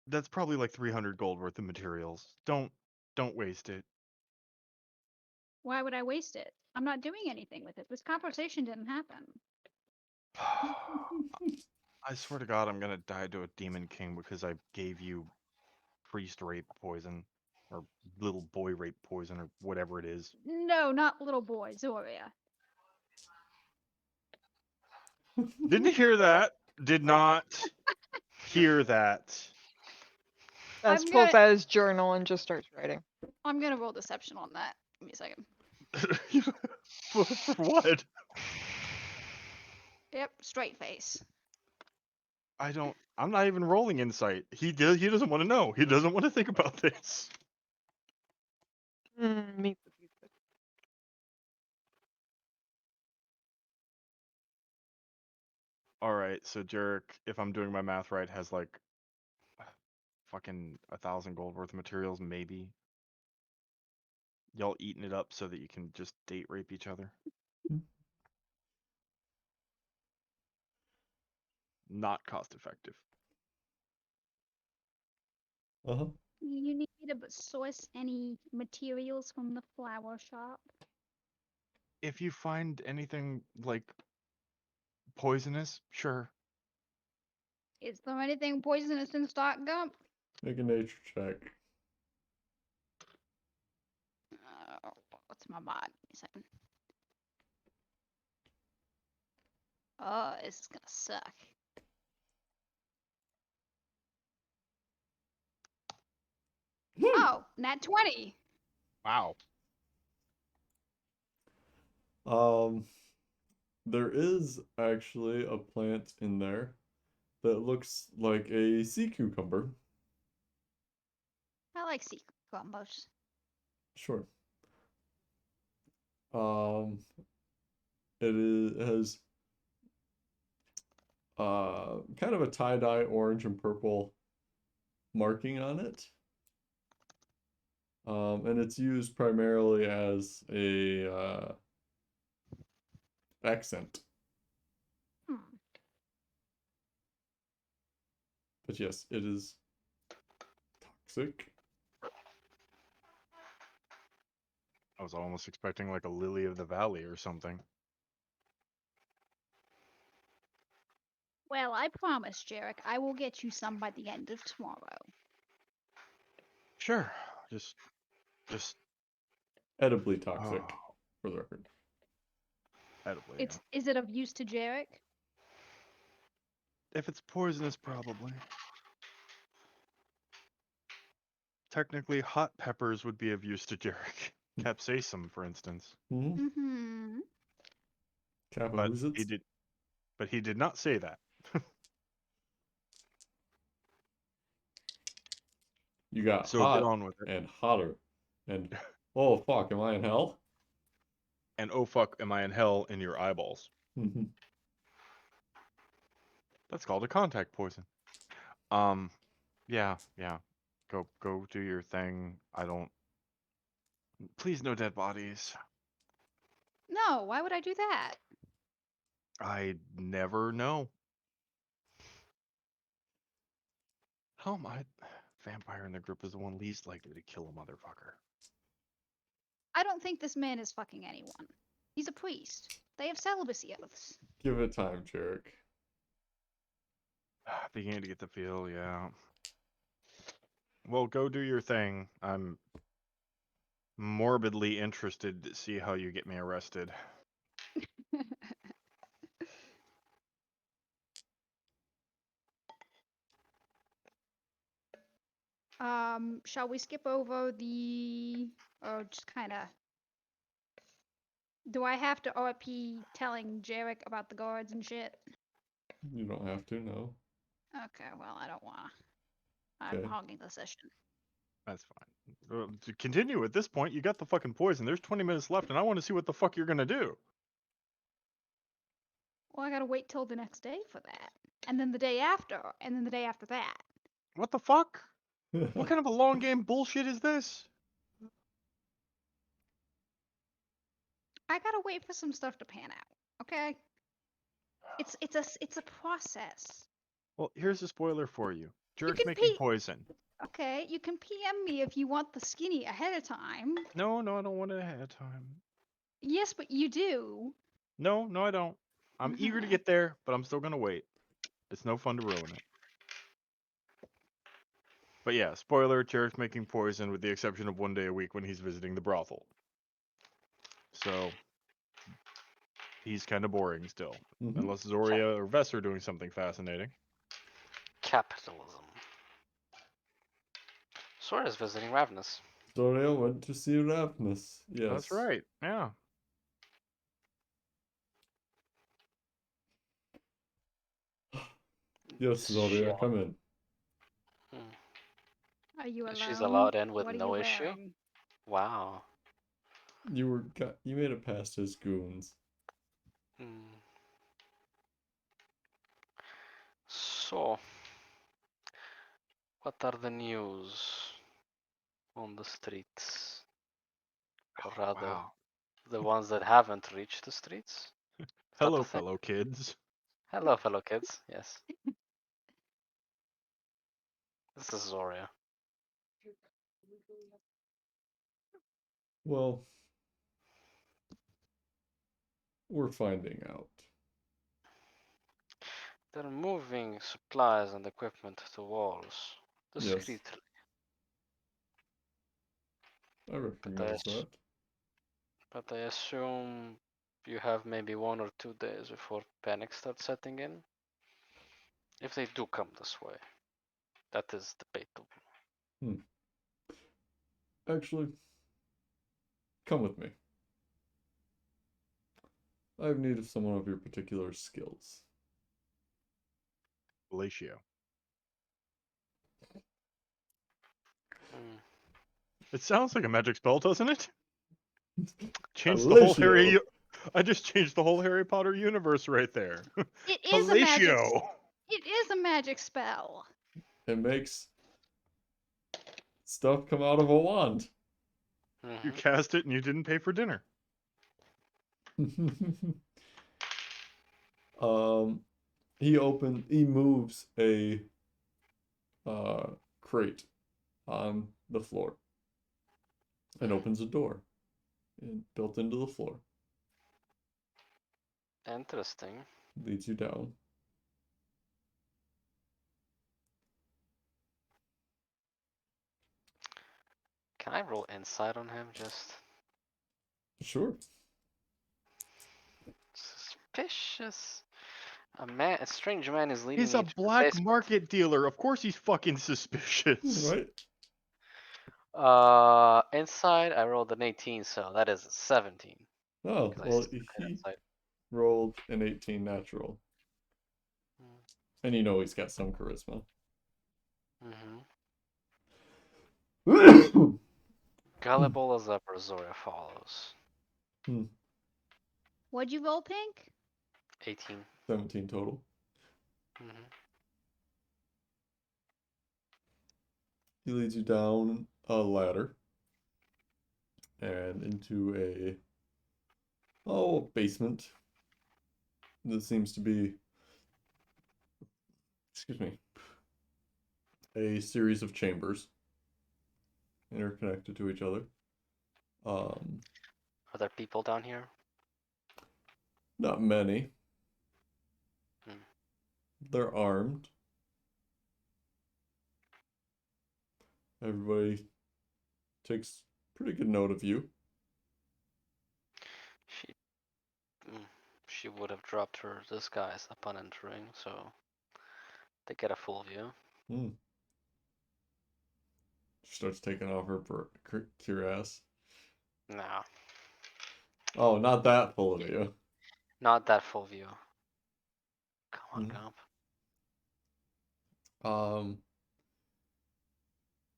That's probably like 300 gold worth of materials. Don't waste it.
Why would I waste it? I'm not doing anything with it. This conversation didn't happen.
I swear to God, I'm gonna die to a demon king because I gave you priest rape poison. Or little boy rape poison, or whatever it is.
No, not little boy, Zoria.
Didn't hear that. Did not hear that.
Vess
I'm
pulls
gonna
out his journal and just starts writing.
I'm gonna roll deception on that. Give me a second.
For what?
Yep, straight face.
I'm not even rolling insight. He doesn't want to know. He doesn't want to think about this.
Meet the pizza.
Alright, so Jarek, if I'm doing my math right, has like fucking 1,000 gold worth of materials, maybe. Y'all eating it up so that you can just date rape each other. not cost effective.
Uh-huh.
You need me to source any materials from the flower shop?
If you find anything like poisonous, sure.
Is there anything poisonous in stock, Gump?
Make a nature check.
What's my mod? Give me a second. Oh, this is gonna suck. Oh, nat 20.
Wow.
There is actually a plant in there that looks like a sea cucumber.
I like sea cucumbers.
Sure. It has kind of a tie-dye orange and purple marking on it. And it's used primarily as a accent.
Hmm.
But yes, it is toxic.
I was almost expecting like a lily of the valley or something.
Well, I promise, Jarek, I will get you some by the end of tomorrow.
Sure. Just
Edibly toxic,
oh,
for the record.
edibly. Yeah.
Is it of use to Jarek?
If it's poisonous, probably. Technically, hot peppers would be of use to Jarek. Capsaicin, for instance.
Mm-hmm.
Mm-hmm.
Kappa,
But
who's
he
it?
did. But he did not say that.
You got
So get
hot
on with it.
and hotter. And oh fuck, am I in hell?
And oh fuck, am I in hell in your eyeballs?
Mm-hmm.
That's called a contact poison. Yeah. Go do your thing. I don't. Please, no dead bodies.
No, why would I do that?
I never know. How am I? Vampire in the group is the one least likely to kill a motherfucker.
I don't think this man is fucking anyone. He's a priest. They have celibacy oaths.
Give it time, Jarek.
Beginning to get the feel, yeah. Well, go do your thing. I'm morbidly interested to see how you get me arrested.
Shall we skip over the, or just kind of, do I have to RP telling Jarek about the guards and shit?
You don't have to, no.
Okay, well, I don't wanna. I'm
Okay.
hogging the session.
That's fine. To continue at this point, you got the fucking poison. There's 20 minutes left, and I want to see what the fuck you're gonna do.
Well, I gotta wait till the next day for that. And then the day after, and then the day after that.
What the fuck? What kind of a long game bullshit is this?
I gotta wait for some stuff to pan out. Okay? It's a process.
Well, here's a spoiler for you.
You
Jerk's
can
making
P
poison.
Okay, you can PM me if you want the skinny ahead of time.
No, I don't want it ahead of time.
Yes, but you do.
No, I don't. I'm eager to get there, but I'm still gonna wait. It's no fun to ruin it. But yeah, spoiler, Jerk's making poison with the exception of one day a week when he's visiting the brothel. So he's kind of boring still.
Mhm.
Unless Zoria or Vess are doing something fascinating.
Capitalism. Sora's visiting Ravenous.
Doria went to see Ravenous. Yes.
That's right. Yeah.
Yes, Zoria,
Shit.
come in.
Are you alone?
She's allowed in with
What are
no
you
issue?
wearing?
Wow.
You made it past his goons.
Hmm. So, what are the news on the streets? Or rather,
Wow.
the ones that haven't reached the streets? Is that
Hello,
the thing?
fellow kids.
Hello, fellow kids. Yes. This is Zoria.
Well, we're finding out.
They're moving supplies and equipment to walls discreetly.
I recognize that.
But I assume you have maybe 1 or 2 days before panic starts setting in. If they do come this way, that is debatable.
Actually, come with me. I have need of someone of your particular skills.
Fellatio.
Hmm.
It sounds like a magic spell, doesn't it? Change the whole
Fellatio.
I just changed the whole Harry Potter universe right there.
It is a magic.
Fellatio.
It is a magic spell.
It makes stuff come out of a wand.
You
Mhm.
cast it and you didn't pay for dinner.
He moves a crate on the floor and opens a door built into the floor.
Interesting.
Leads you down.
Can I roll insight on him? Just
Sure.
suspicious. A strange man is leading
He's
me
a
to the
black
basement.
market dealer. Of course he's fucking suspicious.
Right?
Inside I rolled an 18, so that is a 17.
Oh,
'Cause I
well,
suck at
he
insight.
rolled an 18 natural.
Mm.
And you know he's got some charisma.
Mhm. Gullible as ever, Zoria follows.
What'd you roll, Pink?
18.
17 total.
Mhm.
He leads you down a ladder and into a basement. This seems to be, excuse me, a series of chambers interconnected to each other.
Are there people down here?
Not many.
Hmm.
They're armed. Everybody takes pretty good note of you.
She, she would have dropped her disguise upon entering, so they get a full view.
She starts taking off her cuirass.
No,
Oh, not that full of you.
not that full view. Come on, Gump.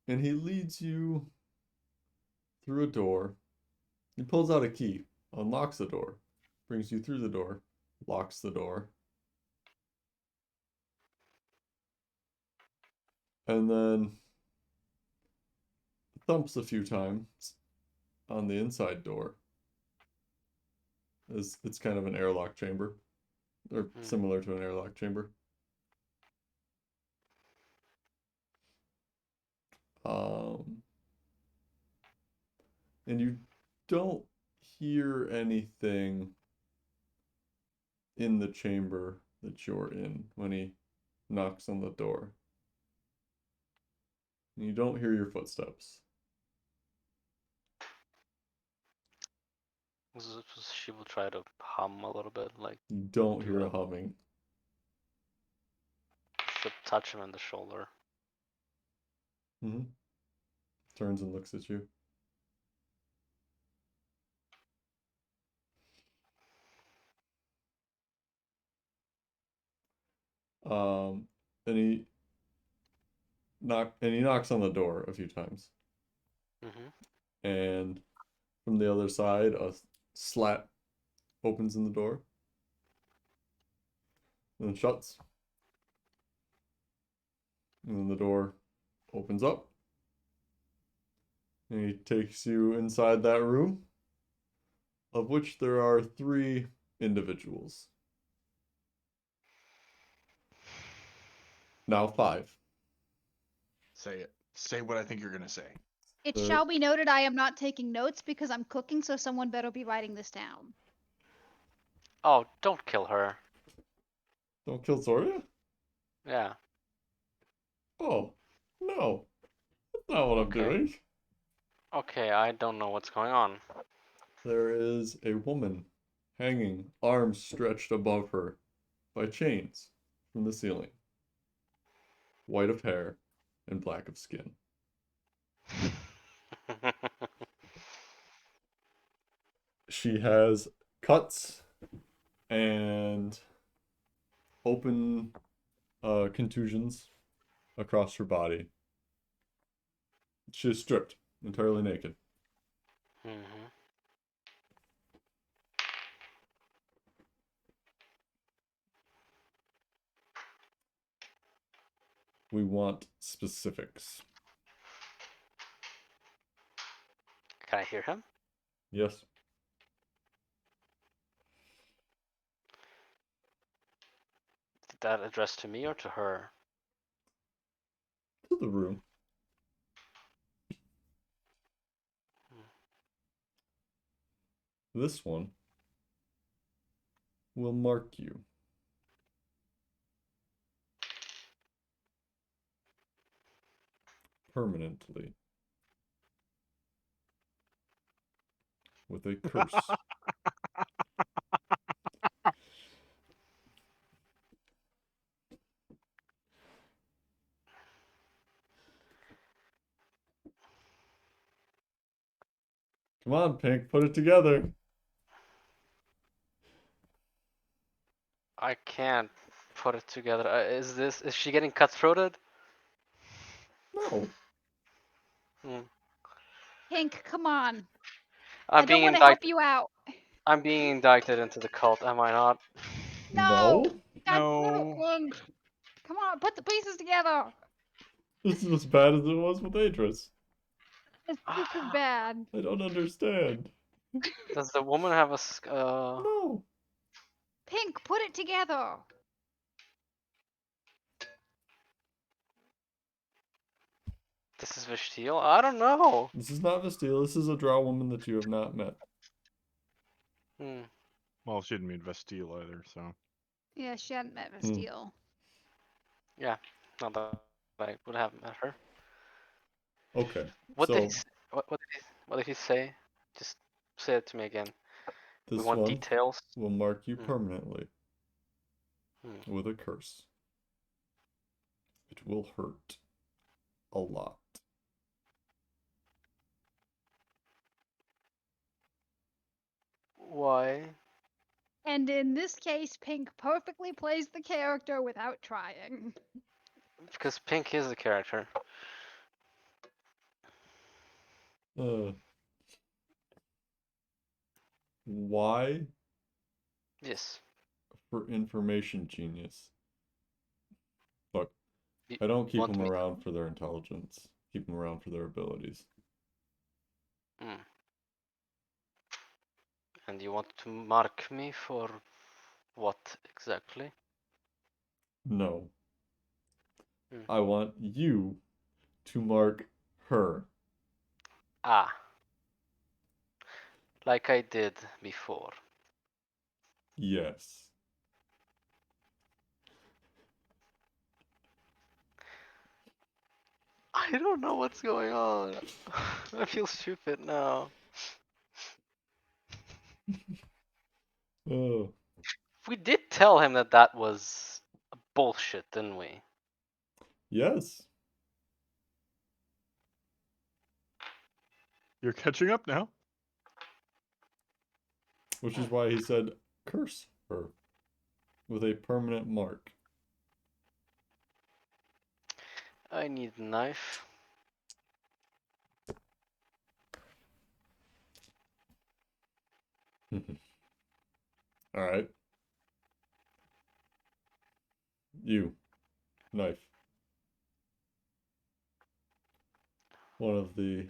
And he leads you through a door. He pulls out a key, unlocks the door, brings you through the door, locks the door, and then thumps a few times on the inside door. It's kind of an airlock chamber, or similar to an airlock chamber. And you don't hear anything in the chamber that you're in when he knocks on the door. And you don't hear your footsteps.
She will try to hum a little bit, like
You don't hear a humming.
should touch him on the shoulder.
Turns and looks at you. And he knocks on the door a few times. And from the other side, a slat opens in the door. And then shuts. And then the door opens up. And he takes you inside that room, of which there are 3 individuals. Now 5.
Say it. Say what I think you're gonna say.
It
The-
shall be noted I am not taking notes because I'm cooking, so someone better be writing this down.
Oh, don't kill her.
Don't kill Zoria?
Yeah.
Oh, no. That's not what I'm
Okay.
doing.
Okay, I don't know what's going on.
There is a woman hanging, arms stretched above her by chains from the ceiling. White of hair and black of skin. She has cuts and open contusions across her body. She is stripped, entirely naked.
Mm-hmm.
We want specifics.
Can I hear him?
Yes.
Did that address to me or to her?
To the room. This one will mark you. Permanently. With a curse. Come on, Pink, put it together.
I can't put it together. Is she getting cut-throated?
No.
Hmm.
Pink, come on.
I'm
I don't
being
want to help
indicted.
you out.
I'm being indicted into the cult, am I not?
No!
No?
God
No.
damn it, Pink! Come on, put the pieces together.
This is as bad as it was with Adris.
It's just as bad.
I don't understand.
Does the woman have a
No.
Pink, put it together.
This is Vishtil? I don't know.
This is not Vestile. This is a drow woman that you have not met.
Hmm.
Well, she didn't mean Vestile either, so.
Yeah, she hadn't met Vestile.
Yeah. Not that I would have met her.
Okay.
What did he?
So
What did he say? Just say it to me again. We
this
want
one
details.
will mark you
Hmm.
permanently
Hmm.
with a curse. It will hurt a lot.
Why?
And in this case, Pink perfectly plays the character without trying.
Because Pink is the character.
Uh, why?
Yes.
For information genius. Look,
You
I don't keep
want
them
me?
around for their intelligence. Keep them around for their abilities.
Hmm. And you want to mark me for what exactly?
No.
Hmm.
I want you to mark her.
Ah. Like I did before.
Yes.
I don't know what's going on. I feel stupid now.
Oh.
We did tell him that that was bullshit, didn't we?
Yes.
You're catching up now.
Which is why he said curse her with a permanent mark.
I need a knife.
Alright. You. Knife. One of the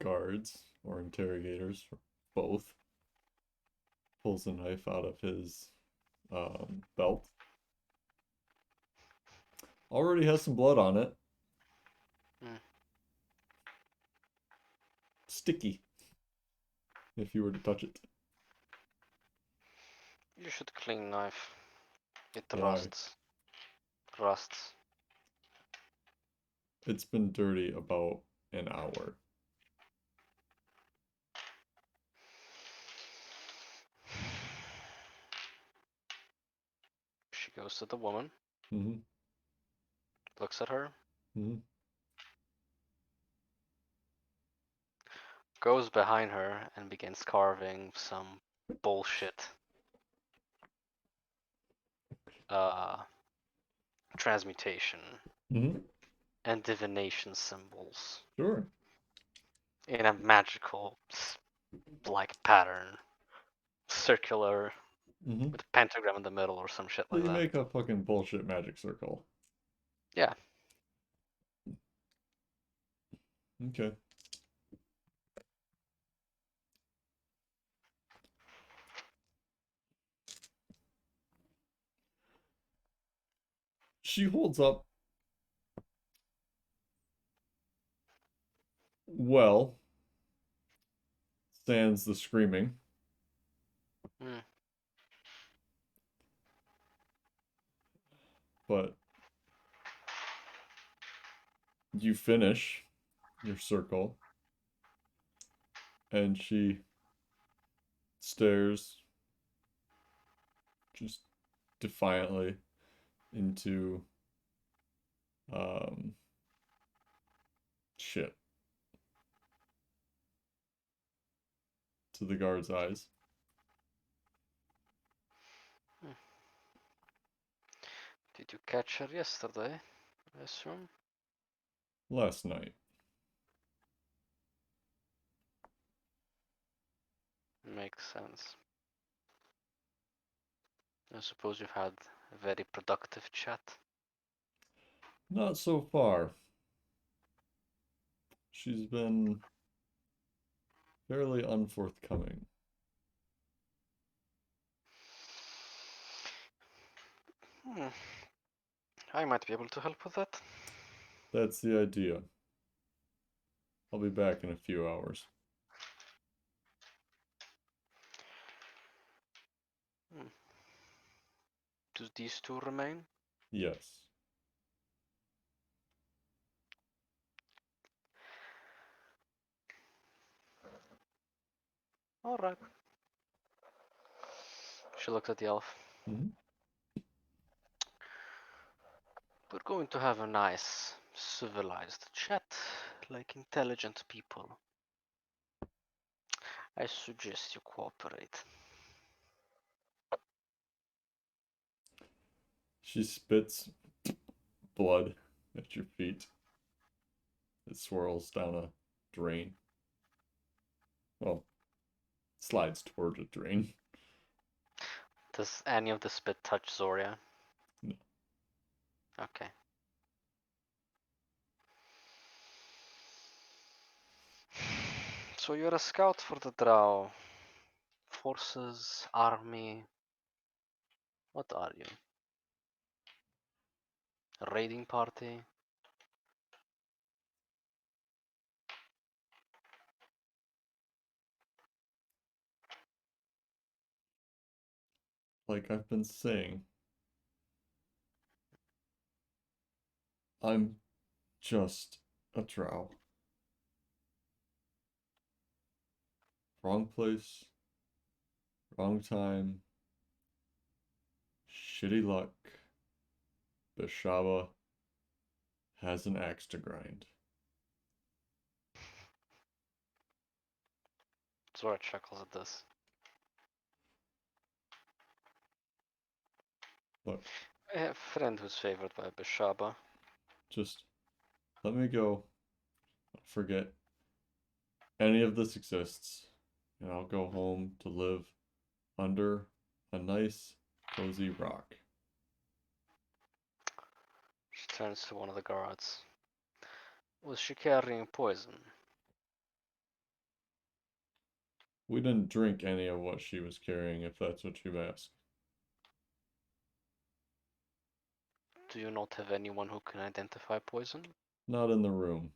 guards or interrogators, or both, pulls a knife out of his belt already has some blood on it.
Hmm.
Sticky. If you were to touch it.
You should clean knife. It
Why?
rusts. Rusts.
It's been dirty about an hour.
She goes to the woman,
Mm-hmm.
looks at her,
Mm-hmm.
goes behind her, and begins carving some bullshit transmutation
Mm-hmm.
and divination symbols
Sure.
in a magical like pattern, circular
Mm-hmm.
with a pentagram in the middle or some shit
So
like
you
that.
make a fucking bullshit magic circle.
Yeah.
Okay. She holds up. Well, stands the screaming.
Mm.
But you finish your circle, and she stares just defiantly into shit to the guard's eyes.
Did you catch her yesterday? I assume.
Last night.
Makes sense. I suppose you've had a very productive chat.
Not so far. She's been fairly unforthcoming.
Hmm. I might be able to help with that.
That's the idea. I'll be back in a few hours.
Hmm. Do these two remain?
Yes.
Alright. She looks at the elf.
Mm-hmm.
We're going to have a nice, civilized chat, like intelligent people. I suggest you cooperate.
She spits blood at your feet. It swirls down a drain. Well, slides towards a drain.
Does any of the spit touch Zoria?
No.
Okay. So you're a scout for the Drow. Forces, army. What are you? A raiding party?
Like I've been saying, I'm just a drow. Wrong place, wrong time, shitty luck. Bashaba has an axe to grind.
Zora chuckles at this.
Look,
I have a friend who's favored by Bashaba.
just let me go. I'll forget any of this exists, and I'll go home to live under a nice, cozy rock.
She turns to one of the guards. Was she carrying poison?
We didn't drink any of what she was carrying, if that's what you ask.
Do you not have anyone who can identify poison?
Not in the room.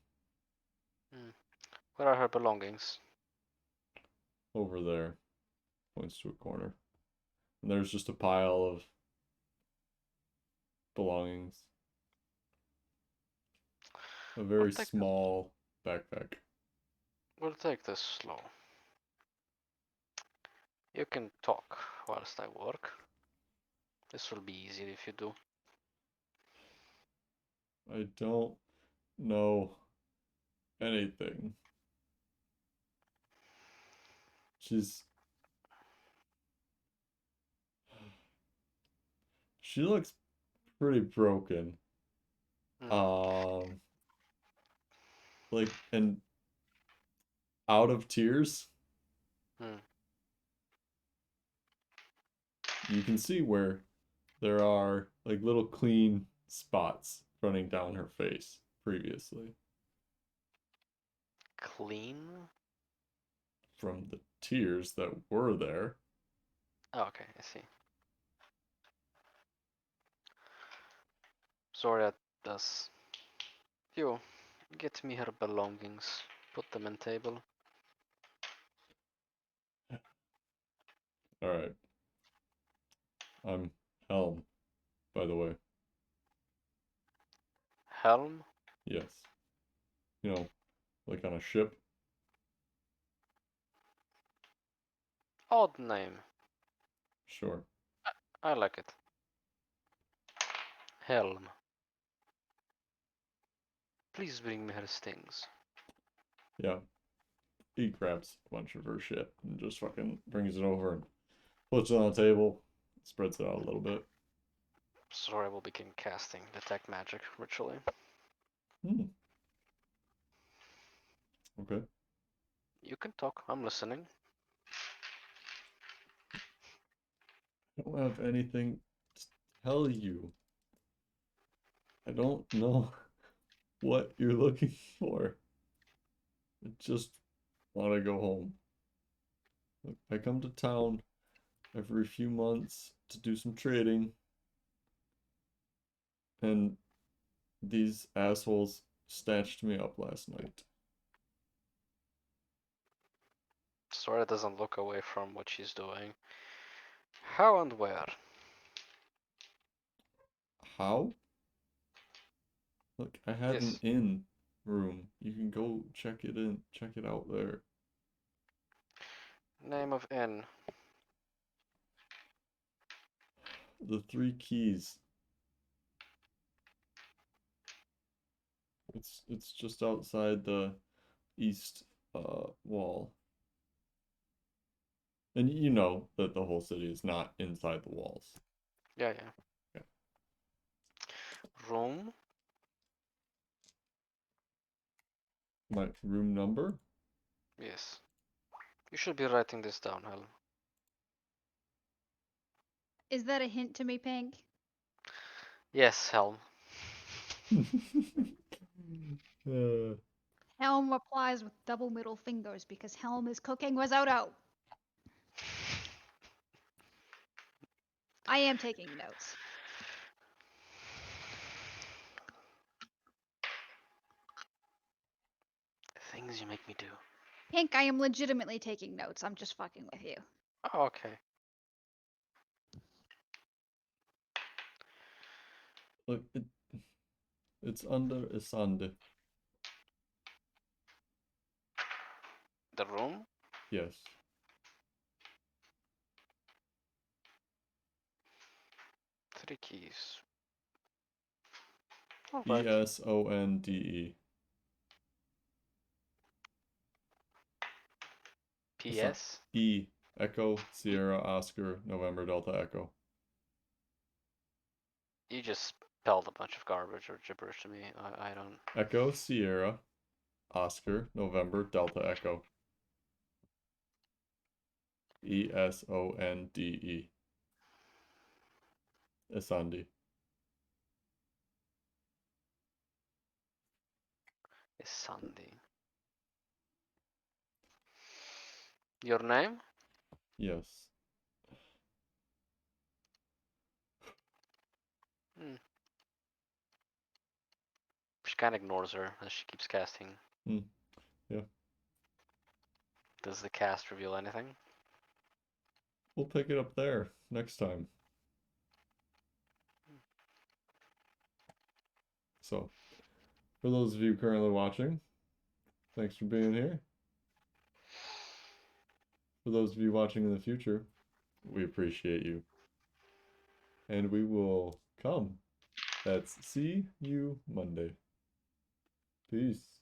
Where are her belongings?
Over there. Points to a corner. And there's just a pile of belongings. A very
take
small backpack.
We'll take this slow. You can talk whilst I work. This will be easier if you do.
I don't know anything. She looks pretty broken. Like, and out of tears. You can see where there are like little clean spots running down her face previously
Clean?
from the tears that were there.
Oh, okay, I see. Sorry, that does. You, get me her belongings. Put them on table.
All right. I'm Helm, by the way.
Helm?
Yes. You know, like on a ship.
Odd name.
Sure.
I like it. Helm. Please bring me her stings.
Yeah. He grabs a bunch of her shit and just fucking brings it over and puts it on the table, spreads it out a little bit.
Sorry, I will begin casting detect magic ritually.
Okay.
You can talk, I'm listening.
I don't have anything to tell you. I don't know what you're looking for. I just want to go home. Look, I come to town every few months to do some trading, and these assholes snatched me up last night.
Sora doesn't look away from what she's doing. How and where?
How? Look, I had an
Yes.
inn room. You can go check it out there.
Name of inn.
The Three Keys. It's just outside the east wall. And you know that the whole city is not inside the walls.
Yeah.
Yeah.
Room.
My room number?
Yes. You should be writing this down, Helen.
Is that a hint to me, Pink?
Yes, Helm.
Helm replies with double middle fingers because Helm is cooking risotto. I am taking notes.
Things you make me do.
Pink, I am legitimately taking notes. I'm just fucking with you.
Oh, okay.
Look, it's under a sand.
The room?
Yes.
Three keys. Alright.
ESONDE.
PS?
E. Echo, Sierra, Oscar, November, Delta, Echo.
You just spelled a bunch of garbage or gibberish to me. I don't.
Echo, Sierra, Oscar, November, Delta, Echo. ESONDE. Esandi.
It's Sunday. Your name?
Yes.
she kind of ignores her as she keeps casting.
Hmm. Yeah.
Does the cast reveal anything?
We'll pick it up there next time. So, for those of you currently watching, thanks for being here. For those of you watching in the future, we appreciate you. And we will come. That's see you Monday. Peace.